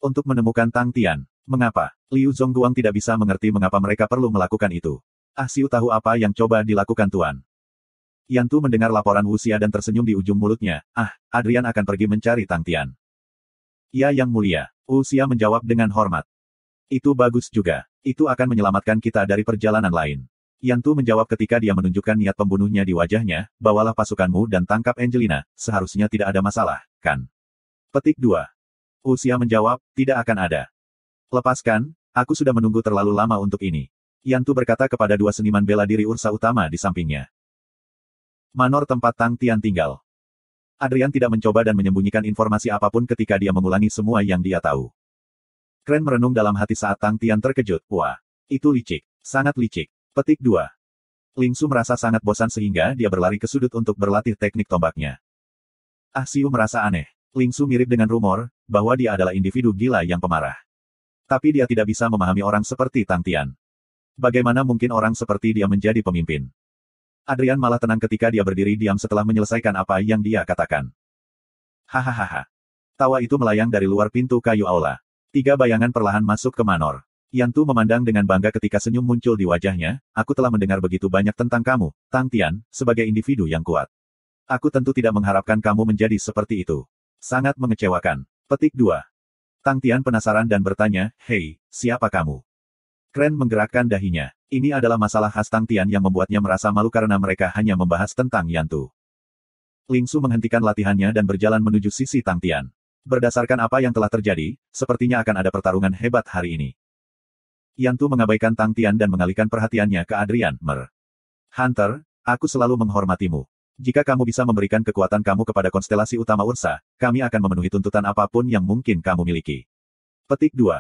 "Untuk menemukan Tang Tian. Mengapa?" Liu Zongguang tidak bisa mengerti mengapa mereka perlu melakukan itu. "Ah, Siu tahu apa yang coba dilakukan Tuan." Yantu mendengar laporan Wuxia dan tersenyum di ujung mulutnya. "Ah, Adrian akan pergi mencari Tang Tian." "Ya Yang Mulia," Wuxia menjawab dengan hormat. "Itu bagus juga. Itu akan menyelamatkan kita dari perjalanan lain." Yantu menjawab ketika dia menunjukkan niat pembunuhnya di wajahnya, "Bawalah pasukanmu dan tangkap Angelina, seharusnya tidak ada masalah, kan?" Petik 2. Wuxia menjawab, "Tidak akan ada." "Lepaskan, aku sudah menunggu terlalu lama untuk ini." Yantu berkata kepada 2 seniman bela diri Ursa utama di sampingnya. Manor tempat Tang Tian tinggal. Adrian tidak mencoba dan menyembunyikan informasi apapun ketika dia mengulangi semua yang dia tahu. Kren merenung dalam hati saat Tang Tian terkejut. "Wah, itu licik. Sangat licik." Petik 2. Lingsu merasa sangat bosan sehingga dia berlari ke sudut untuk berlatih teknik tombaknya. Ah Siu merasa aneh. Lingsu mirip dengan rumor, bahwa dia adalah individu gila yang pemarah. Tapi dia tidak bisa memahami orang seperti Tang Tian. Bagaimana mungkin orang seperti dia menjadi pemimpin? Adrian malah tenang ketika dia berdiri diam setelah menyelesaikan apa yang dia katakan. Hahaha. Tawa itu melayang dari luar pintu kayu aula. 3 bayangan perlahan masuk ke Manor. Yantu memandang dengan bangga ketika senyum muncul di wajahnya. "Aku telah mendengar begitu banyak tentang kamu, Tang Tian, sebagai individu yang kuat. Aku tentu tidak mengharapkan kamu menjadi seperti itu. Sangat mengecewakan." Petik 2. Tang Tian penasaran dan bertanya, "Hei, siapa kamu?" Kren menggerakkan dahinya. Ini adalah masalah khas Tang Tian yang membuatnya merasa malu karena mereka hanya membahas tentang Yantu. Lingsu menghentikan latihannya dan berjalan menuju sisi Tang Tian. Berdasarkan apa yang telah terjadi, sepertinya akan ada pertarungan hebat hari ini. Yantu mengabaikan Tang Tian dan mengalihkan perhatiannya ke Adrian, "Hunter, aku selalu menghormatimu. Jika kamu bisa memberikan kekuatan kamu kepada konstelasi utama Ursa, kami akan memenuhi tuntutan apapun yang mungkin kamu miliki." Petik 2.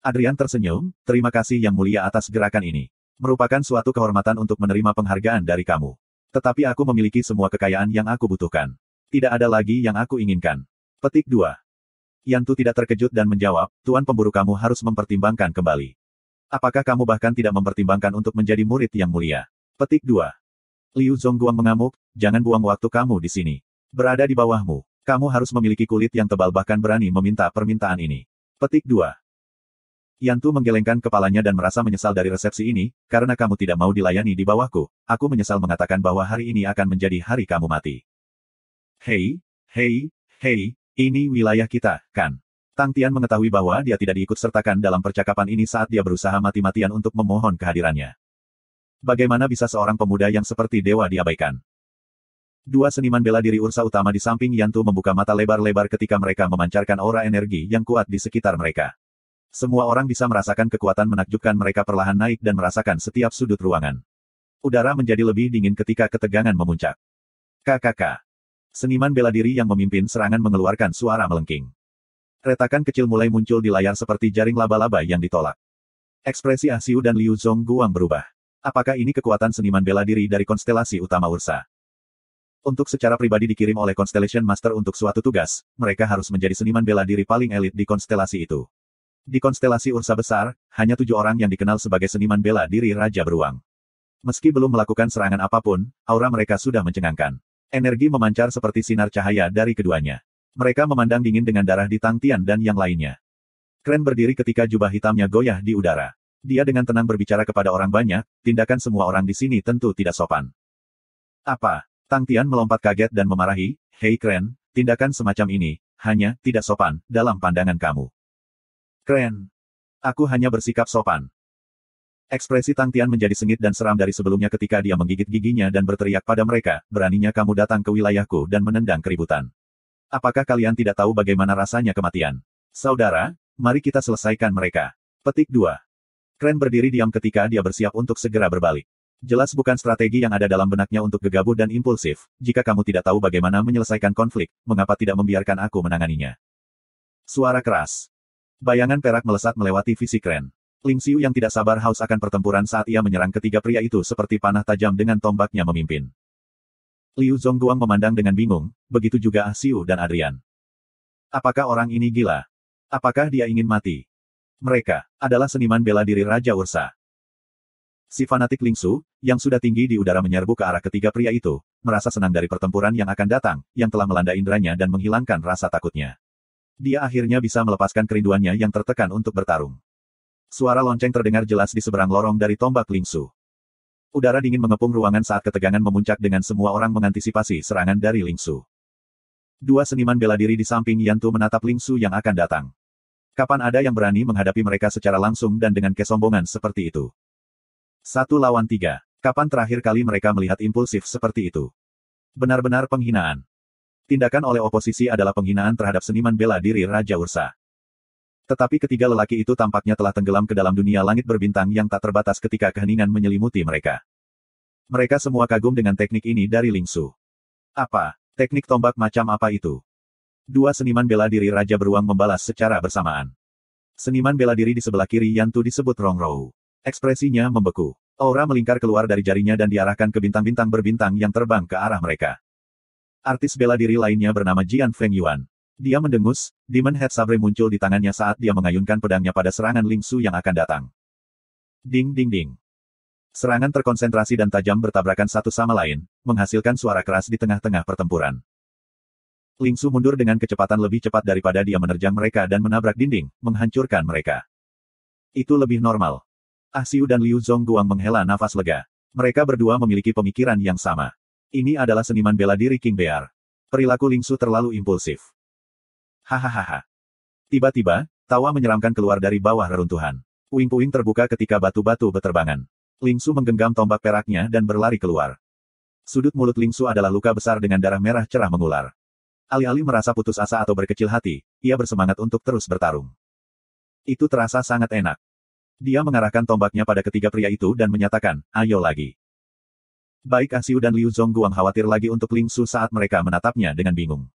Adrian tersenyum, "Terima kasih Yang Mulia atas gerakan ini. Merupakan suatu kehormatan untuk menerima penghargaan dari kamu. Tetapi aku memiliki semua kekayaan yang aku butuhkan. Tidak ada lagi yang aku inginkan." Petik 2. Yantu tidak terkejut dan menjawab, "Tuan pemburu kamu harus mempertimbangkan kembali. Apakah kamu bahkan tidak mempertimbangkan untuk menjadi murid Yang Mulia?" Petik 2. Liu Zongguang mengamuk, "Jangan buang waktu kamu di sini. Berada di bawahmu. Kamu harus memiliki kulit yang tebal bahkan berani meminta permintaan ini. Petik 2. Yantu menggelengkan kepalanya dan merasa menyesal dari resepsi ini, karena kamu tidak mau dilayani di bawahku. Aku menyesal mengatakan bahwa hari ini akan menjadi hari kamu mati. Hei, ini wilayah kita, kan? Tang Tian mengetahui bahwa dia tidak diikut-sertakan dalam percakapan ini saat dia berusaha mati-matian untuk memohon kehadirannya. Bagaimana bisa seorang pemuda yang seperti dewa diabaikan? Dua seniman bela diri Ursa utama di samping Yantu membuka mata lebar-lebar ketika mereka memancarkan aura energi yang kuat di sekitar mereka. Semua orang bisa merasakan kekuatan menakjubkan mereka perlahan naik dan merasakan setiap sudut ruangan. Udara menjadi lebih dingin ketika ketegangan memuncak. KKK. Seniman bela diri yang memimpin serangan mengeluarkan suara melengking. Retakan kecil mulai muncul di layar seperti jaring laba-laba yang ditolak. Ekspresi Ah Siu dan Liu Zongguang berubah. Apakah ini kekuatan seniman bela diri dari konstelasi utama Ursa? Untuk secara pribadi dikirim oleh Constellation Master untuk suatu tugas, mereka harus menjadi seniman bela diri paling elit di konstelasi itu. Di konstelasi Ursa besar, hanya 7 orang yang dikenal sebagai seniman bela diri Raja Beruang. Meski belum melakukan serangan apapun, aura mereka sudah mencengangkan. Energi memancar seperti sinar cahaya dari keduanya. Mereka memandang dingin dengan darah di Tang Tian dan yang lainnya. Kren berdiri ketika jubah hitamnya goyah di udara. Dia dengan tenang berbicara kepada orang banyak, tindakan semua orang di sini tentu tidak sopan. Apa? Tang Tian melompat kaget dan memarahi, Hei Kren, tindakan semacam ini, hanya, tidak sopan, dalam pandangan kamu. Kren. Aku hanya bersikap sopan. Ekspresi Tang Tian menjadi sengit dan seram dari sebelumnya ketika dia menggigit giginya dan berteriak pada mereka, beraninya kamu datang ke wilayahku dan menendang keributan. Apakah kalian tidak tahu bagaimana rasanya kematian? Saudara, mari kita selesaikan mereka. Petik 2. Kren berdiri diam ketika dia bersiap untuk segera berbalik. Jelas bukan strategi yang ada dalam benaknya untuk gegabah dan impulsif. Jika kamu tidak tahu bagaimana menyelesaikan konflik, mengapa tidak membiarkan aku menanganinya? Suara keras. Bayangan perak melesat melewati visi Kren. Ling Xiu yang tidak sabar haus akan pertempuran saat ia menyerang ketiga pria itu seperti panah tajam dengan tombaknya memimpin. Liu Zongguang memandang dengan bingung, begitu juga Ah Siu dan Adrian. Apakah orang ini gila? Apakah dia ingin mati? Mereka adalah seniman bela diri Raja Ursa. Si fanatik Ling Su, yang sudah tinggi di udara menyerbu ke arah ketiga pria itu, merasa senang dari pertempuran yang akan datang, yang telah melanda indranya dan menghilangkan rasa takutnya. Dia akhirnya bisa melepaskan kerinduannya yang tertekan untuk bertarung. Suara lonceng terdengar jelas di seberang lorong dari tombak Ling Su. Udara dingin mengepung ruangan saat ketegangan memuncak dengan semua orang mengantisipasi serangan dari Ling Su. Dua seniman bela diri di samping Yantu menatap Ling Su yang akan datang. Kapan ada yang berani menghadapi mereka secara langsung dan dengan kesombongan seperti itu? 1 lawan 3. Kapan terakhir kali mereka melihat impulsif seperti itu? Benar-benar penghinaan. Tindakan oleh oposisi adalah penghinaan terhadap seniman bela diri Raja Ursa. Tetapi ketiga lelaki itu tampaknya telah tenggelam ke dalam dunia langit berbintang yang tak terbatas ketika keheningan menyelimuti mereka. Mereka semua kagum dengan teknik ini dari Ling Su. Apa? Teknik tombak macam apa itu? Dua seniman bela diri Raja Beruang membalas secara bersamaan. Seniman bela diri di sebelah kiri Yantu disebut Rong Rou. Ekspresinya membeku. Aura melingkar keluar dari jarinya dan diarahkan ke bintang-bintang berbintang yang terbang ke arah mereka. Artis bela diri lainnya bernama Jian Feng Yuan. Dia mendengus, Demon Head Sabre muncul di tangannya saat dia mengayunkan pedangnya pada serangan Ling Su yang akan datang. Ding ding ding. Serangan terkonsentrasi dan tajam bertabrakan satu sama lain, menghasilkan suara keras di tengah-tengah pertempuran. Ling Su mundur dengan kecepatan lebih cepat daripada dia menerjang mereka dan menabrak dinding, menghancurkan mereka. Itu lebih normal. Ah Siu dan Liu Zongguang menghela nafas lega. Mereka berdua memiliki pemikiran yang sama. Ini adalah seniman bela diri King Bear. Perilaku Ling Su terlalu impulsif. Hahaha. Tiba-tiba, tawa menyeramkan keluar dari bawah reruntuhan. Puing-puing terbuka ketika batu-batu beterbangan. Ling Su menggenggam tombak peraknya dan berlari keluar. Sudut mulut Ling Su adalah luka besar dengan darah merah cerah mengular. Alih-alih merasa putus asa atau berkecil hati, ia bersemangat untuk terus bertarung. Itu terasa sangat enak. Dia mengarahkan tombaknya pada ketiga pria itu dan menyatakan, ayo lagi. Baik Ah Siu dan Liu Zongguang khawatir lagi untuk Ling Su saat mereka menatapnya dengan bingung.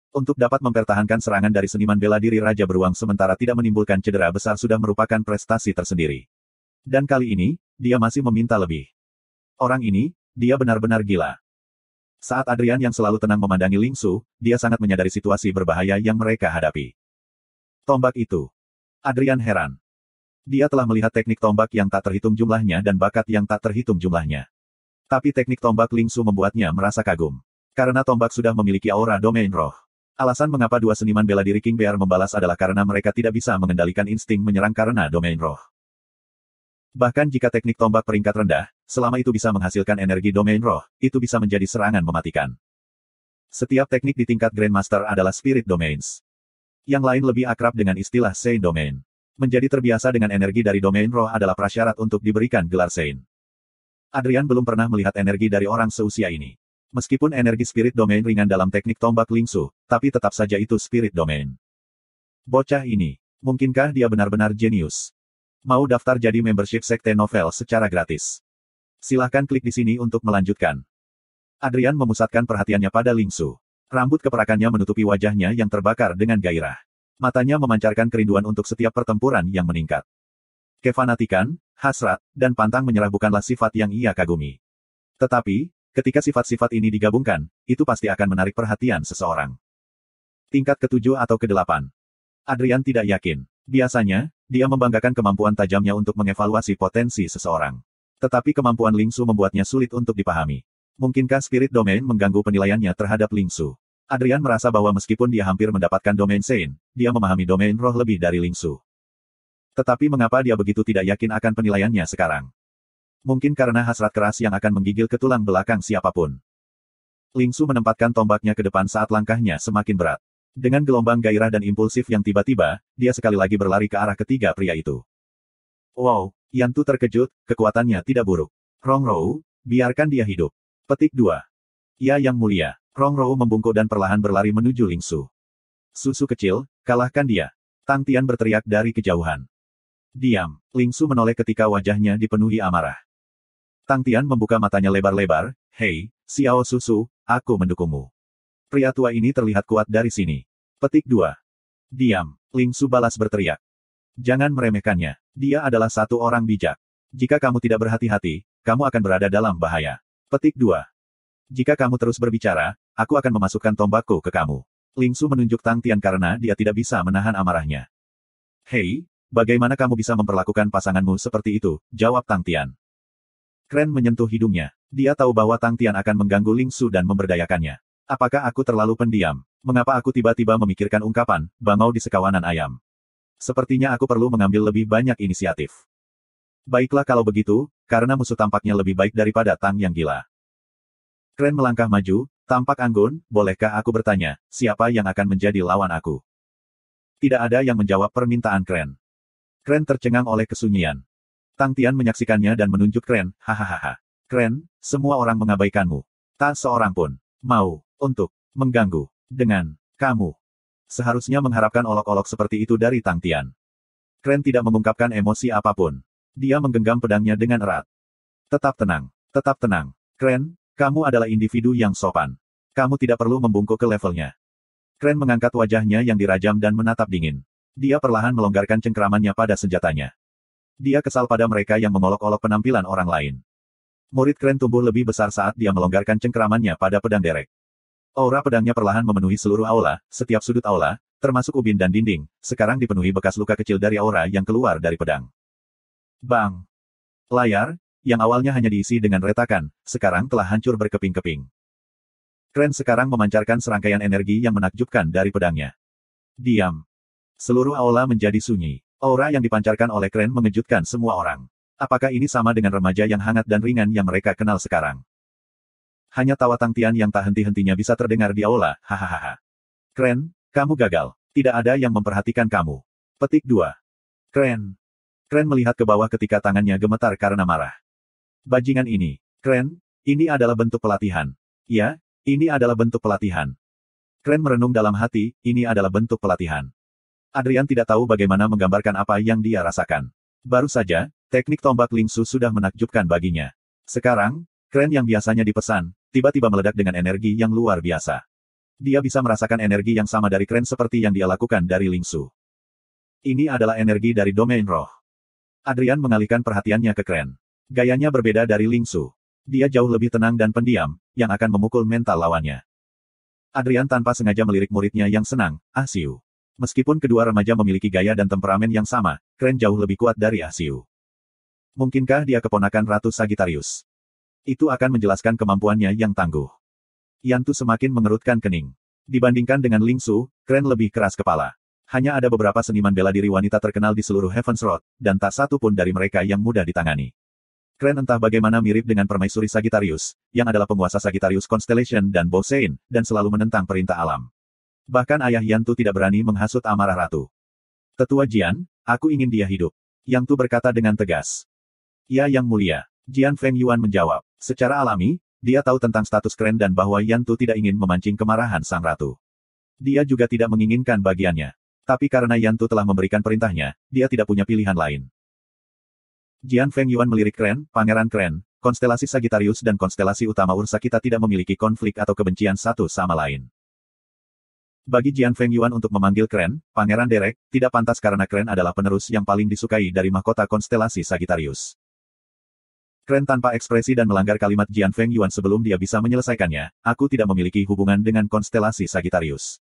Untuk dapat mempertahankan serangan dari seniman bela diri Raja Beruang sementara tidak menimbulkan cedera besar sudah merupakan prestasi tersendiri. Dan kali ini, dia masih meminta lebih. Orang ini, dia benar-benar gila. Saat Adrian yang selalu tenang memandangi Ling Su, dia sangat menyadari situasi berbahaya yang mereka hadapi. Tombak itu. Adrian heran. Dia telah melihat teknik tombak yang tak terhitung jumlahnya dan bakat yang tak terhitung jumlahnya. Tapi teknik tombak Ling Su membuatnya merasa kagum. Karena tombak sudah memiliki aura domain roh. Alasan mengapa dua seniman bela diri King Bear membalas adalah karena mereka tidak bisa mengendalikan insting menyerang karena domain roh. Bahkan jika teknik tombak peringkat rendah, selama itu bisa menghasilkan energi domain roh, itu bisa menjadi serangan mematikan. Setiap teknik di tingkat Grandmaster adalah Spirit Domains. Yang lain lebih akrab dengan istilah Saint Domain. Menjadi terbiasa dengan energi dari domain roh adalah prasyarat untuk diberikan gelar Saint. Adrian belum pernah melihat energi dari orang seusia ini. Meskipun energi Spirit Domain ringan dalam teknik tombak Lingsu, tapi tetap saja itu Spirit Domain. Bocah ini, mungkinkah dia benar-benar jenius? Mau daftar jadi membership Sekte Novel secara gratis? Silahkan klik di sini untuk melanjutkan. Adrian memusatkan perhatiannya pada Lingsu. Rambut keperakannya menutupi wajahnya yang terbakar dengan gairah. Matanya memancarkan kerinduan untuk setiap pertempuran yang meningkat. Kefanatikan, hasrat, dan pantang menyerah bukanlah sifat yang ia kagumi. Tetapi, ketika sifat-sifat ini digabungkan, itu pasti akan menarik perhatian seseorang. Tingkat ke-7 atau ke-8. Adrian tidak yakin. Biasanya, dia membanggakan kemampuan tajamnya untuk mengevaluasi potensi seseorang. Tetapi kemampuan Lingsu membuatnya sulit untuk dipahami. Mungkinkah Spirit Domain mengganggu penilaiannya terhadap Lingsu? Adrian merasa bahwa meskipun dia hampir mendapatkan domain Saint, dia memahami domain roh lebih dari Lingsu. Tetapi mengapa dia begitu tidak yakin akan penilaiannya sekarang? Mungkin karena hasrat keras yang akan menggigil ke tulang belakang siapapun. Lingsu menempatkan tombaknya ke depan saat langkahnya semakin berat. Dengan gelombang gairah dan impulsif yang tiba-tiba, dia sekali lagi berlari ke arah ketiga pria itu. Wow, Yantu terkejut, kekuatannya tidak buruk. Rongrou, biarkan dia hidup. Petik 2. Ya yang mulia. Rongrou membungkuk dan perlahan berlari menuju Lingsu. Susu kecil, kalahkan dia. Tang Tian berteriak dari kejauhan. Diam. Lingsu menoleh ketika wajahnya dipenuhi amarah. Tang Tian membuka matanya lebar-lebar. Hei, Xiao Susu, aku mendukungmu. Pria tua ini terlihat kuat dari sini. Petik 2. Diam. Lingsu balas berteriak. Jangan meremehkannya. Dia adalah satu orang bijak. Jika kamu tidak berhati-hati, kamu akan berada dalam bahaya. Petik 2. Jika kamu terus berbicara, aku akan memasukkan tombakku ke kamu. Lingsu menunjuk Tang Tian karena dia tidak bisa menahan amarahnya. Hei, bagaimana kamu bisa memperlakukan pasanganmu seperti itu? Jawab Tang Tian. Kren menyentuh hidungnya. Dia tahu bahwa Tang Tian akan mengganggu Lingsu dan memberdayakannya. Apakah aku terlalu pendiam? Mengapa aku tiba-tiba memikirkan ungkapan, bangau di sekawanan ayam? Sepertinya aku perlu mengambil lebih banyak inisiatif. Baiklah kalau begitu, karena musuh tampaknya lebih baik daripada Tang yang gila. Kren melangkah maju, tampak anggun, bolehkah aku bertanya, siapa yang akan menjadi lawan aku? Tidak ada yang menjawab permintaan Kren. Kren tercengang oleh kesunyian. Tang Tian menyaksikannya dan menunjuk Kren, hahaha. Kren, semua orang mengabaikanmu. Tak seorang pun mau untuk mengganggu dengan kamu. Seharusnya mengharapkan olok-olok seperti itu dari Tang Tian. Kren tidak mengungkapkan emosi apapun. Dia menggenggam pedangnya dengan erat. Tetap tenang. Tetap tenang. Kren, kamu adalah individu yang sopan. Kamu tidak perlu membungkuk ke levelnya. Kren mengangkat wajahnya yang dirajam dan menatap dingin. Dia perlahan melonggarkan cengkeramannya pada senjatanya. Dia kesal pada mereka yang mengolok-olok penampilan orang lain. Murid Kren tumbuh lebih besar saat dia melonggarkan cengkeramannya pada pedang derek. Aura pedangnya perlahan memenuhi seluruh aula, setiap sudut aula, termasuk ubin dan dinding, sekarang dipenuhi bekas luka kecil dari aura yang keluar dari pedang. Bang! Layar, yang awalnya hanya diisi dengan retakan, sekarang telah hancur berkeping-keping. Kren sekarang memancarkan serangkaian energi yang menakjubkan dari pedangnya. Diam. Seluruh aula menjadi sunyi. Aura yang dipancarkan oleh Kren mengejutkan semua orang. Apakah ini sama dengan remaja yang hangat dan ringan yang mereka kenal sekarang? Hanya tawa Tang Tian yang tak henti-hentinya bisa terdengar di aula, hahaha. Kren, kamu gagal. Tidak ada yang memperhatikan kamu. Petik 2. Kren. Kren melihat ke bawah ketika tangannya gemetar karena marah. Bajingan ini. Kren, ini adalah bentuk pelatihan. Ya, ini adalah bentuk pelatihan. Kren merenung dalam hati, ini adalah bentuk pelatihan. Adrian tidak tahu bagaimana menggambarkan apa yang dia rasakan. Baru saja, teknik tombak Lingsu sudah menakjubkan baginya. Sekarang, Kren yang biasanya dipesan, tiba-tiba meledak dengan energi yang luar biasa. Dia bisa merasakan energi yang sama dari Kren seperti yang dia lakukan dari Lingsu. Ini adalah energi dari domain roh. Adrian mengalihkan perhatiannya ke Kren. Gayanya berbeda dari Lingsu. Dia jauh lebih tenang dan pendiam, yang akan memukul mental lawannya. Adrian tanpa sengaja melirik muridnya yang senang, Siu. Meskipun kedua remaja memiliki gaya dan temperamen yang sama, Kren jauh lebih kuat dari Siu. Mungkinkah dia keponakan Ratu Sagittarius? Itu akan menjelaskan kemampuannya yang tangguh. Yantu semakin mengerutkan kening. Dibandingkan dengan Ling Su, Kren lebih keras kepala. Hanya ada beberapa seniman bela diri wanita terkenal di seluruh Heaven's Road, dan tak satu pun dari mereka yang mudah ditangani. Kren entah bagaimana mirip dengan permaisuri Sagittarius, yang adalah penguasa Sagittarius Constellation dan Bo Sein, dan selalu menentang perintah alam. Bahkan ayah Yantu tidak berani menghasut amarah ratu. Tetua Jian, aku ingin dia hidup. Yantu berkata dengan tegas. Ya Yang Mulia. Jian Feng Yuan menjawab. Secara alami, dia tahu tentang status Kren dan bahwa Yantu tidak ingin memancing kemarahan sang ratu. Dia juga tidak menginginkan bagiannya. Tapi karena Yantu telah memberikan perintahnya, dia tidak punya pilihan lain. Jian Feng Yuan melirik Kren, Pangeran Kren, konstelasi Sagittarius dan konstelasi utama Ursa kita tidak memiliki konflik atau kebencian satu sama lain. Bagi Jian Feng Yuan untuk memanggil Kren, Pangeran Derek, tidak pantas karena Kren adalah penerus yang paling disukai dari mahkota konstelasi Sagittarius. Kren tanpa ekspresi dan melanggar kalimat Jian Feng Yuan sebelum dia bisa menyelesaikannya, aku tidak memiliki hubungan dengan konstelasi Sagittarius.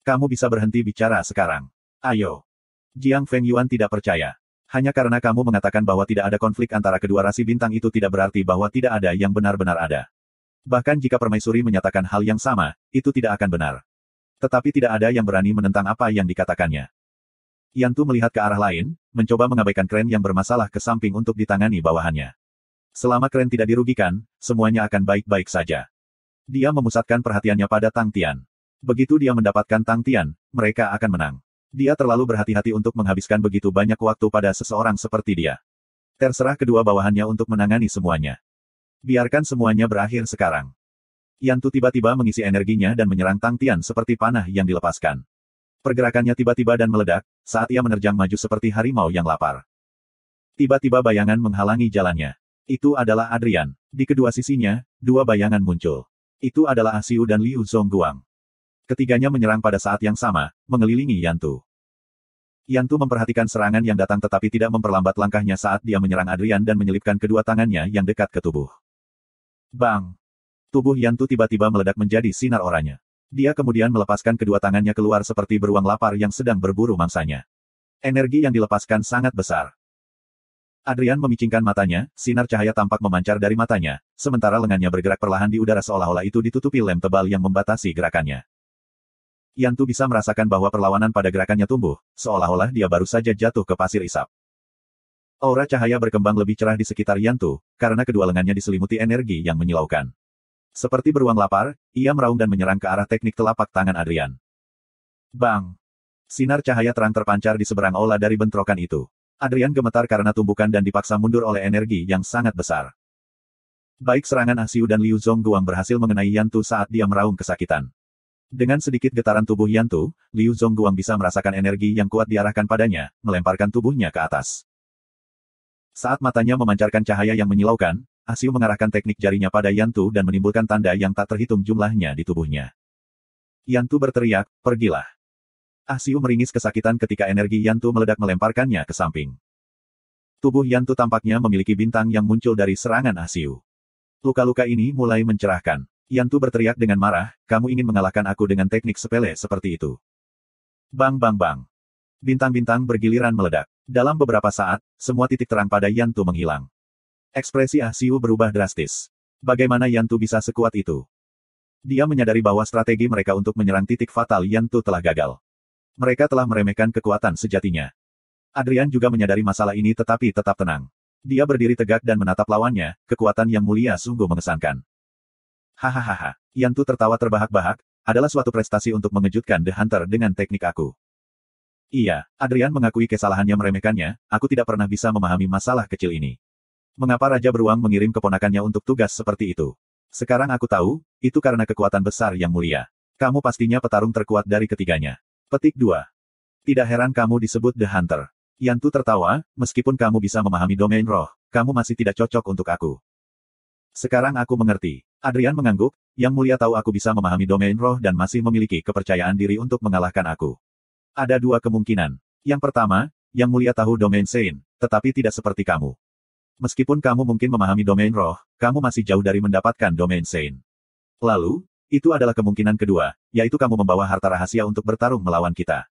Kamu bisa berhenti bicara sekarang. Ayo. Jian Feng Yuan tidak percaya. Hanya karena kamu mengatakan bahwa tidak ada konflik antara kedua rasi bintang itu tidak berarti bahwa tidak ada yang benar-benar ada. Bahkan jika permaisuri menyatakan hal yang sama, itu tidak akan benar. Tetapi tidak ada yang berani menentang apa yang dikatakannya. Yantu melihat ke arah lain, mencoba mengabaikan Kren yang bermasalah ke samping untuk ditangani bawahannya. Selama Kren tidak dirugikan, semuanya akan baik-baik saja. Dia memusatkan perhatiannya pada Tang Tian. Begitu dia mendapatkan Tang Tian, mereka akan menang. Dia terlalu berhati-hati untuk menghabiskan begitu banyak waktu pada seseorang seperti dia. Terserah kedua bawahannya untuk menangani semuanya. Biarkan semuanya berakhir sekarang. Yantu tiba-tiba mengisi energinya dan menyerang Tang Tian seperti panah yang dilepaskan. Pergerakannya tiba-tiba dan meledak, saat ia menerjang maju seperti harimau yang lapar. Tiba-tiba bayangan menghalangi jalannya. Itu adalah Adrian. Di kedua sisinya, dua bayangan muncul. Itu adalah Ah Siu dan Liu Zongguang. Ketiganya menyerang pada saat yang sama, mengelilingi Yantu. Yantu memperhatikan serangan yang datang tetapi tidak memperlambat langkahnya saat dia menyerang Adrian dan menyelipkan kedua tangannya yang dekat ke tubuh. Bang! Tubuh Yantu tiba-tiba meledak menjadi sinar oranye. Dia kemudian melepaskan kedua tangannya keluar seperti beruang lapar yang sedang berburu mangsanya. Energi yang dilepaskan sangat besar. Adrian memicingkan matanya, sinar cahaya tampak memancar dari matanya, sementara lengannya bergerak perlahan di udara seolah-olah itu ditutupi lem tebal yang membatasi gerakannya. Yantu bisa merasakan bahwa perlawanan pada gerakannya tumbuh, seolah-olah dia baru saja jatuh ke pasir isap. Aura cahaya berkembang lebih cerah di sekitar Yantu, karena kedua lengannya diselimuti energi yang menyilaukan. Seperti beruang lapar, ia meraung dan menyerang ke arah teknik telapak tangan Adrian. Bang! Sinar cahaya terang terpancar di seberang aula dari bentrokan itu. Adrian gemetar karena tumbukan dan dipaksa mundur oleh energi yang sangat besar. Baik serangan Ah Siu dan Liu Zongguang berhasil mengenai Yantu saat dia meraung kesakitan. Dengan sedikit getaran tubuh Yantu, Liu Zongguang bisa merasakan energi yang kuat diarahkan padanya, melemparkan tubuhnya ke atas. Saat matanya memancarkan cahaya yang menyilaukan, Ah Siu mengarahkan teknik jarinya pada Yantu dan menimbulkan tanda yang tak terhitung jumlahnya di tubuhnya. Yantu berteriak, pergilah. Ah Siu meringis kesakitan ketika energi Yantu meledak melemparkannya ke samping. Tubuh Yantu tampaknya memiliki bintang yang muncul dari serangan Ah Siu. Luka-luka ini mulai mencerahkan. Yantu berteriak dengan marah, kamu ingin mengalahkan aku dengan teknik sepele seperti itu. Bang bang bang. Bintang-bintang bergiliran meledak. Dalam beberapa saat, semua titik terang pada Yantu menghilang. Ekspresi Ah Siu berubah drastis. Bagaimana Yantu bisa sekuat itu? Dia menyadari bahwa strategi mereka untuk menyerang titik fatal Yantu telah gagal. Mereka telah meremehkan kekuatan sejatinya. Adrian juga menyadari masalah ini tetapi tetap tenang. Dia berdiri tegak dan menatap lawannya, kekuatan yang mulia sungguh mengesankan. Hahaha, Yantu tertawa terbahak-bahak, adalah suatu prestasi untuk mengejutkan The Hunter dengan teknik aku. Iya, Adrian mengakui kesalahannya meremehkannya, aku tidak pernah bisa memahami masalah kecil ini. Mengapa Raja Beruang mengirim keponakannya untuk tugas seperti itu? Sekarang aku tahu, itu karena kekuatan besar yang mulia. Kamu pastinya petarung terkuat dari ketiganya. Petik 2. Tidak heran kamu disebut The Hunter. Yantu tertawa, meskipun kamu bisa memahami domain roh, kamu masih tidak cocok untuk aku. Sekarang aku mengerti. Adrian mengangguk, Yang Mulia tahu aku bisa memahami domain roh dan masih memiliki kepercayaan diri untuk mengalahkan aku. Ada dua kemungkinan. Yang pertama, Yang Mulia tahu domain Sein, tetapi tidak seperti kamu. Meskipun kamu mungkin memahami domain roh, kamu masih jauh dari mendapatkan domain Sein. Lalu, itu adalah kemungkinan kedua, yaitu kamu membawa harta rahasia untuk bertarung melawan kita.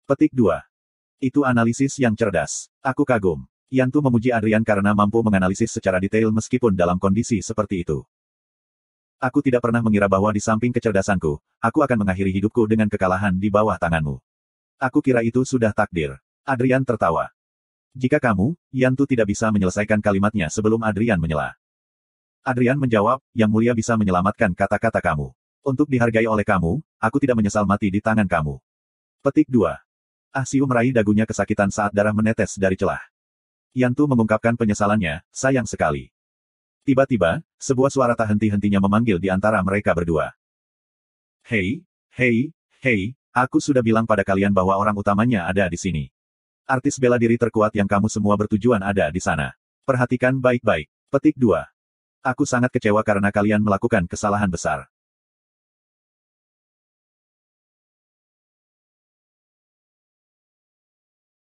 Petik 2. Itu analisis yang cerdas. Aku kagum. Yantu memuji Adrian karena mampu menganalisis secara detail meskipun dalam kondisi seperti itu. Aku tidak pernah mengira bahwa di samping kecerdasanku, aku akan mengakhiri hidupku dengan kekalahan di bawah tanganmu. Aku kira itu sudah takdir. Adrian tertawa. Jika kamu, Yantu tidak bisa menyelesaikan kalimatnya sebelum Adrian menyela. Adrian menjawab, Yang Mulia bisa menyelamatkan kata-kata kamu. Untuk dihargai oleh kamu, aku tidak menyesal mati di tangan kamu. Petik 2. Ah Siu meraih dagunya kesakitan saat darah menetes dari celah. Yantu mengungkapkan penyesalannya, sayang sekali. Tiba-tiba, sebuah suara tak henti-hentinya memanggil di antara mereka berdua. Hei, hei, hei, aku sudah bilang pada kalian bahwa orang utamanya ada di sini. Artis bela diri terkuat yang kamu semua bertujuan ada di sana. Perhatikan baik-baik. Petik 2. Aku sangat kecewa karena kalian melakukan kesalahan besar.